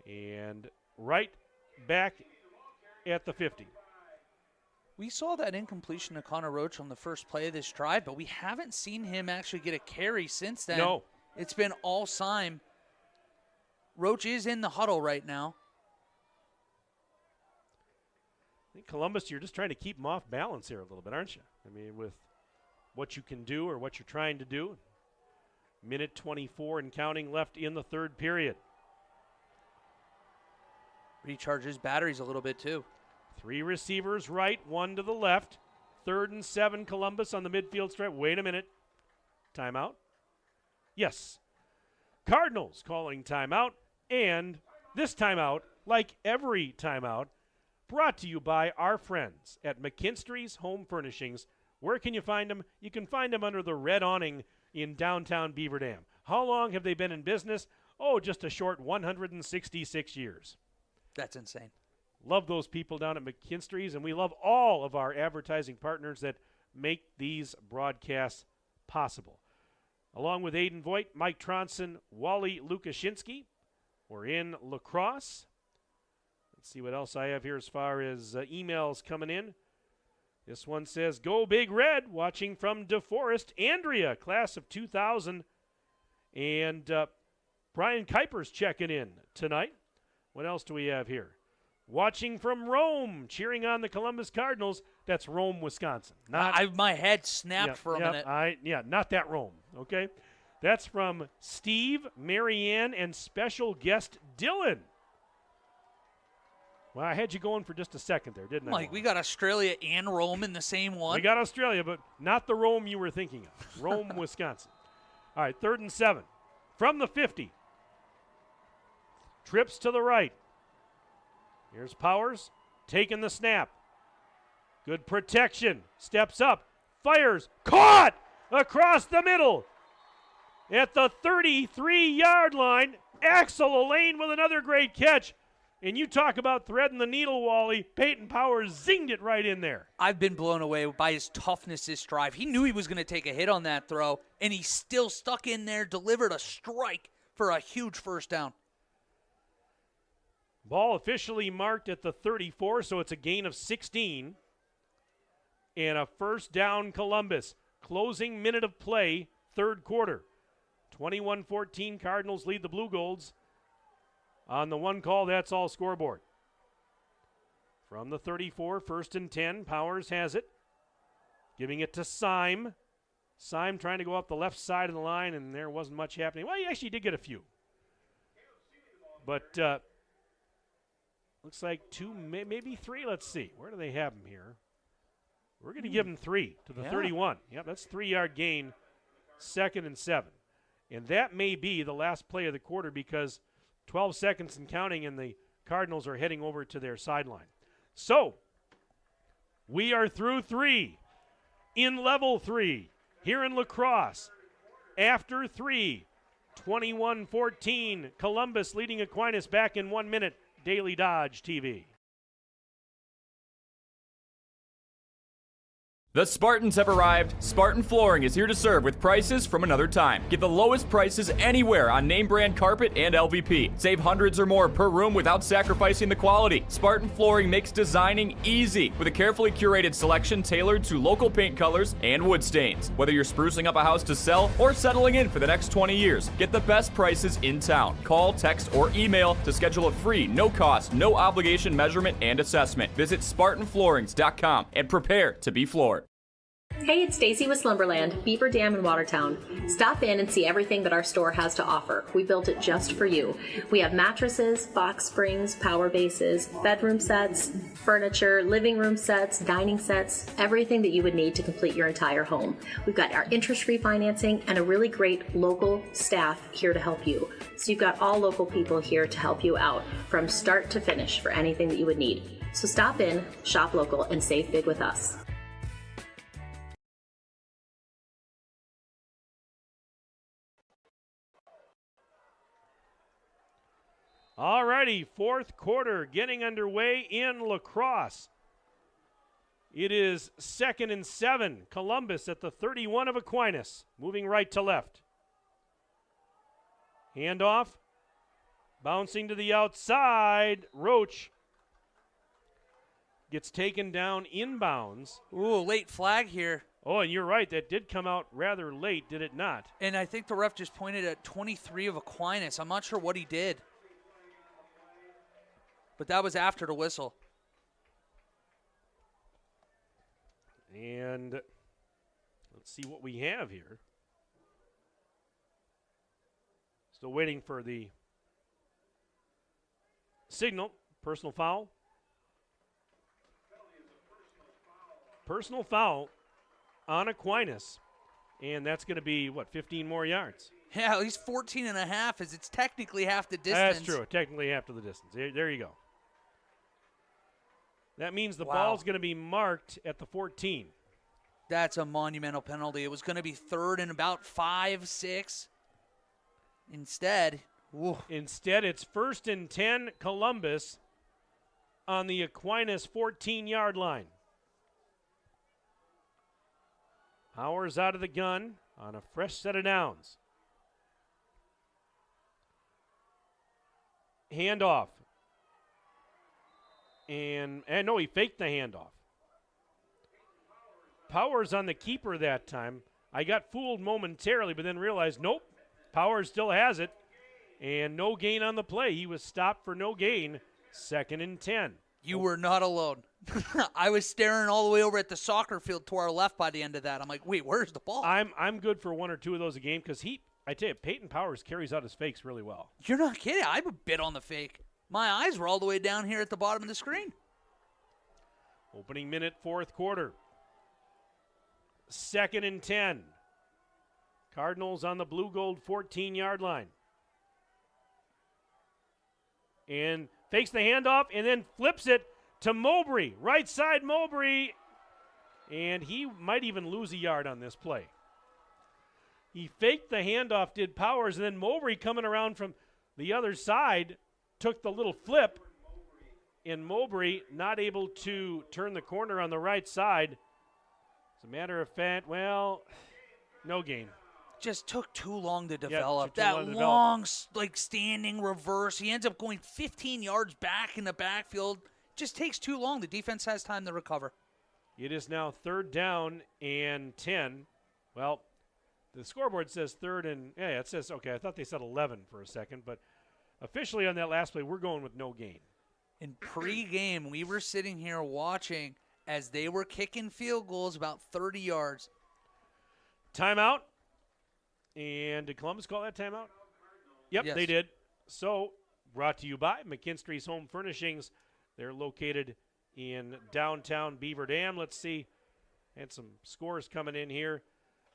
And right back at the 50. We saw that incompletion to Connor Roach on the first play of this drive, but we haven't seen him actually get a carry since then. No. It's been all Syme. Roach is in the huddle right now. I think Columbus, you're just trying to keep them off balance here a little bit, aren't you? I mean, with what you can do or what you're trying to do. Minute 24 and counting left in the third period. Recharge his batteries a little bit too. 3 receivers right, 1 to the left. 3rd and 7, Columbus on the midfield stripe. Wait a minute. Timeout? Yes. Cardinals calling timeout. And this timeout, like every timeout, brought to you by our friends at McKinstry's Home Furnishings. Where can you find them? You can find them under the red awning in downtown Beaver Dam. How long have they been in business? Oh, just a short 166 years. That's insane. Love those people down at McKinstry's, and we love all of our advertising partners that make these broadcasts possible. Along with Aiden Voigt, Mike Tronson, Wally Lukashinsky, we're in La Crosse. Let's see what else I have here as far as emails coming in. This one says, Go Big Red, watching from DeForest. Andrea, class of 2000. And Brian Kuiper's checking in tonight. What else do we have here? Watching from Rome, cheering on the Columbus Cardinals. That's Rome, Wisconsin. My head snapped for a minute. Not that Rome, okay? That's from Steve, Marianne, and special guest Dylan. Well, I had you going for just a second there, didn't I? Mike, we got Australia and Rome in the same one. We got Australia, but not the Rome you were thinking of. Rome, Wisconsin. All right, 3rd and 7. From the 50. Trips to the right. Here's Powers taking the snap. Good protection. Steps up. Fires. Caught! Across the middle. At the 33-yard line. Axel Elaine with another great catch. And you talk about threading the needle, Wally. Peyton Powers zinged it right in there. I've been blown away by his toughness this drive. He knew he was going to take a hit on that throw, and he still stuck in there, delivered a strike for a huge first down. Ball officially marked at the 34, so it's a gain of 16. And a first down, Columbus. Closing minute of play, third quarter. 21-14, Cardinals lead the Blue Golds. On the one call, that's all scoreboard. From the 34, 1st and 10, Powers has it. Giving it to Syme. Syme trying to go up the left side of the line, and there wasn't much happening. Well, he actually did get a few. But looks like 2, maybe 3. Let's see. Where do they have him here? We're going to give him 3 to the 31. Yep, that's 3-yard gain, 2nd and 7. And that may be the last play of the quarter because 12 seconds and counting, and the Cardinals are heading over to their sideline. So, we are through 3 in level 3 here in La Crosse. After 3, 21-14, Columbus leading Aquinas back in 1 minute. Daily Dodge TV. The Spartans have arrived. Spartan Flooring is here to serve with prices from another time. Get the lowest prices anywhere on name brand carpet and LVP. Save hundreds or more per room without sacrificing the quality. Spartan Flooring makes designing easy with a carefully curated selection tailored to local paint colors and wood stains. Whether you're sprucing up a house to sell or settling in for the next 20 years, get the best prices in town. Call, text, or email to schedule a free, no-cost, no-obligation measurement and assessment. Visit SpartanFloorings.com and prepare to be floored. Hey, it's Stacy with Slumberland, Beaver Dam in Watertown. Stop in and see everything that our store has to offer. We built it just for you. We have mattresses, box springs, power bases, bedroom sets, furniture, living room sets, dining sets, everything that you would need to complete your entire home. We've got our interest-free financing and a really great local staff here to help you. So you've got all local people here to help you out from start to finish for anything that you would need. So stop in, shop local, and save big with us. All righty, fourth quarter getting underway in La Crosse. It is 2nd and 7. Columbus at the 31 of Aquinas, moving right to left. Handoff, bouncing to the outside. Roach gets taken down inbounds. Ooh, late flag here. Oh, and you're right. That did come out rather late, did it not? And I think the ref just pointed at 23 of Aquinas. I'm not sure what he did. But that was after the whistle. And let's see what we have here. Still waiting for the signal. Personal foul. Personal foul on Aquinas. And that's going to be, 15 more yards? Yeah, at least 14 and a half, as it's technically half the distance. That's true. Technically half of the distance. There you go. That means the ball's going to be marked at the 14. That's a monumental penalty. It was going to be 3rd and about 5, 6. Instead, it's 1st and 10 Columbus on the Aquinas 14-yard line. Powers out of the gun on a fresh set of downs. Handoff. And no, he faked the handoff. Powers on the keeper that time. I got fooled momentarily, but then realized, nope, Powers still has it. And no gain on the play. He was stopped for no gain. 2nd and 10. You were not alone. I was staring all the way over at the soccer field to our left by the end of that. I'm like, wait, where's the ball? I'm good for 1 or 2 of those a game because I tell you, Peyton Powers carries out his fakes really well. You're not kidding. I'm a bit on the fake. My eyes were all the way down here at the bottom of the screen. Opening minute, 4th quarter. 2nd and 10. Cardinals on the blue gold 14-yard line. And fakes the handoff and then flips it to Mowbray. Right side Mowbray. And he might even lose a yard on this play. He faked the handoff, did Powers, and then Mowbray coming around from the other side took the little flip, and Mowbray not able to turn the corner on the right side. As a matter of fact, no gain. Just took too long to develop. Yep, that long, standing reverse. He ends up going 15 yards back in the backfield. Just takes too long. The defense has time to recover. It is now 3rd down and 10. Well, the scoreboard says 3rd and, it says, okay, I thought they said 11 for a second, but officially on that last play, we're going with no gain. In pregame, we were sitting here watching as they were kicking field goals about 30 yards. Timeout. And did Columbus call that timeout? Yep, yes. They did. So, brought to you by McKinstry's Home Furnishings. They're located in downtown Beaver Dam. Let's see. Had some scores coming in here.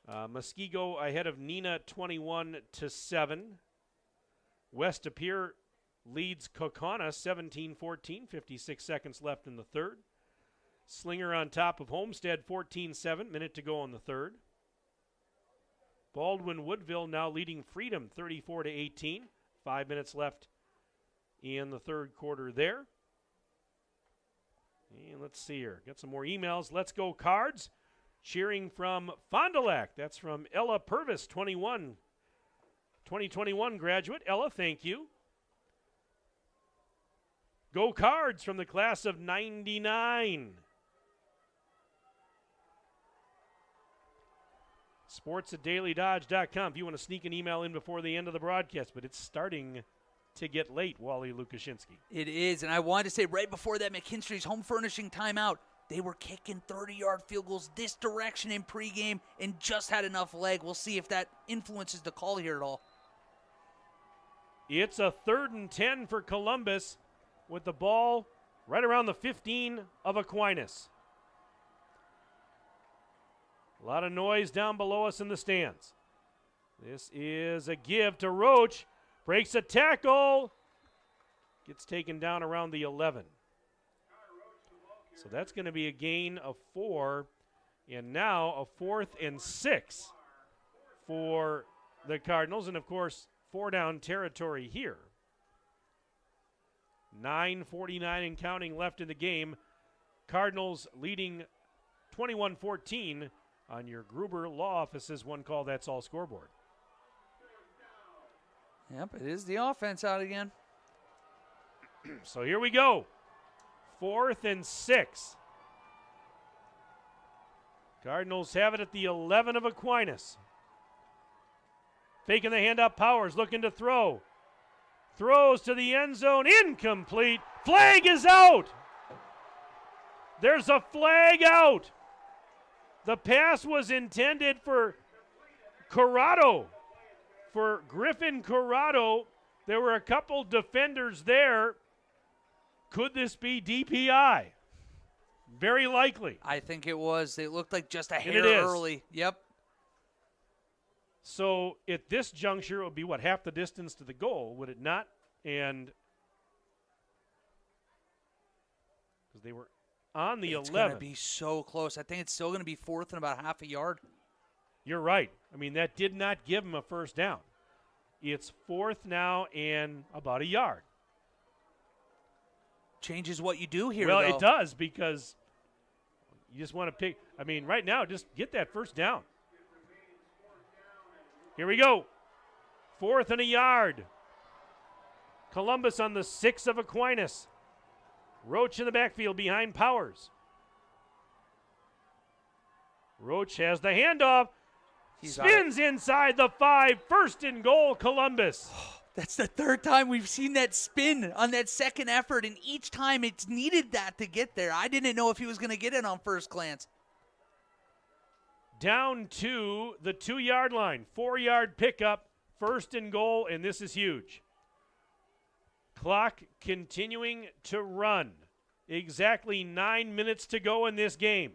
Muskego ahead of Neenah 21-7. West Appear leads Kokana 17-14, 56 seconds left in the 3rd. Slinger on top of Homestead 14-7, minute to go in the 3rd. Baldwin Woodville now leading Freedom 34-18, 5 minutes left in the 3rd quarter there. And let's see here. Got some more emails. Let's go Cards. Cheering from Fond du Lac. That's from Ella Purvis, 2021 graduate. Ella, thank you. Go Cards from the class of 99. sports@dailydodge.com if you want to sneak an email in before the end of the broadcast, but it's starting to get late, Wally Lukashinsky. It is, and I wanted to say right before that McKinstry's Home Furnishing timeout, They were kicking 30-yard field goals this direction in pregame and just had enough leg. We'll see if that influences the call here at all. It's a 3rd and 10 for Columbus with the ball right around the 15 of Aquinas. A lot of noise down below us in the stands. This is a give to Roach. Breaks a tackle. Gets taken down around the 11. So that's going to be a gain of 4. And now a 4th and 6 for the Cardinals. And, of course, 4-down territory here. 9:49 and counting left in the game. Cardinals leading 21-14 on your Gruber Law Office's One Call That's All scoreboard. Yep, it is the offense out again. So here we go. 4th and 6. Cardinals have it at the 11 of Aquinas. Faking the handoff, Powers looking to throw. Throws to the end zone, incomplete. Flag is out. There's a flag out. The pass was intended for Corrado, for Griffin Corrado. There were a couple defenders there. Could this be DPI? Very likely. I think it was. They looked like just a hair it is. early. Yep. So at this juncture, it would be, what, half the distance to the goal, would it not? And because they were on the 11. It's going to be so close. I think it's still going to be 4th and about half a yard. You're right. I mean, that did not give them a first down. It's 4th now and about a yard. Changes what you do here, Well, though. it does, because you just want to pick. I mean, right now, just get that first down. Here we go. 4th and a yard. Columbus on the 6 of Aquinas. Roach in the backfield behind Powers. Roach has the handoff. Spins inside the 5. 1st and goal, Columbus. That's the 3rd time we've seen that spin on that second effort, and each time it's needed that to get there. I didn't know if he was going to get it on first glance. Down to the 2-yard line. 4-yard pickup. 1st and goal, and this is huge. Clock continuing to run. Exactly 9 minutes to go in this game.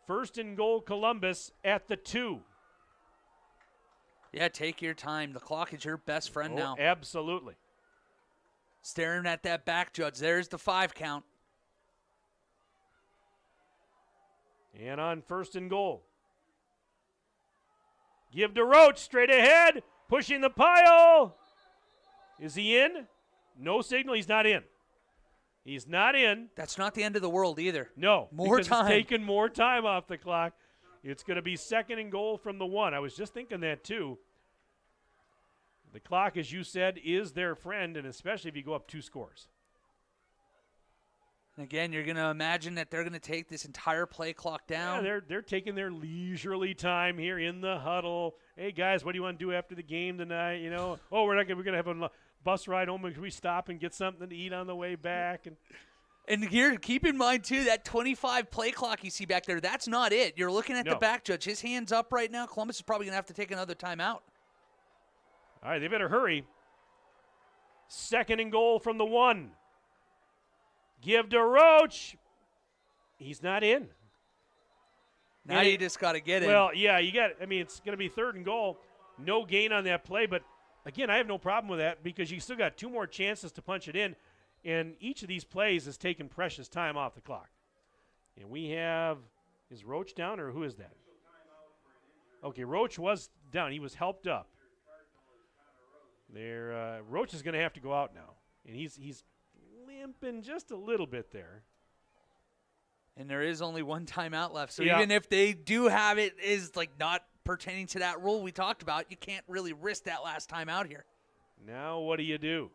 1st and goal, Columbus at the 2. Yeah, take your time. The clock is your best friend now. Absolutely. Staring at that back, Judge. There's the 5 count. And on 1st and goal. Give to Roach, straight ahead, pushing the pile. Is he in? No signal, he's not in. He's not in. That's not the end of the world either. No, more because time. It's taking more time off the clock. It's going to be 2nd and goal from the 1. I was just thinking that too. The clock, as you said, is their friend, and especially if you go up 2 scores. And again, you're going to imagine that they're going to take this entire play clock down. Yeah, they're taking their leisurely time here in the huddle. Hey guys, what do you want to do after the game tonight? You know, we're going to have a bus ride home. Can we stop and get something to eat on the way back? And here, keep in mind, too, that 25 play clock you see back there, that's not it. You're looking at the back judge. His hand's up right now. Columbus is probably going to have to take another timeout. All right, they better hurry. 2nd and goal from the 1. Give to Roach. He's not in. Now you just got to get it. Well, yeah, it's going to be 3rd and goal. No gain on that play, but again, I have no problem with that because you still got 2 more chances to punch it in, and each of these plays has taken precious time off the clock. And we have, is Roach down or who is that? Okay, Roach was down. He was helped up. There, Roach is going to have to go out now, and he's limping just a little bit there. And there is only 1 timeout left, so even if they do have it, is like not pertaining to that rule we talked about, you can't really risk that last time out here. Now what do?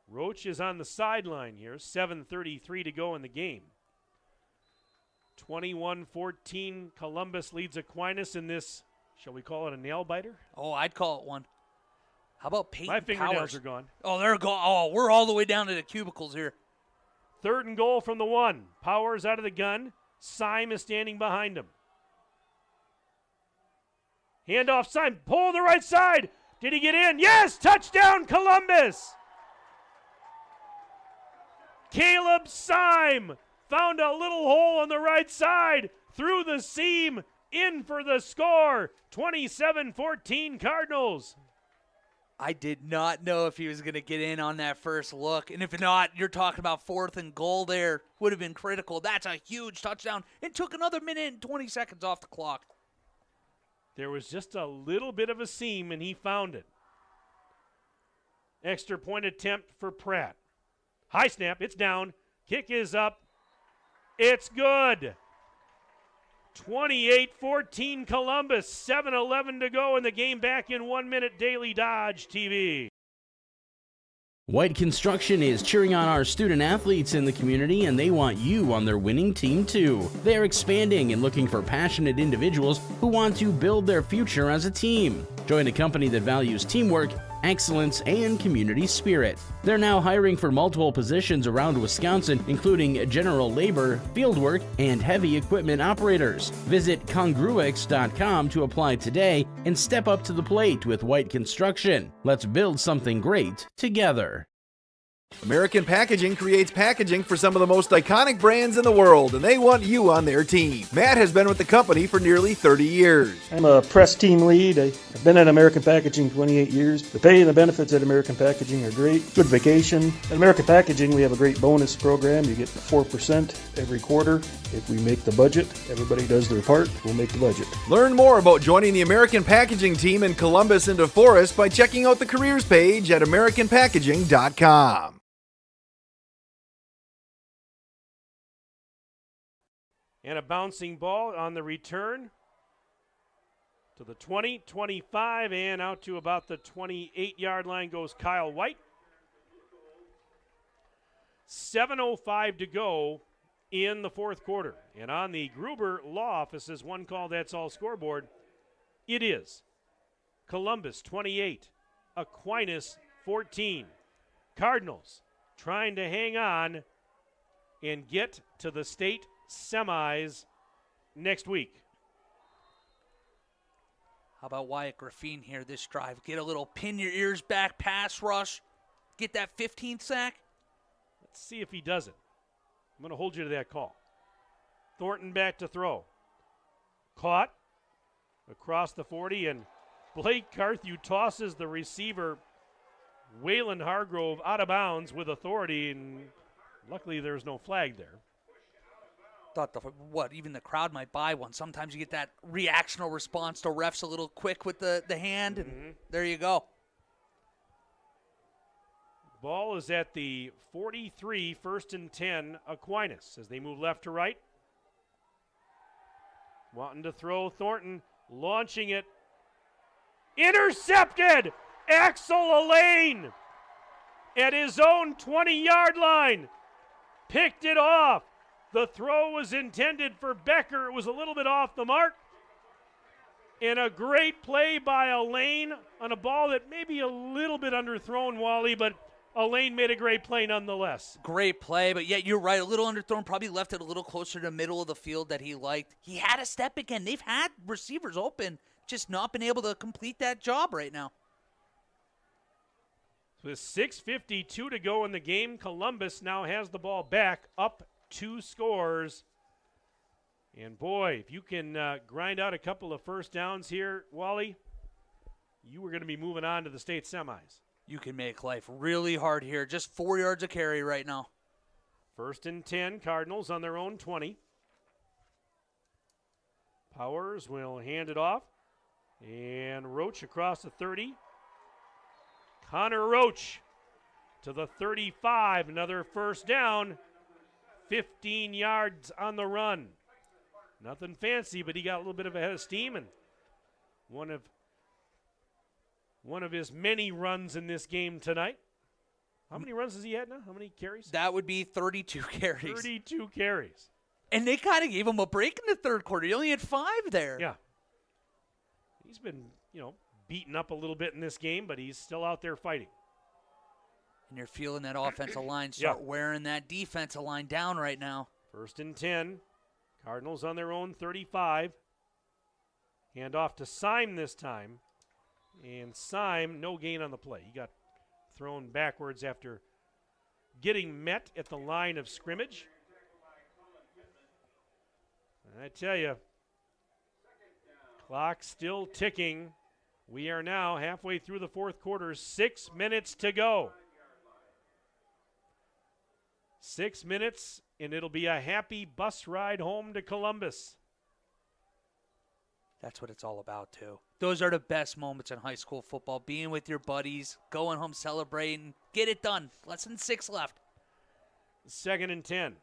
Roach is on the sideline here. 7:33 to go in the game. 21-14, Columbus leads Aquinas in this, shall we call it a nail biter? Oh, I'd call it one. How about Peyton My fingernails Powers? are gone. Oh, they're gone. Oh, we're all the way down to the cubicles here. 3rd and goal from the 1. Powers out of the gun. Syme is standing behind him. Handoff, Syme, pull on the right side. Did he get in? Yes, touchdown Columbus. Caleb Syme found a little hole on the right side, through the seam, in for the score. 27-14 Cardinals. I did not know if he was going to get in on that first look. And if not, you're talking about 4th and goal there. Would have been critical. That's a huge touchdown. It took another minute and 20 seconds off the clock. There was just a little bit of a seam, and he found it. Extra point attempt for Pratt. High snap. It's down. Kick is up. It's good. 28-14 Columbus, 7:11 to go in the game. Back in 1 minute. Daily Dodge TV. White Construction is cheering on our student athletes in the community, and they want you on their winning team too. They are expanding and looking for passionate individuals who want to build their future as a team. Join a company that values teamwork, excellence, and community spirit. They're now hiring for multiple positions around Wisconsin, including general labor, fieldwork, and heavy equipment operators. Visit congruix.com to apply today and step up to the plate with White Construction. Let's build something great together. American Packaging creates packaging for some of the most iconic brands in the world, and they want you on their team. Matt has been with the company for nearly 30 years. I'm a press team lead. I've been at American Packaging 28 years. The pay and the benefits at American Packaging are great. Good vacation. At American Packaging, we have a great bonus program. You get 4% every quarter. If we make the budget, everybody does their part, we'll make the budget. Learn more about joining the American Packaging team in Columbus and DeForest by checking out the careers page at americanpackaging.com. And a bouncing ball on the return to the 20, 25, and out to about the 28-yard line goes Kyle White. 7:05 to go in the 4th quarter. And on the Gruber Law Office's One Call That's All scoreboard, it is Columbus 28, Aquinas 14. Cardinals trying to hang on and get to the state semis next week. How about Wyatt Graffine here this drive? Get a little pin your ears back pass rush. Get that 15th sack. Let's see if he does it. I'm going to hold you to that call. Thornton back to throw. Caught across the 40, and Blake Carthew tosses the receiver, Waylon Hargrove, out of bounds with authority, and luckily there's no flag there. Thought even the crowd might buy one. Sometimes you get that reactional response to refs a little quick with the hand, and there you go. Ball is at the 43, 1st and 10, Aquinas as they move left to right. Wanting to throw, Thornton launching it. Intercepted! Axel Elaine at his own 20-yard line. Picked it off. The throw was intended for Becker. It was a little bit off the mark. And a great play by Elaine on a ball that may be a little bit underthrown, Wally, but Elaine made a great play nonetheless. Great play, but yet you're right. A little underthrown, probably left it a little closer to the middle of the field that he liked. He had a step again. They've had receivers open, just not been able to complete that job right now. With 6:52 to go in the game, Columbus now has the ball back, up 2 scores. And boy, if you can grind out a couple of first downs here, Wally, you were going to be moving on to the state semis. You can make life really hard here. Just 4 yards of carry right now. 1st and 10, Cardinals on their own 20. Powers will hand it off. And Roach across the 30. Connor Roach to the 35. Another first down. 15 yards on the run. Nothing fancy, but he got a little bit of a head of steam, and one of his many runs in this game tonight. How many runs has he had now? How many carries? That would be 32 carries. 32 carries. And they kind of gave him a break in the 3rd quarter. He only had 5 there. Yeah. He's been, beaten up a little bit in this game, but he's still out there fighting. And you're feeling that offensive line start wearing that defensive line down right now. 1st and 10. Cardinals on their own 35. Hand off to Syme this time. And Syme, no gain on the play. He got thrown backwards after getting met at the line of scrimmage. And I tell you, clock still ticking. We are now halfway through the 4th quarter, 6 minutes to go. 6 minutes, and it'll be a happy bus ride home to Columbus. That's what it's all about, too. Those are the best moments in high school football, being with your buddies, going home celebrating. Get it done. Less than 6 left. 2nd and 10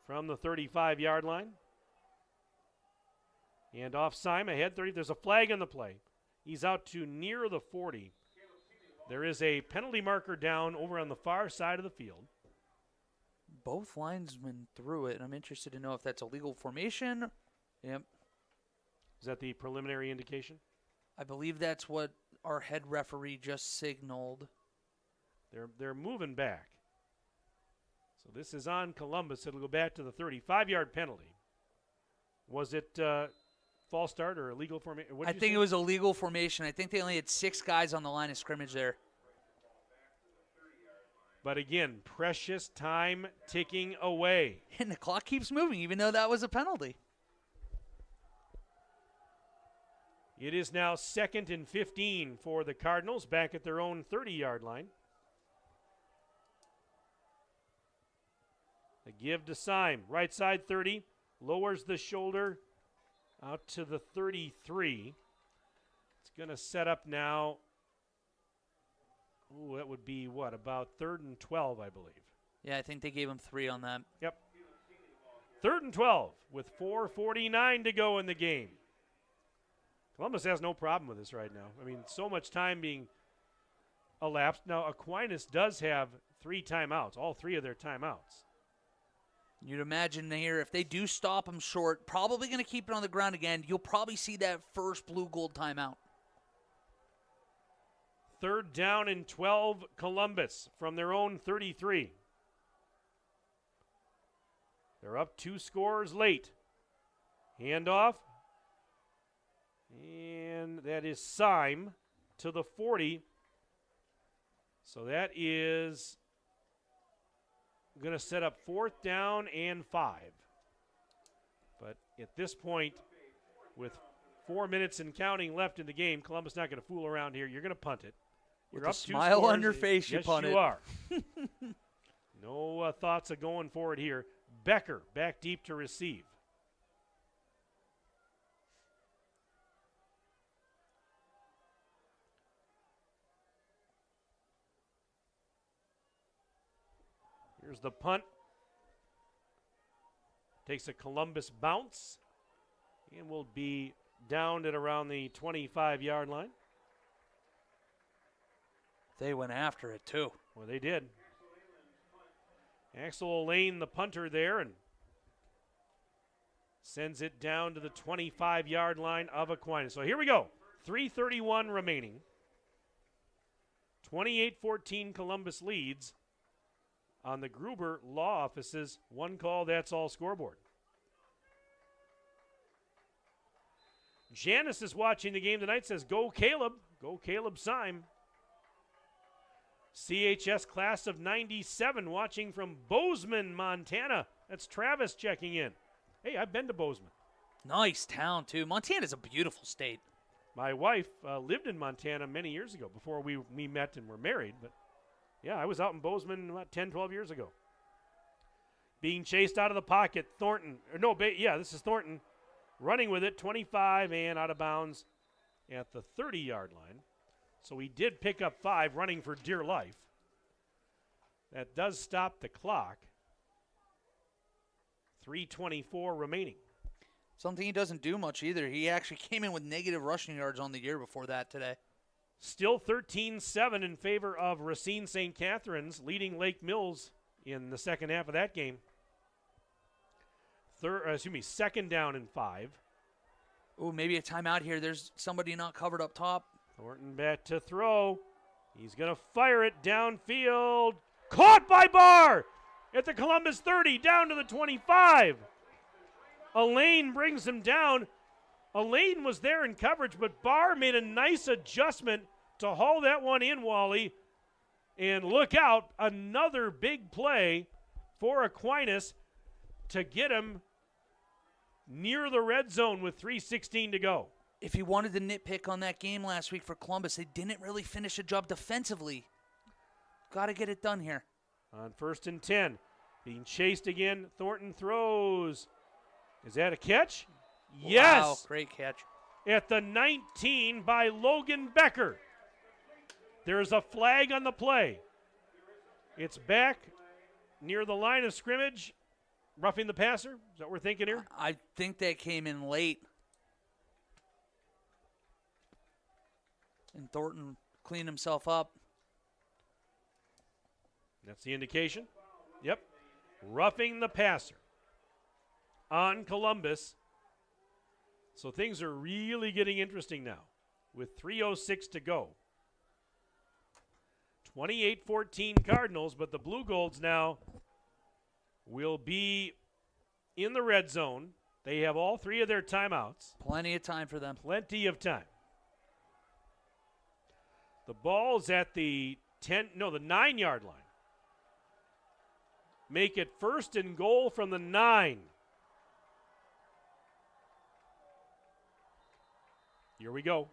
from the 35-yard line. And off Syme ahead 30. There's a flag on the play. He's out to near the 40. There is a penalty marker down over on the far side of the field. Both linesmen threw it, and I'm interested to know if that's a legal formation. Yep. Is that the preliminary indication? I believe that's what our head referee just signaled. They're moving back. So this is on Columbus. It'll go back to the 35-yard penalty. Was it false start or illegal formation? I think it was a legal formation. I think they only had 6 guys on the line of scrimmage there. But again, precious time ticking away. And the clock keeps moving, even though that was a penalty. It is now 2nd and 15 for the Cardinals, back at their own 30-yard line. The give to Syme, right side 30, lowers the shoulder out to the 33. It's going to set up now. Ooh, that would be what, about 3rd and 12, I believe. Yeah, I think they gave him 3 on that. Yep. 3rd and 12 with 4:49 to go in the game. Columbus has no problem with this right now. I mean, so much time being elapsed. Now, Aquinas does have 3 timeouts, all 3 of their timeouts. You'd imagine here, if they do stop him short, probably going to keep it on the ground again, you'll probably see that first blue-gold timeout. 3rd down and 12, Columbus from their own 33. They're up 2 scores late. Handoff. And that is Syme to the 40. So that is going to set up 4th down and 5. But at this point, with 4 minutes and counting left in the game, Columbus not going to fool around here. You're going to punt it. You're up 2 smile on your face, yes, you punt it. You are. No thoughts of going for it here. Becker back deep to receive. Here's the punt. Takes a Columbus bounce and will be down at around the 25-yard line. They went after it, too. Well, they did. Axel Lane, the punter there, and sends it down to the 25-yard line of Aquinas. So here we go. 3:31 remaining. 28-14 Columbus leads on the Gruber Law Office's one call, that's all scoreboard. Janice is watching the game tonight, says, go Caleb. Go Caleb Syme. CHS class of 97 watching from Bozeman, Montana. That's Travis checking in. Hey, I've been to Bozeman. Nice town, too. Montana's a beautiful state. My wife lived in Montana many years ago before we met and were married. But, yeah, I was out in Bozeman about 10, 12 years ago. Being chased out of the pocket, Thornton. This is Thornton running with it, 25 and out of bounds at the 30-yard line. So he did pick up 5, running for dear life. That does stop the clock. 3:24 remaining. Something he doesn't do much either. He actually came in with negative rushing yards on the year before that today. Still 13-7 in favor of Racine St. Catharines, leading Lake Mills in the second half of that game. 2nd down and 5. Oh, maybe a timeout here. There's somebody not covered up top. Thornton back to throw. He's going to fire it downfield. Caught by Barr at the Columbus 30, down to the 25. Elaine brings him down. Elaine was there in coverage, but Barr made a nice adjustment to haul that one in, Wally. And look out, another big play for Aquinas to get him near the red zone with 3:16 to go. If you wanted to nitpick on that game last week for Columbus, they didn't really finish the job defensively. Got to get it done here. On 1st and 10, being chased again, Thornton throws. Is that a catch? Yes. Wow, great catch. At the 19 by Logan Becker. There's a flag on the play. It's back near the line of scrimmage. Roughing the passer? Is that what we're thinking here? I think that came in late. And Thornton cleaned himself up. That's the indication. Yep. Roughing the passer on Columbus. So things are really getting interesting now with 3:06 to go. 28-14 Cardinals, but the Blue Golds now will be in the red zone. They have all 3 of their timeouts. Plenty of time for them. Plenty of time. The ball's at the 9-yard line. Make it 1st and goal from the 9. Here we go.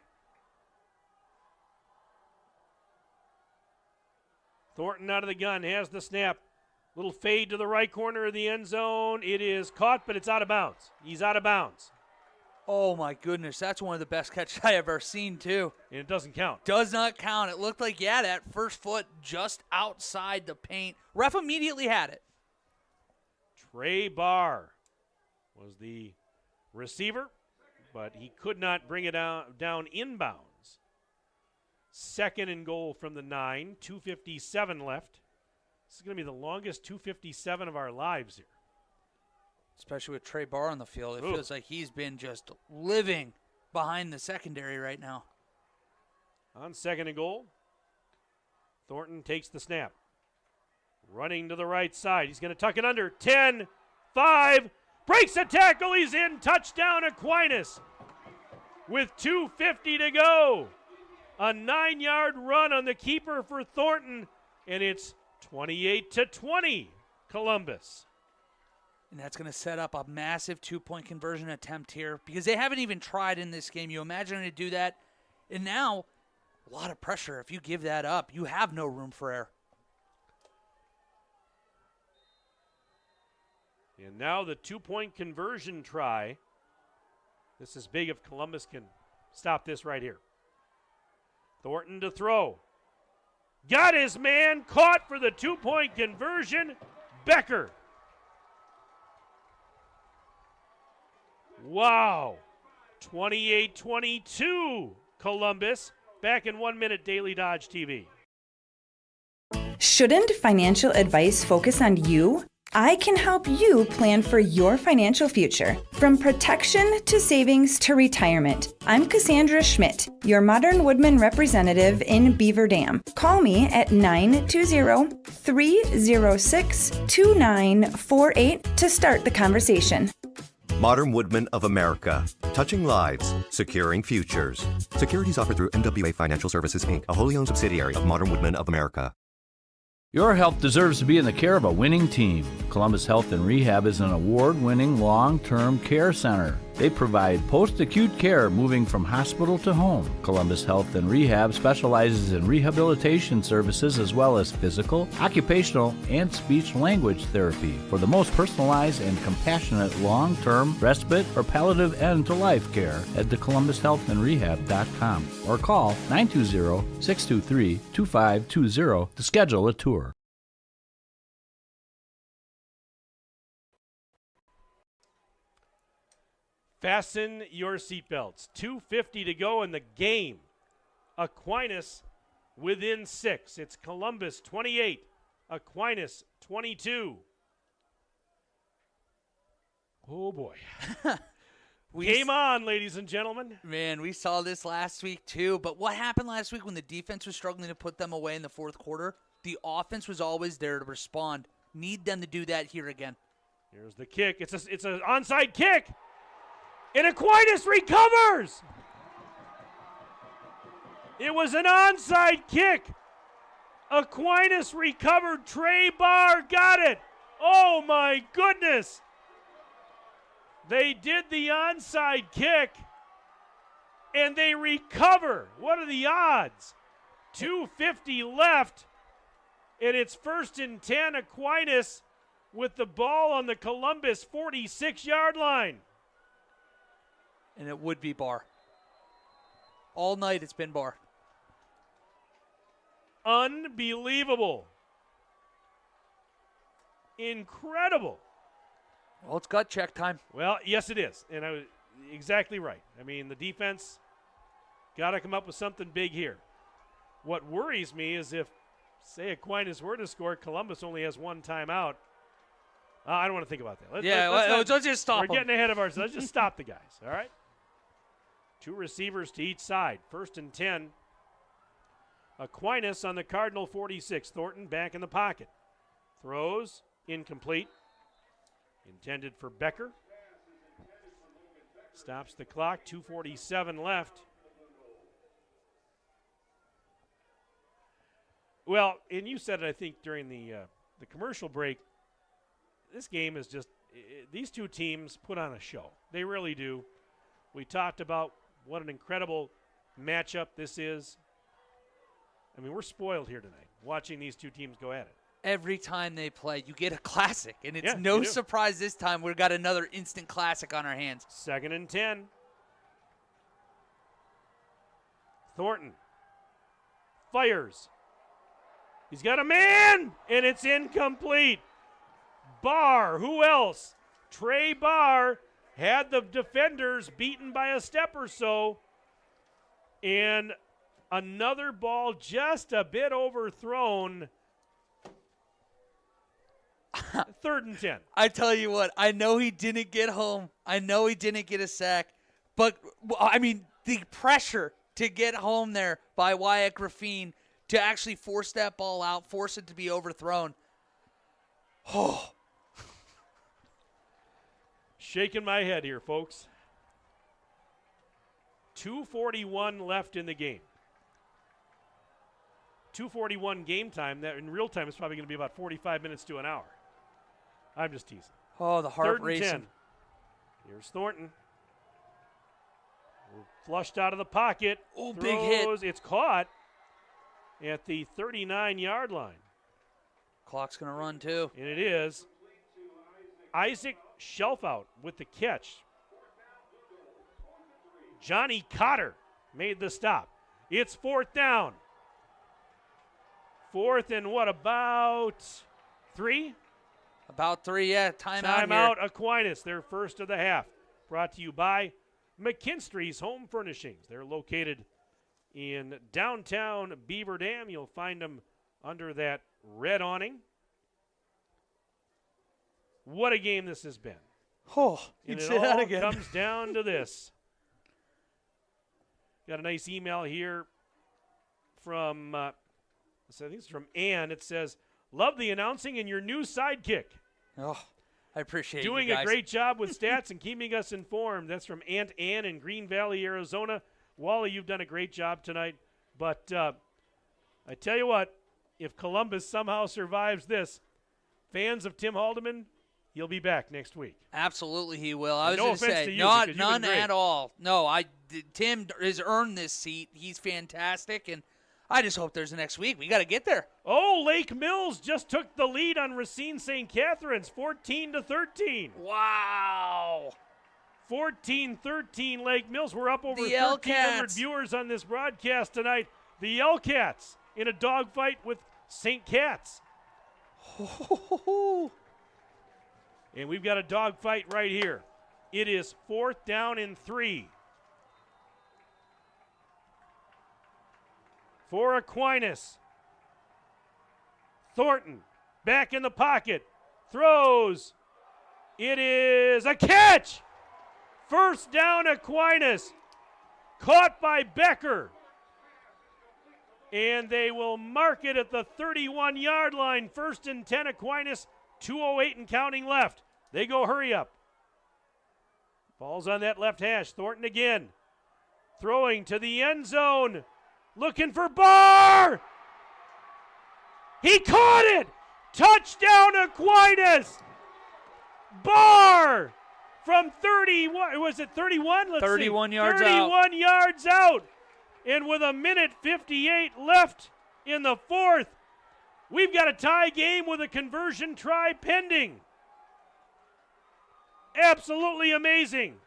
Thornton out of the gun, has the snap. Little fade to the right corner of the end zone. It is caught, but it's out of bounds. He's out of bounds. Oh, my goodness. That's one of the best catches I ever seen, too. And it doesn't count. Does not count. It looked like, that first foot just outside the paint. Ref immediately had it. Trey Barr was the receiver, but he could not bring it down inbounds. 2nd and goal from the 9, 2:57 left. This is going to be the longest 2:57 of our lives here. Especially with Trey Barr on the field. It feels like he's been just living behind the secondary right now. On 2nd and goal, Thornton takes the snap. Running to the right side. He's going to tuck it under. 10, 5, breaks a tackle. He's in. Touchdown Aquinas with 2:50 to go. A 9-yard run on the keeper for Thornton, and it's 28-20 Columbus. And that's going to set up a massive 2-point conversion attempt here because they haven't even tried in this game. You imagine to do that, and now a lot of pressure. If you give that up, you have no room for error. And now the 2-point conversion try. This is big if Columbus can stop this right here. Thornton to throw. Got his man, caught for the 2-point conversion. Becker. Wow. 28-22 Columbus. Back in 1 minute, Daily Dodge TV. Shouldn't financial advice focus on you? I can help you plan for your financial future, from protection to savings to retirement. I'm Cassandra Schmidt, your Modern Woodman representative in Beaver Dam. Call me at 920-306-2948 to start the conversation. Modern Woodman of America. Touching lives, securing futures. Securities offered through MWA Financial Services, Inc., a wholly owned subsidiary of Modern Woodman of America. Your health deserves to be in the care of a winning team. Columbus Health and Rehab is an award-winning long-term care center. They provide post-acute care moving from hospital to home. Columbus Health and Rehab specializes in rehabilitation services as well as physical, occupational, and speech-language therapy for the most personalized and compassionate long-term respite or palliative end-to-life care at thecolumbushealthandrehab.com or call 920-623-2520 to schedule a tour. Fasten your seatbelts. 2:50 to go in the game. Aquinas within 6. It's Columbus 28, Aquinas 22. Oh, boy. Game on, ladies and gentlemen. Man, we saw this last week too. But what happened last week when the defense was struggling to put them away in the fourth quarter? The offense was always there to respond. Need them to do that here again. Here's the kick. It's an onside kick. And Aquinas recovers. It was an onside kick. Aquinas recovered. Trey Barr got it. Oh, my goodness. They did the onside kick, and they recover. What are the odds? 2:50 left, and it's 1st and 10. Aquinas with the ball on the Columbus 46-yard line. And it would be Barr. All night it's been Barr. Unbelievable. Incredible. Well, it's gut check time. Well, yes, it is. And I was exactly right. I mean, the defense got to come up with something big here. What worries me is if, say, Aquinas were to score, Columbus only has one timeout. I don't want to think about that. Let's just stop them. We're getting ahead of ourselves. Let's just stop the guys, all right? 2 receivers to each side. 1st and 10. Aquinas on the Cardinal 46. Thornton back in the pocket. Throws. Incomplete. Intended for Becker. Stops the clock. 2:47 left. Well, and you said it, I think, during the commercial break. This game is just these two teams put on a show. They really do. We talked about what an incredible matchup this is. I mean, we're spoiled here tonight watching these two teams go at it. Every time they play, you get a classic, and it's no surprise this time we've got another instant classic on our hands. 2nd and 10. Thornton fires. He's got a man, and it's incomplete. Barr, who else? Trey Barr had the defenders beaten by a step or so, and another ball just a bit overthrown. 3rd and 10. I tell you what, I know he didn't get home. I know he didn't get a sack. But, I mean, the pressure to get home there by Wyatt Graffine to actually force that ball out, force it to be overthrown. Oh. Shaking my head here, folks. 2:41 left in the game. 2:41 game time. That in real time is probably going to be about 45 minutes to an hour. I'm just teasing. Oh, the heart 3rd racing. and 10. Here's Thornton. Flushed out of the pocket. Oh, big hit. It's caught at the 39-yard line. Clock's going to run, too. And it is. Isaac Shelfout with the catch. Johnny Cotter made the stop. It's 4th down. 4th and what, about 3? About 3, yeah. Timeout Aquinas, their first of the half. Brought to you by McKinstry's Home Furnishings. They're located in downtown Beaver Dam. You'll find them under that red awning. What a game this has been. Oh, and you'd it say that all again. comes down to this. Got a nice email here from, I think it's from Ann. It says, love the announcing and your new sidekick. Oh, I appreciate Doing you guys. a great job with stats and keeping us informed. That's from Aunt Ann in Green Valley, Arizona. Wally, you've done a great job tonight. But I tell you what, if Columbus somehow survives this, fans of Tim Haldeman, he'll be back next week. Absolutely he will. I was no going to offense say, to you, none at all. No, Tim has earned this seat. He's fantastic, and I just hope there's a next week. We got to get there. Oh, Lake Mills just took the lead on Racine St. Catharines, 14-13. Wow. 14-13 Lake Mills. We're up over The 1,300 Elcats. viewers on this broadcast tonight. The Elcats in a dogfight with St. Cat's. And we've got a dogfight right here. It is 4th down and 3. For Aquinas. Thornton back in the pocket. Throws. It is a catch. 1st down Aquinas. Caught by Becker. And they will mark it at the 31-yard line. 1st and 10 Aquinas, 2:08 and counting left. They go hurry up. Falls on that left hash. Thornton again. Throwing to the end zone. Looking for Barr. He caught it. Touchdown Aquinas. Barr from 31. Was it 31? Let's 31 see. yards 31 yards out. And with 1:58 left in the fourth, we've got a tie game with a conversion try pending. Absolutely amazing.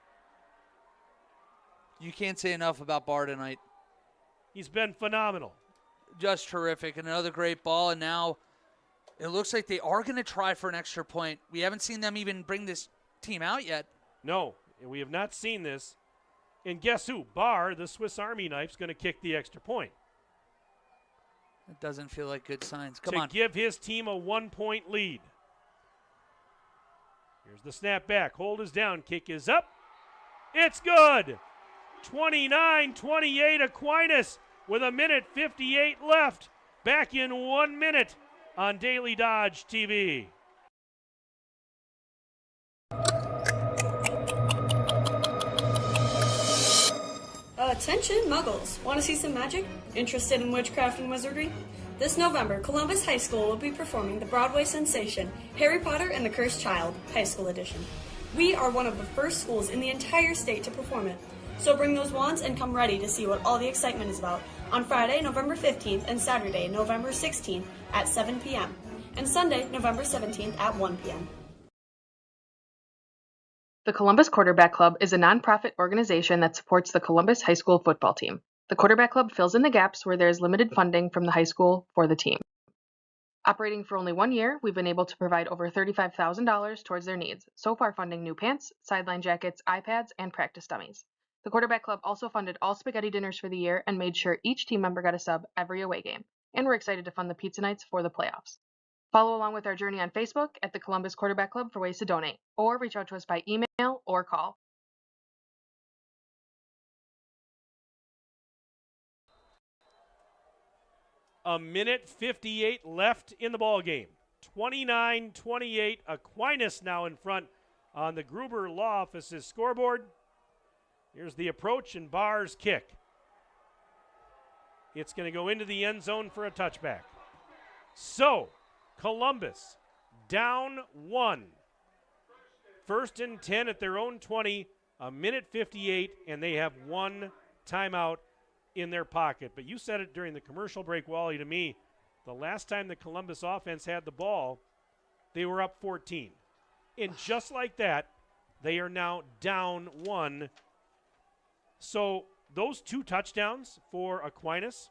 You can't say enough about Barr tonight. He's been phenomenal. Just terrific. And another great ball. And now it looks like they are going to try for an extra point. We haven't seen them even bring this team out yet. No, we have not seen this. And guess who? Barr, the Swiss Army knife, is going to kick the extra point. It doesn't feel like good signs. Come on. To give his team a 1-point lead. Here's the snap back. Hold is down. Kick is up. It's good. 29-28 Aquinas with 1:58 left. Back in 1 minute on Daily Dodge TV. Attention muggles. Want to see some magic? Interested in witchcraft and wizardry? This November, Columbus High School will be performing the Broadway sensation Harry Potter and the Cursed Child, High School Edition. We are one of the first schools in the entire state to perform it. So bring those wands and come ready to see what all the excitement is about on Friday, November 15th and Saturday, November 16th at 7 p.m. and Sunday, November 17th at 1 p.m. The Columbus Quarterback Club is a nonprofit organization that supports the Columbus High School football team. The Quarterback Club fills in the gaps where there is limited funding from the high school for the team. Operating for only 1 year, we've been able to provide over $35,000 towards their needs, so far funding new pants, sideline jackets, iPads, and practice dummies. The Quarterback Club also funded all spaghetti dinners for the year and made sure each team member got a sub every away game. And we're excited to fund the pizza nights for the playoffs. Follow along with our journey on Facebook at the Columbus Quarterback Club for ways to donate, or reach out to us by email or call. A 1:58 left in the ball game. 29-28. Aquinas now in front on the Gruber Law Office's scoreboard. Here's the approach and Barr's kick. It's going to go into the end zone for a touchback. So, Columbus down 1. 1st and 10 at their own 20, 1:58, and they have one timeout in their pocket. But you said it during the commercial break, Wally, to me, the last time the Columbus offense had the ball, they were up 14. And just like that, they are now down 1. So those 2 touchdowns for Aquinas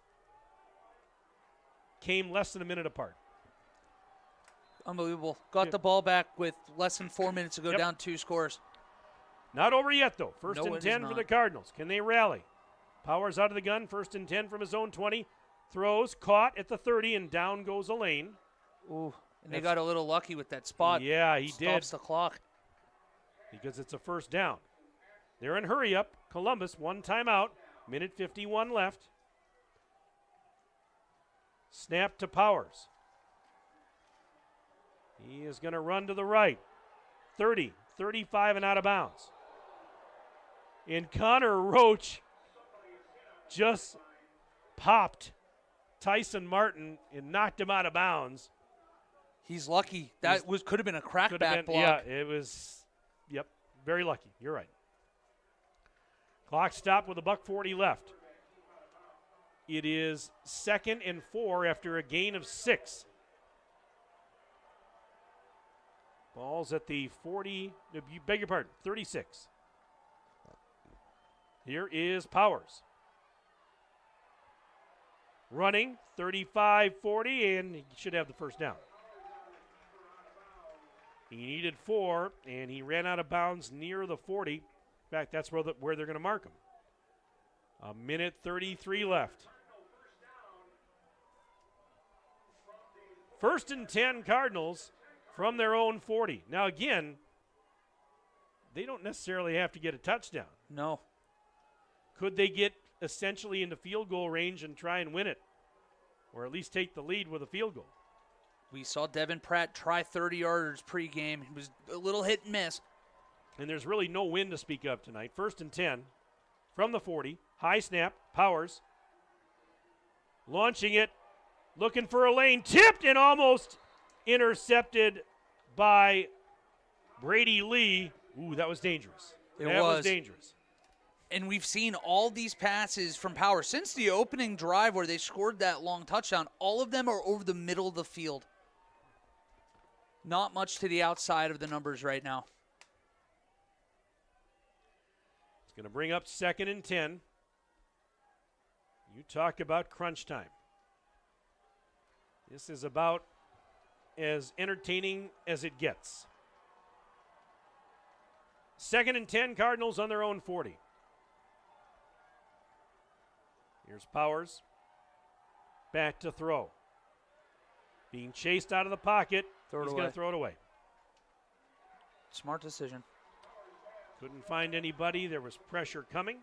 came less than a minute apart. Unbelievable. Got the ball back with less than 4 minutes to go, down 2 scores. Not over yet, though. 1st No, and it 10 is for not. the Cardinals. Can they rally? Powers out of the gun. 1st and 10 from his own 20. Throws, caught at the 30, and down goes Elaine. Ooh, and they got a little lucky with that spot. Yeah, he Stops did. the clock. Because it's a first down. They're in hurry up. Columbus, 1 timeout. 1:51 left. Snap to Powers. He is going to run to the right. 30, 35 and out of bounds. And Connor Roach just popped Tyson Martin and knocked him out of bounds. He's lucky. That could have been a crackback block. Yeah, it was, very lucky. You're right. Clock stopped with $1:40 left. It is 2nd and 4 after a gain of 6. Ball's at the 40, you beg your pardon, 36. Here is Powers. Running, 35-40, and he should have the first down. He needed 4, and he ran out of bounds near the 40. In fact, that's where they're going to mark him. 1:33 left. 1st and 10 Cardinals from their own 40. Now, again, they don't necessarily have to get a touchdown. No. Could they get essentially into field goal range and try and win it? or at least take the lead with a field goal. We saw Devin Pratt try 30-yarders pregame. It was a little hit and miss. And there's really no wind to speak of tonight. 1st and 10 from the 40. High snap, Powers. Launching it, looking for a lane. Tipped and almost intercepted by Brady Lee. Ooh, that was dangerous. That was dangerous. And we've seen all these passes from Powers since the opening drive where they scored that long touchdown. All of them are over the middle of the field. Not much to the outside of the numbers right now. It's going to bring up 2nd and 10. You talk about crunch time. This is about as entertaining as it gets. 2nd and 10, Cardinals on their own 40. Here's Powers. Back to throw. Being chased out of the pocket. He's going to throw it away. Smart decision. Couldn't find anybody. There was pressure coming.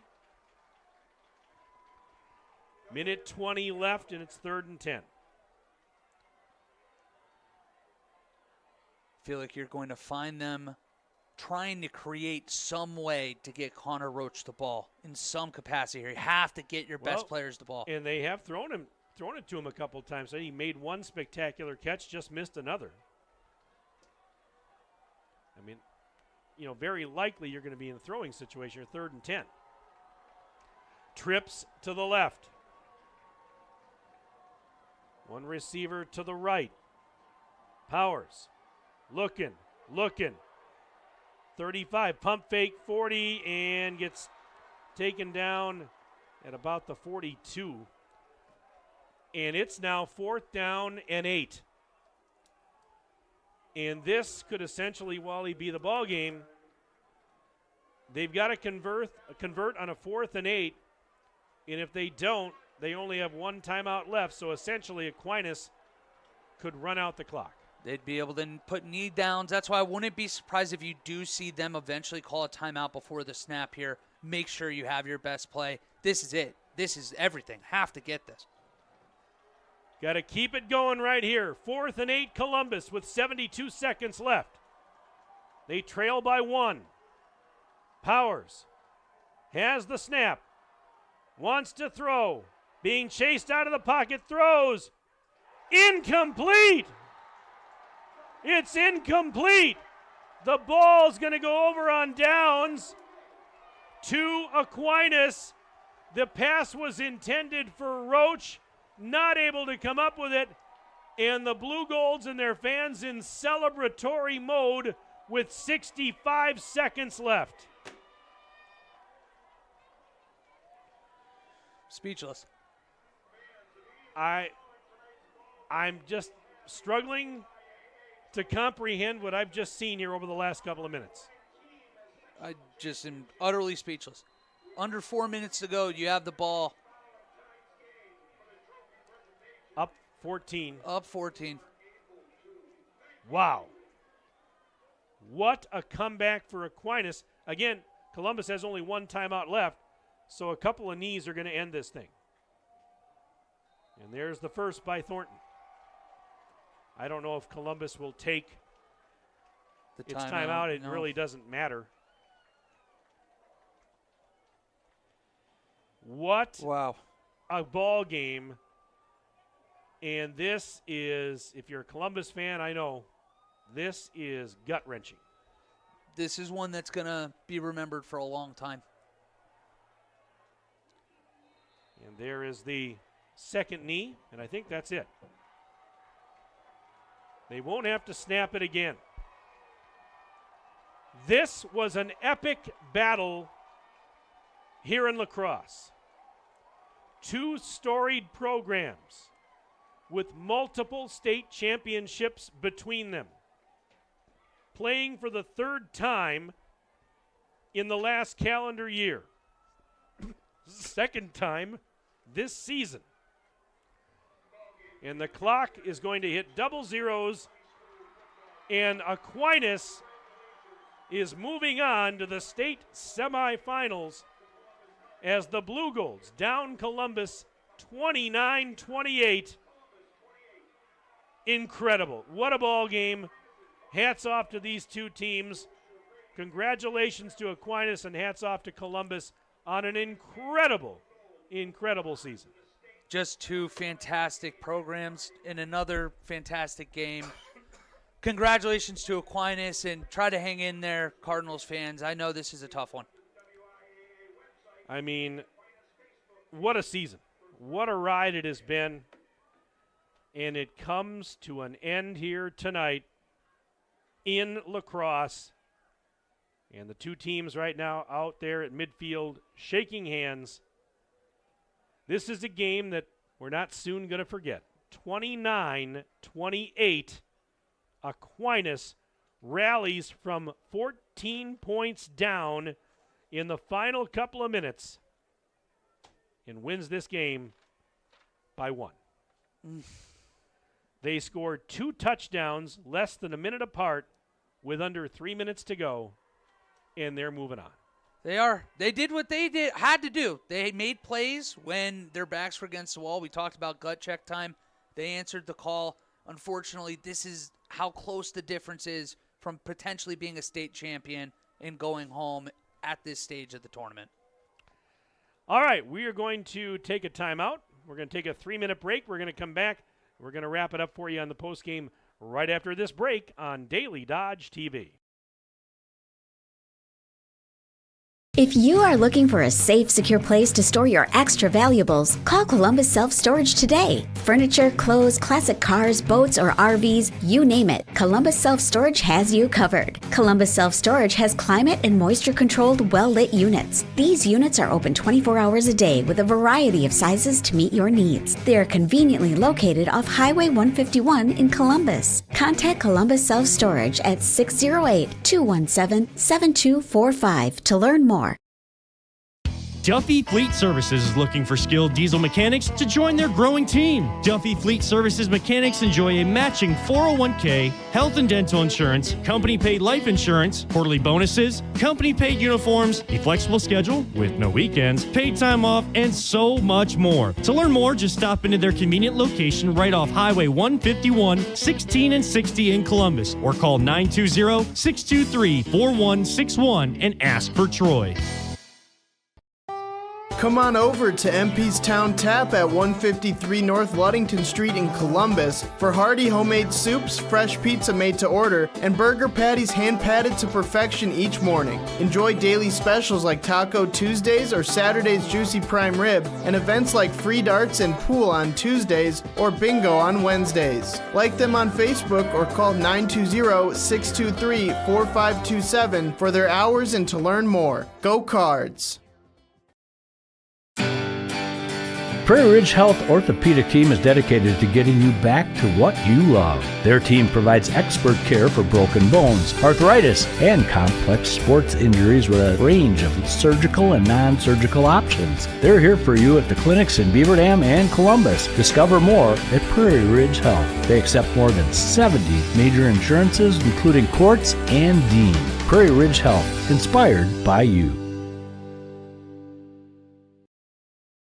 Minute 20 left, and it's 3rd and 10. Feel like you're going to find them trying to create some way to get Connor Roach the ball in some capacity here. You have to get your best players the ball. And they have thrown it to him a couple of times. He made one spectacular catch, just missed another. I mean, very likely you're going to be in a throwing situation. You're 3rd and 10. Trips to the left. One receiver to the right. Powers. Looking. 35, pump fake, 40, and gets taken down at about the 42. And it's now 4th down and 8. And this could essentially, Wally, be the ball game. They've got to convert on a 4th and 8. And if they don't, they only have one timeout left. So essentially Aquinas could run out the clock. They'd be able to put knee downs. That's why I wouldn't be surprised if you do see them eventually call a timeout before the snap here. Make sure you have your best play. This is it. This is everything. Have to get this. Got to keep it going right here. 4th and 8, Columbus with 72 seconds left. They trail by 1. Powers has the snap. Wants to throw. Being chased out of the pocket. Throws. Incomplete. It's incomplete. The ball's going to go over on downs to Aquinas. The pass was intended for Roach. Not able to come up with it. And the Blue Golds and their fans in celebratory mode with 65 seconds left. Speechless. I'm just struggling to comprehend what I've just seen here over the last couple of minutes. I just am utterly speechless. Under 4 minutes to go, you have the ball. Up 14. Up 14. Wow. What a comeback for Aquinas. Again, Columbus has only one timeout left, so a couple of knees are going to end this thing. And there's the first by Thornton. I don't know if Columbus will take its timeout. It really doesn't matter. What a ball game. And this is, if you're a Columbus fan, I know, this is gut-wrenching. This is one that's going to be remembered for a long time. And there is the second knee, and I think that's it. They won't have to snap it again. This was an epic battle here in lacrosse. Two storied programs with multiple state championships between them, playing for the third time in the last calendar year. Second time this season. And the clock is going to hit double zeros, and Aquinas is moving on to the state semifinals as the Blue Golds down Columbus 29-28 incredible. What a ball game. Hats off to these two teams. Congratulations to Aquinas and hats off to Columbus on an incredible season. Just two fantastic programs in another fantastic game. Congratulations to Aquinas, and try to hang in there, Cardinals fans. I know this is a tough one. I mean, what a season. What a ride it has been. And it comes to an end here tonight in lacrosse. And the two teams right now out there at midfield shaking hands. This is a game that we're not soon going to forget. 29-28. Aquinas rallies from 14 points down in the final couple of minutes and wins this game by 1. They scored 2 touchdowns less than a minute apart with under 3 minutes to go, and they're moving on. They did what they had to do. They made plays when their backs were against the wall. We talked about gut check time. They answered the call. Unfortunately, this is how close the difference is from potentially being a state champion and going home at this stage of the tournament. All right, we are going to take a timeout. We're going to take a 3-minute break. We're going to come back. We're going to wrap it up for you on the postgame right after this break on Daily Dodge TV. If you are looking for a safe, secure place to store your extra valuables, call Columbus Self-Storage today. Furniture, clothes, classic cars, boats, or RVs, you name it, Columbus Self-Storage has you covered. Columbus Self-Storage has climate and moisture-controlled, well-lit units. These units are open 24 hours a day with a variety of sizes to meet your needs. They are conveniently located off Highway 151 in Columbus. Contact Columbus Self-Storage at 608-217-7245 to learn more. Duffy Fleet Services is looking for skilled diesel mechanics to join their growing team. Duffy Fleet Services mechanics enjoy a matching 401k, health and dental insurance, company-paid life insurance, quarterly bonuses, company-paid uniforms, a flexible schedule with no weekends, paid time off, and so much more. To learn more, just stop into their convenient location right off Highway 151, 16 and 60 in Columbus, or call 920-623-4161 and ask for Troy. Come on over to MP's Town Tap at 153 North Ludington Street in Columbus for hearty homemade soups, fresh pizza made to order, and burger patties hand-patted to perfection each morning. Enjoy daily specials like Taco Tuesdays or Saturday's Juicy Prime Rib, and events like free darts and pool on Tuesdays or bingo on Wednesdays. Like them on Facebook or call 920-623-4527 for their hours and to learn more. Go Cards! Prairie Ridge Health Orthopedic Team is dedicated to getting you back to what you love. Their team provides expert care for broken bones, arthritis, and complex sports injuries with a range of surgical and non-surgical options. They're here for you at the clinics in Beaver Dam and Columbus. Discover more at Prairie Ridge Health. They accept more than 70 major insurances, including Quartz and Dean. Prairie Ridge Health, inspired by you.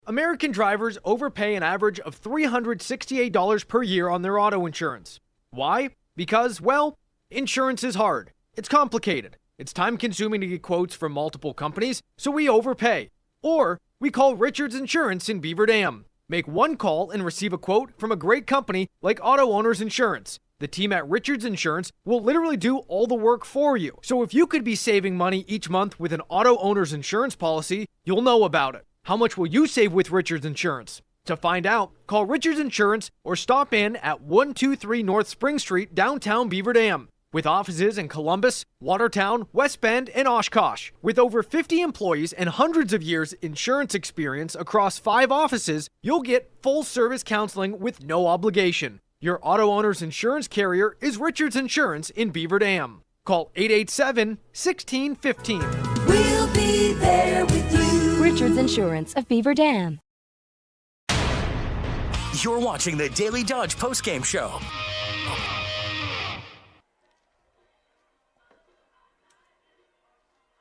American drivers overpay an average of $368 per year on their auto insurance. Why? Because, well, insurance is hard. It's complicated. It's time-consuming to get quotes from multiple companies, so we overpay. Or we call Richards Insurance in Beaver Dam. Make one call and receive a quote from a great company like Auto Owners Insurance. The team at Richards Insurance will literally do all the work for you. So if you could be saving money each month with an Auto Owners Insurance policy, you'll know about it. How much will you save with Richards Insurance? To find out, call Richards Insurance or stop in at 123 North Spring Street, downtown Beaver Dam. With offices in Columbus, Watertown, West Bend, and Oshkosh. With over 50 employees and hundreds of years insurance experience across 5 offices, you'll get full-service counseling with no obligation. Your auto owner's insurance carrier is Richards Insurance in Beaver Dam. Call 887-1615. We'll be there with you. Richards Insurance of Beaver Dam. You're watching the Daily Dodge postgame show.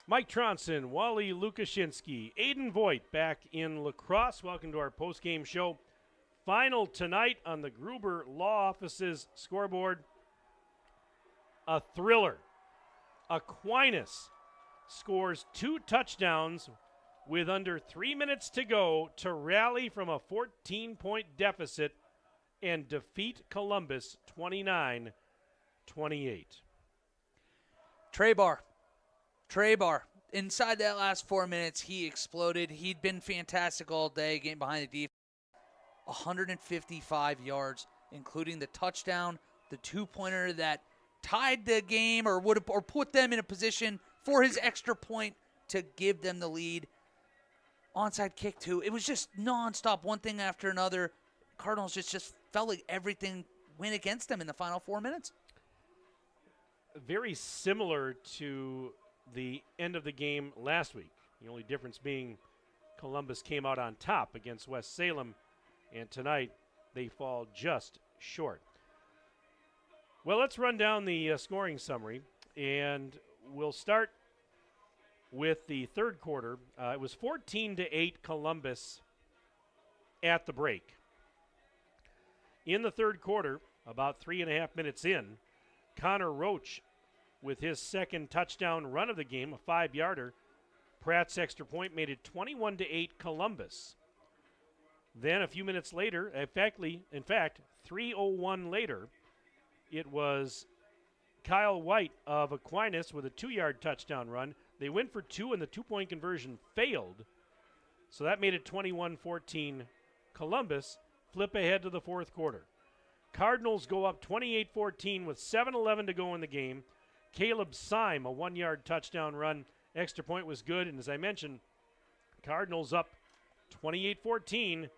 Mike Tronson, Wally Lukashinsky, Aiden Voigt back in lacrosse. Welcome to our postgame show Final tonight on the Gruber Law Office's scoreboard, a thriller. Aquinas scores 2 touchdowns with under 3 minutes to go to rally from a 14-point deficit and defeat Columbus 29-28. Treybar. Inside that last 4 minutes, he exploded. He'd been fantastic all day, getting behind the defense. 155 yards, including the touchdown, the 2-pointer that tied the game or put them in a position for his extra point to give them the lead. Onside kick, too. It was just nonstop, one thing after another. Cardinals just felt like everything went against them in the final 4 minutes. Very similar to the end of the game last week. The only difference being Columbus came out on top against West Salem, and tonight they fall just short. Well, let's run down the scoring summary, and we'll start with the third quarter. It was 14-8 Columbus at the break. In the third quarter, about 3.5 minutes in, Connor Roach with his second touchdown run of the game, a 5-yarder. Pratt's extra point made it 21-8 Columbus. Then a few minutes later, in fact, 3:01 later, it was Kyle White of Aquinas with a 2-yard touchdown run. They went for 2 and the 2-point conversion failed. So that made it 21-14 Columbus. Flip ahead to the fourth quarter. Cardinals go up 28-14 with 7:11 to go in the game. Caleb Syme, a 1-yard touchdown run. Extra point was good. And as I mentioned, Cardinals up 28-14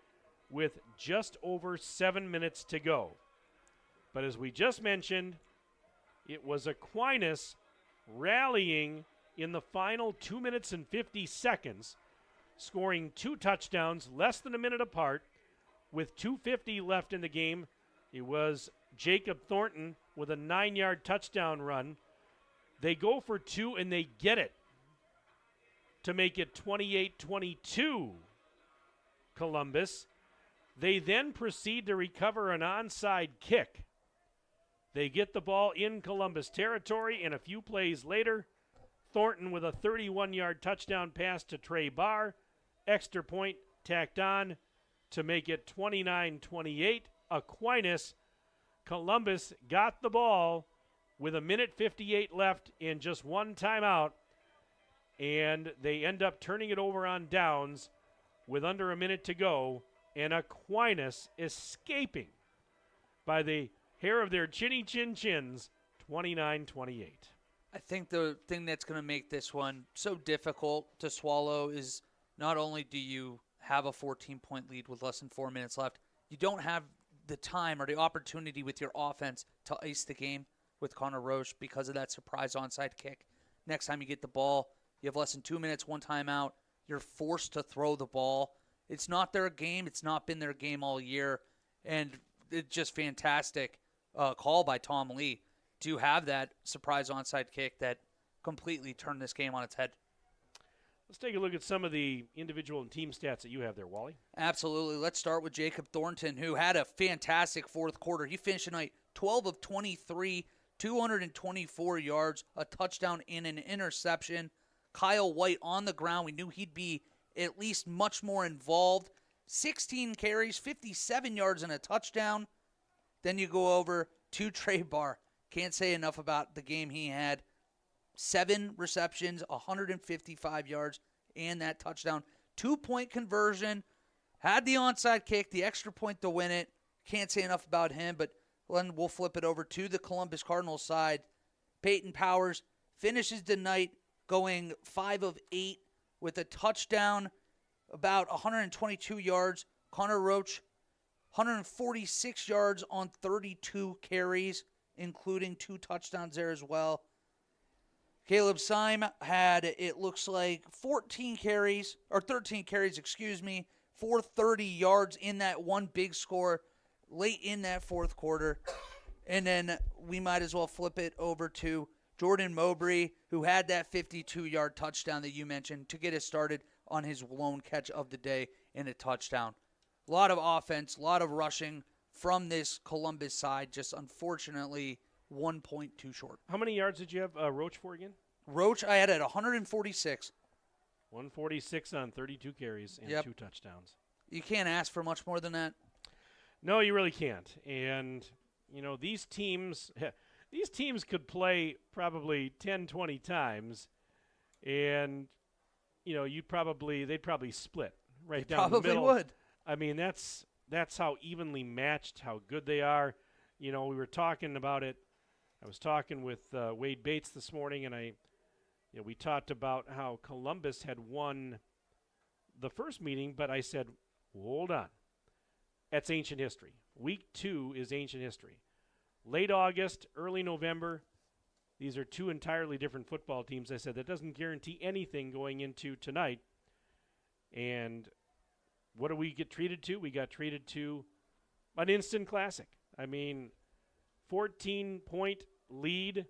with just over 7 minutes to go. But as we just mentioned, it was Aquinas rallying in the final 2 minutes and 50 seconds, scoring 2 touchdowns less than a minute apart with 2:50 left in the game. It was Jacob Thornton with a 9-yard touchdown run. They go for 2 and they get it to make it 28-22 Columbus. They then proceed to recover an onside kick. They get the ball in Columbus territory, and a few plays later, Thornton with a 31-yard touchdown pass to Trey Barr. Extra point tacked on to make it 29-28 Aquinas. Columbus got the ball with 1:58 left and just one timeout, and they end up turning it over on downs with under a minute to go, and Aquinas escaping by the hair of their chinny chin chins, 29-28. I think the thing that's going to make this one so difficult to swallow is not only do you have a 14-point lead with less than 4 minutes left, you don't have the time or the opportunity with your offense to ice the game with Connor Roche because of that surprise onside kick. Next time you get the ball, you have less than 2 minutes, one timeout. You're forced to throw the ball. It's not their game. It's not been their game all year. And it's just fantastic call by Tom Lee to have that surprise onside kick that completely turned this game on its head. Let's take a look at some of the individual and team stats that you have there, Wally. Absolutely. Let's start with Jacob Thornton, who had a fantastic fourth quarter. He finished tonight 12 of 23, 224 yards, a touchdown and an interception. Kyle White on the ground. We knew he'd be at least much more involved. 16 carries, 57 yards, and a touchdown. Then you go over to Trey Barr. Can't say enough about the game he had. 7 receptions, 155 yards, and that touchdown. 2-point conversion. Had the onside kick, the extra point to win it. Can't say enough about him, but then we'll flip it over to the Columbus Cardinals side. Peyton Powers finishes the night going 5 of 8 with a touchdown, about 122 yards. Connor Roach, 146 yards on 32 carries, including 2 touchdowns there as well. Caleb Syme had, it looks like, 13 carries, 430 yards in that one big score late in that fourth quarter. And then we might as well flip it over to Jordan Mowbray, who had that 52-yard touchdown that you mentioned to get us started on his lone catch of the day and a touchdown. A lot of offense, a lot of rushing from this Columbus side. Just unfortunately 1 point too short. How many yards did you have Roach for again? Roach, I had at 146. 146 on 32 carries and 2 touchdowns. You can't ask for much more than that. No, you really can't. And, these teams could play probably 10, 20 times, and, they'd probably split right down the middle. Probably would. I mean, that's how evenly matched, how good they are. We were talking about it. I was talking with Wade Bates this morning, and we talked about how Columbus had won the first meeting, but I said, hold on. That's ancient history. Week 2 is ancient history. Late August, early November, these are 2 entirely different football teams. I said that doesn't guarantee anything going into tonight. And what do we get treated to? We got treated to an instant classic. I mean, 14-point lead,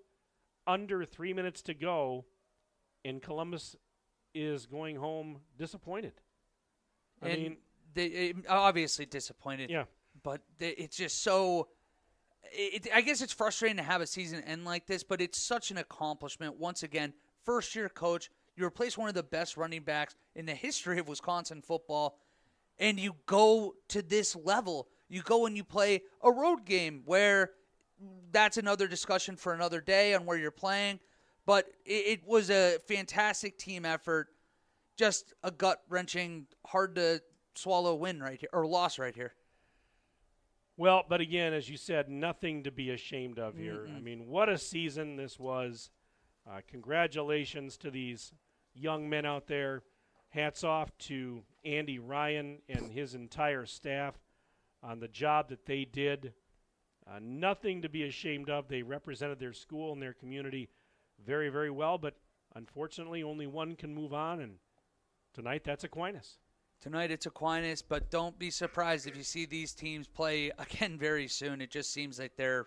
under 3 minutes to go, and Columbus is going home disappointed. They obviously disappointed. Yeah. But it's just so I guess it's frustrating to have a season end like this, but it's such an accomplishment. Once again, first-year coach, you replace one of the best running backs in the history of Wisconsin football, and you go to this level. You go and you play a road game where that's another discussion for another day on where you're playing. But it was a fantastic team effort, just a gut-wrenching, hard-to-swallow win right here, or loss right here. Well, but again, as you said, nothing to be ashamed of here. I mean, what a season this was. Congratulations to these young men out there. Hats off to Andy Ryan and his entire staff on the job that they did. Nothing to be ashamed of. They represented their school and their community very, very well, but unfortunately only one can move on, and tonight that's Aquinas. Tonight it's Aquinas, but don't be surprised if you see these teams play again very soon. It just seems like they're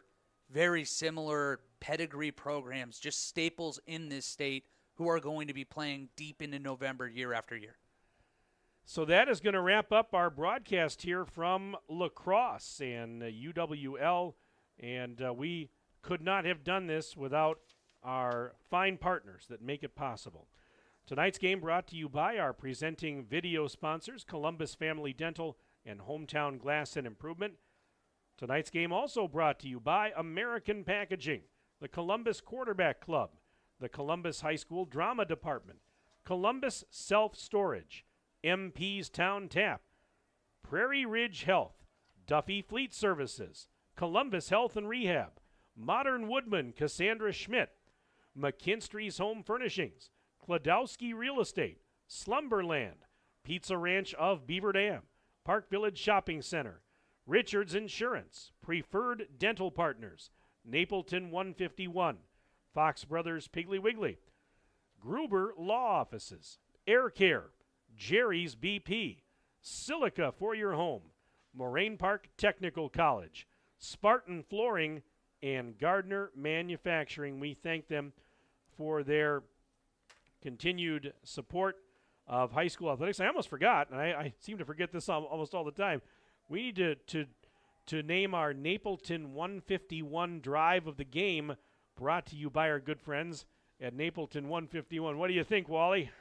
very similar pedigree programs, just staples in this state who are going to be playing deep into November year after year. So that is going to wrap up our broadcast here from La Crosse and UWL, and we could not have done this without our fine partners that make it possible. Tonight's game brought to you by our presenting video sponsors, Columbus Family Dental and Hometown Glass and Improvement. Tonight's game also brought to you by American Packaging, the Columbus Quarterback Club, the Columbus High School Drama Department, Columbus Self-Storage, MP's Town Tap, Prairie Ridge Health, Duffy Fleet Services, Columbus Health and Rehab, Modern Woodman Cassandra Schmidt, McKinstry's Home Furnishings, Kladowski Real Estate, Slumberland, Pizza Ranch of Beaver Dam, Park Village Shopping Center, Richards Insurance, Preferred Dental Partners, Napleton 151, Fox Brothers Piggly Wiggly, Gruber Law Offices, Air Care, Jerry's BP, Silica for your home, Moraine Park Technical College, Spartan Flooring, and Gardner Manufacturing. We thank them for their continued support of high school athletics. I almost forgot, and I seem to forget this almost all the time. We need to name our Napleton 151 drive of the game, brought to you by our good friends at Napleton 151. What do you think, Wally?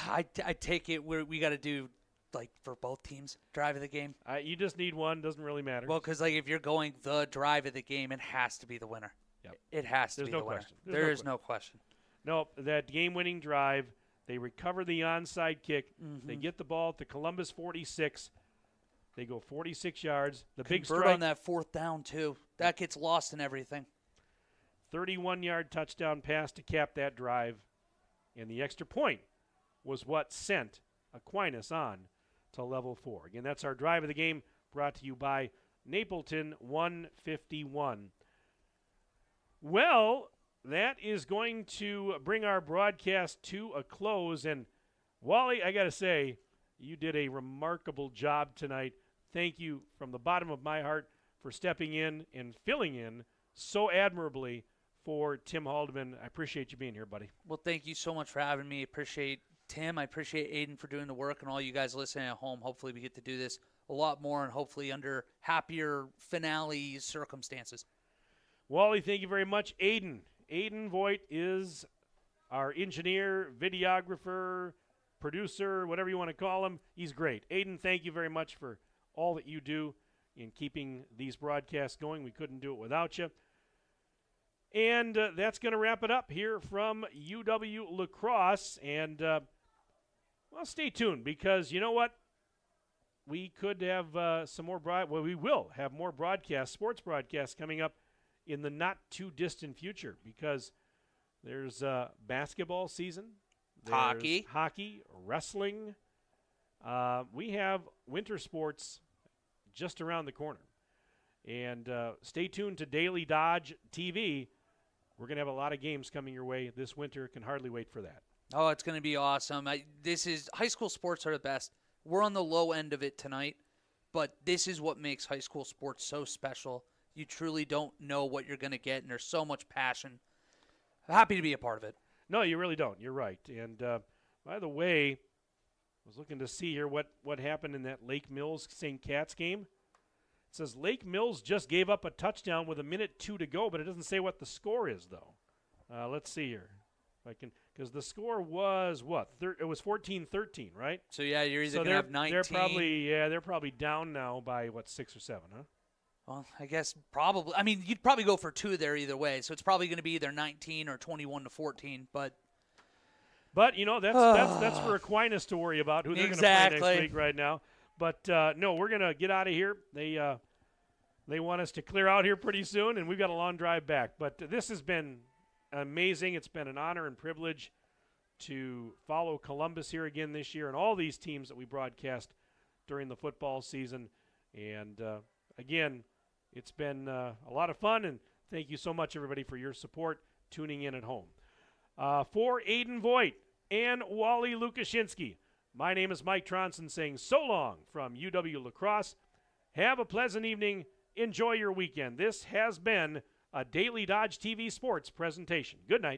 I take it we got to do, like, for both teams, drive of the game. You just need one. Doesn't really matter. Well, because, like, if you're going the drive of the game, it has to be the winner. Yep. It has to be the winner. There is no question. No, that game-winning drive, they recover the onside kick. They get the ball at the Columbus 46. They go 46 yards. The big strike on that fourth down, too. That gets lost in everything. 31-yard touchdown pass to cap that drive. And the extra point was what sent Aquinas on to level 4. Again, that's our drive of the game, brought to you by Napleton 151. Well, that is going to bring our broadcast to a close. And, Wally, I got to say, you did a remarkable job tonight. Thank you from the bottom of my heart for stepping in and filling in so admirably for Tim Haldeman. I appreciate you being here, buddy. Well, thank you so much for having me. Appreciate Tim, I appreciate Aiden for doing the work, and all you guys listening at home. Hopefully we get to do this a lot more, and hopefully under happier finale circumstances. Wally, thank you very much. Aiden Voigt is our engineer, videographer, producer, whatever you want to call him. He's great. Aiden, thank you very much for all that you do in keeping these broadcasts going. We couldn't do it without you. And that's going to wrap it up here from UW La Crosse. And, well, stay tuned, because you know what? We could have some more we will have more sports broadcasts coming up in the not-too-distant future, because there's basketball season. There's hockey, wrestling. We have winter sports just around the corner. And stay tuned to Daily Dodge TV. We're going to have a lot of games coming your way this winter. Can hardly wait for that. Oh, it's going to be awesome. High school sports are the best. We're on the low end of it tonight, but this is what makes high school sports so special. You truly don't know what you're going to get, and there's so much passion. Happy to be a part of it. No, you really don't. You're right. And by the way, I was looking to see here what happened in that Lake Mills St. Cat's game. It says Lake Mills just gave up a touchdown with 1:02 to go, but it doesn't say what the score is, though. Let's see here. Because the score was what? It was 14-13, right? So, yeah, you're either going to have 19. They're probably down now by, 6 or 7, huh? Well, I guess probably. I mean, you'd probably go for 2 there either way. So it's probably going to be either 19 or 21-14. But you know, that's for Aquinas to worry about, who they're going to play next week right now. But no, we're going to get out of here. They want us to clear out here pretty soon, and we've got a long drive back. But this has been amazing. It's been an honor and privilege to follow Columbus here again this year, and all these teams that we broadcast during the football season. And again, it's been a lot of fun, and thank you so much, everybody, for your support tuning in at home. For Aiden Voigt and Wally Lukashinsky, my name is Mike Tronson saying so long from UW La Crosse. Have a pleasant evening. Enjoy your weekend. This has been a Daily Dodge TV Sports presentation. Good night.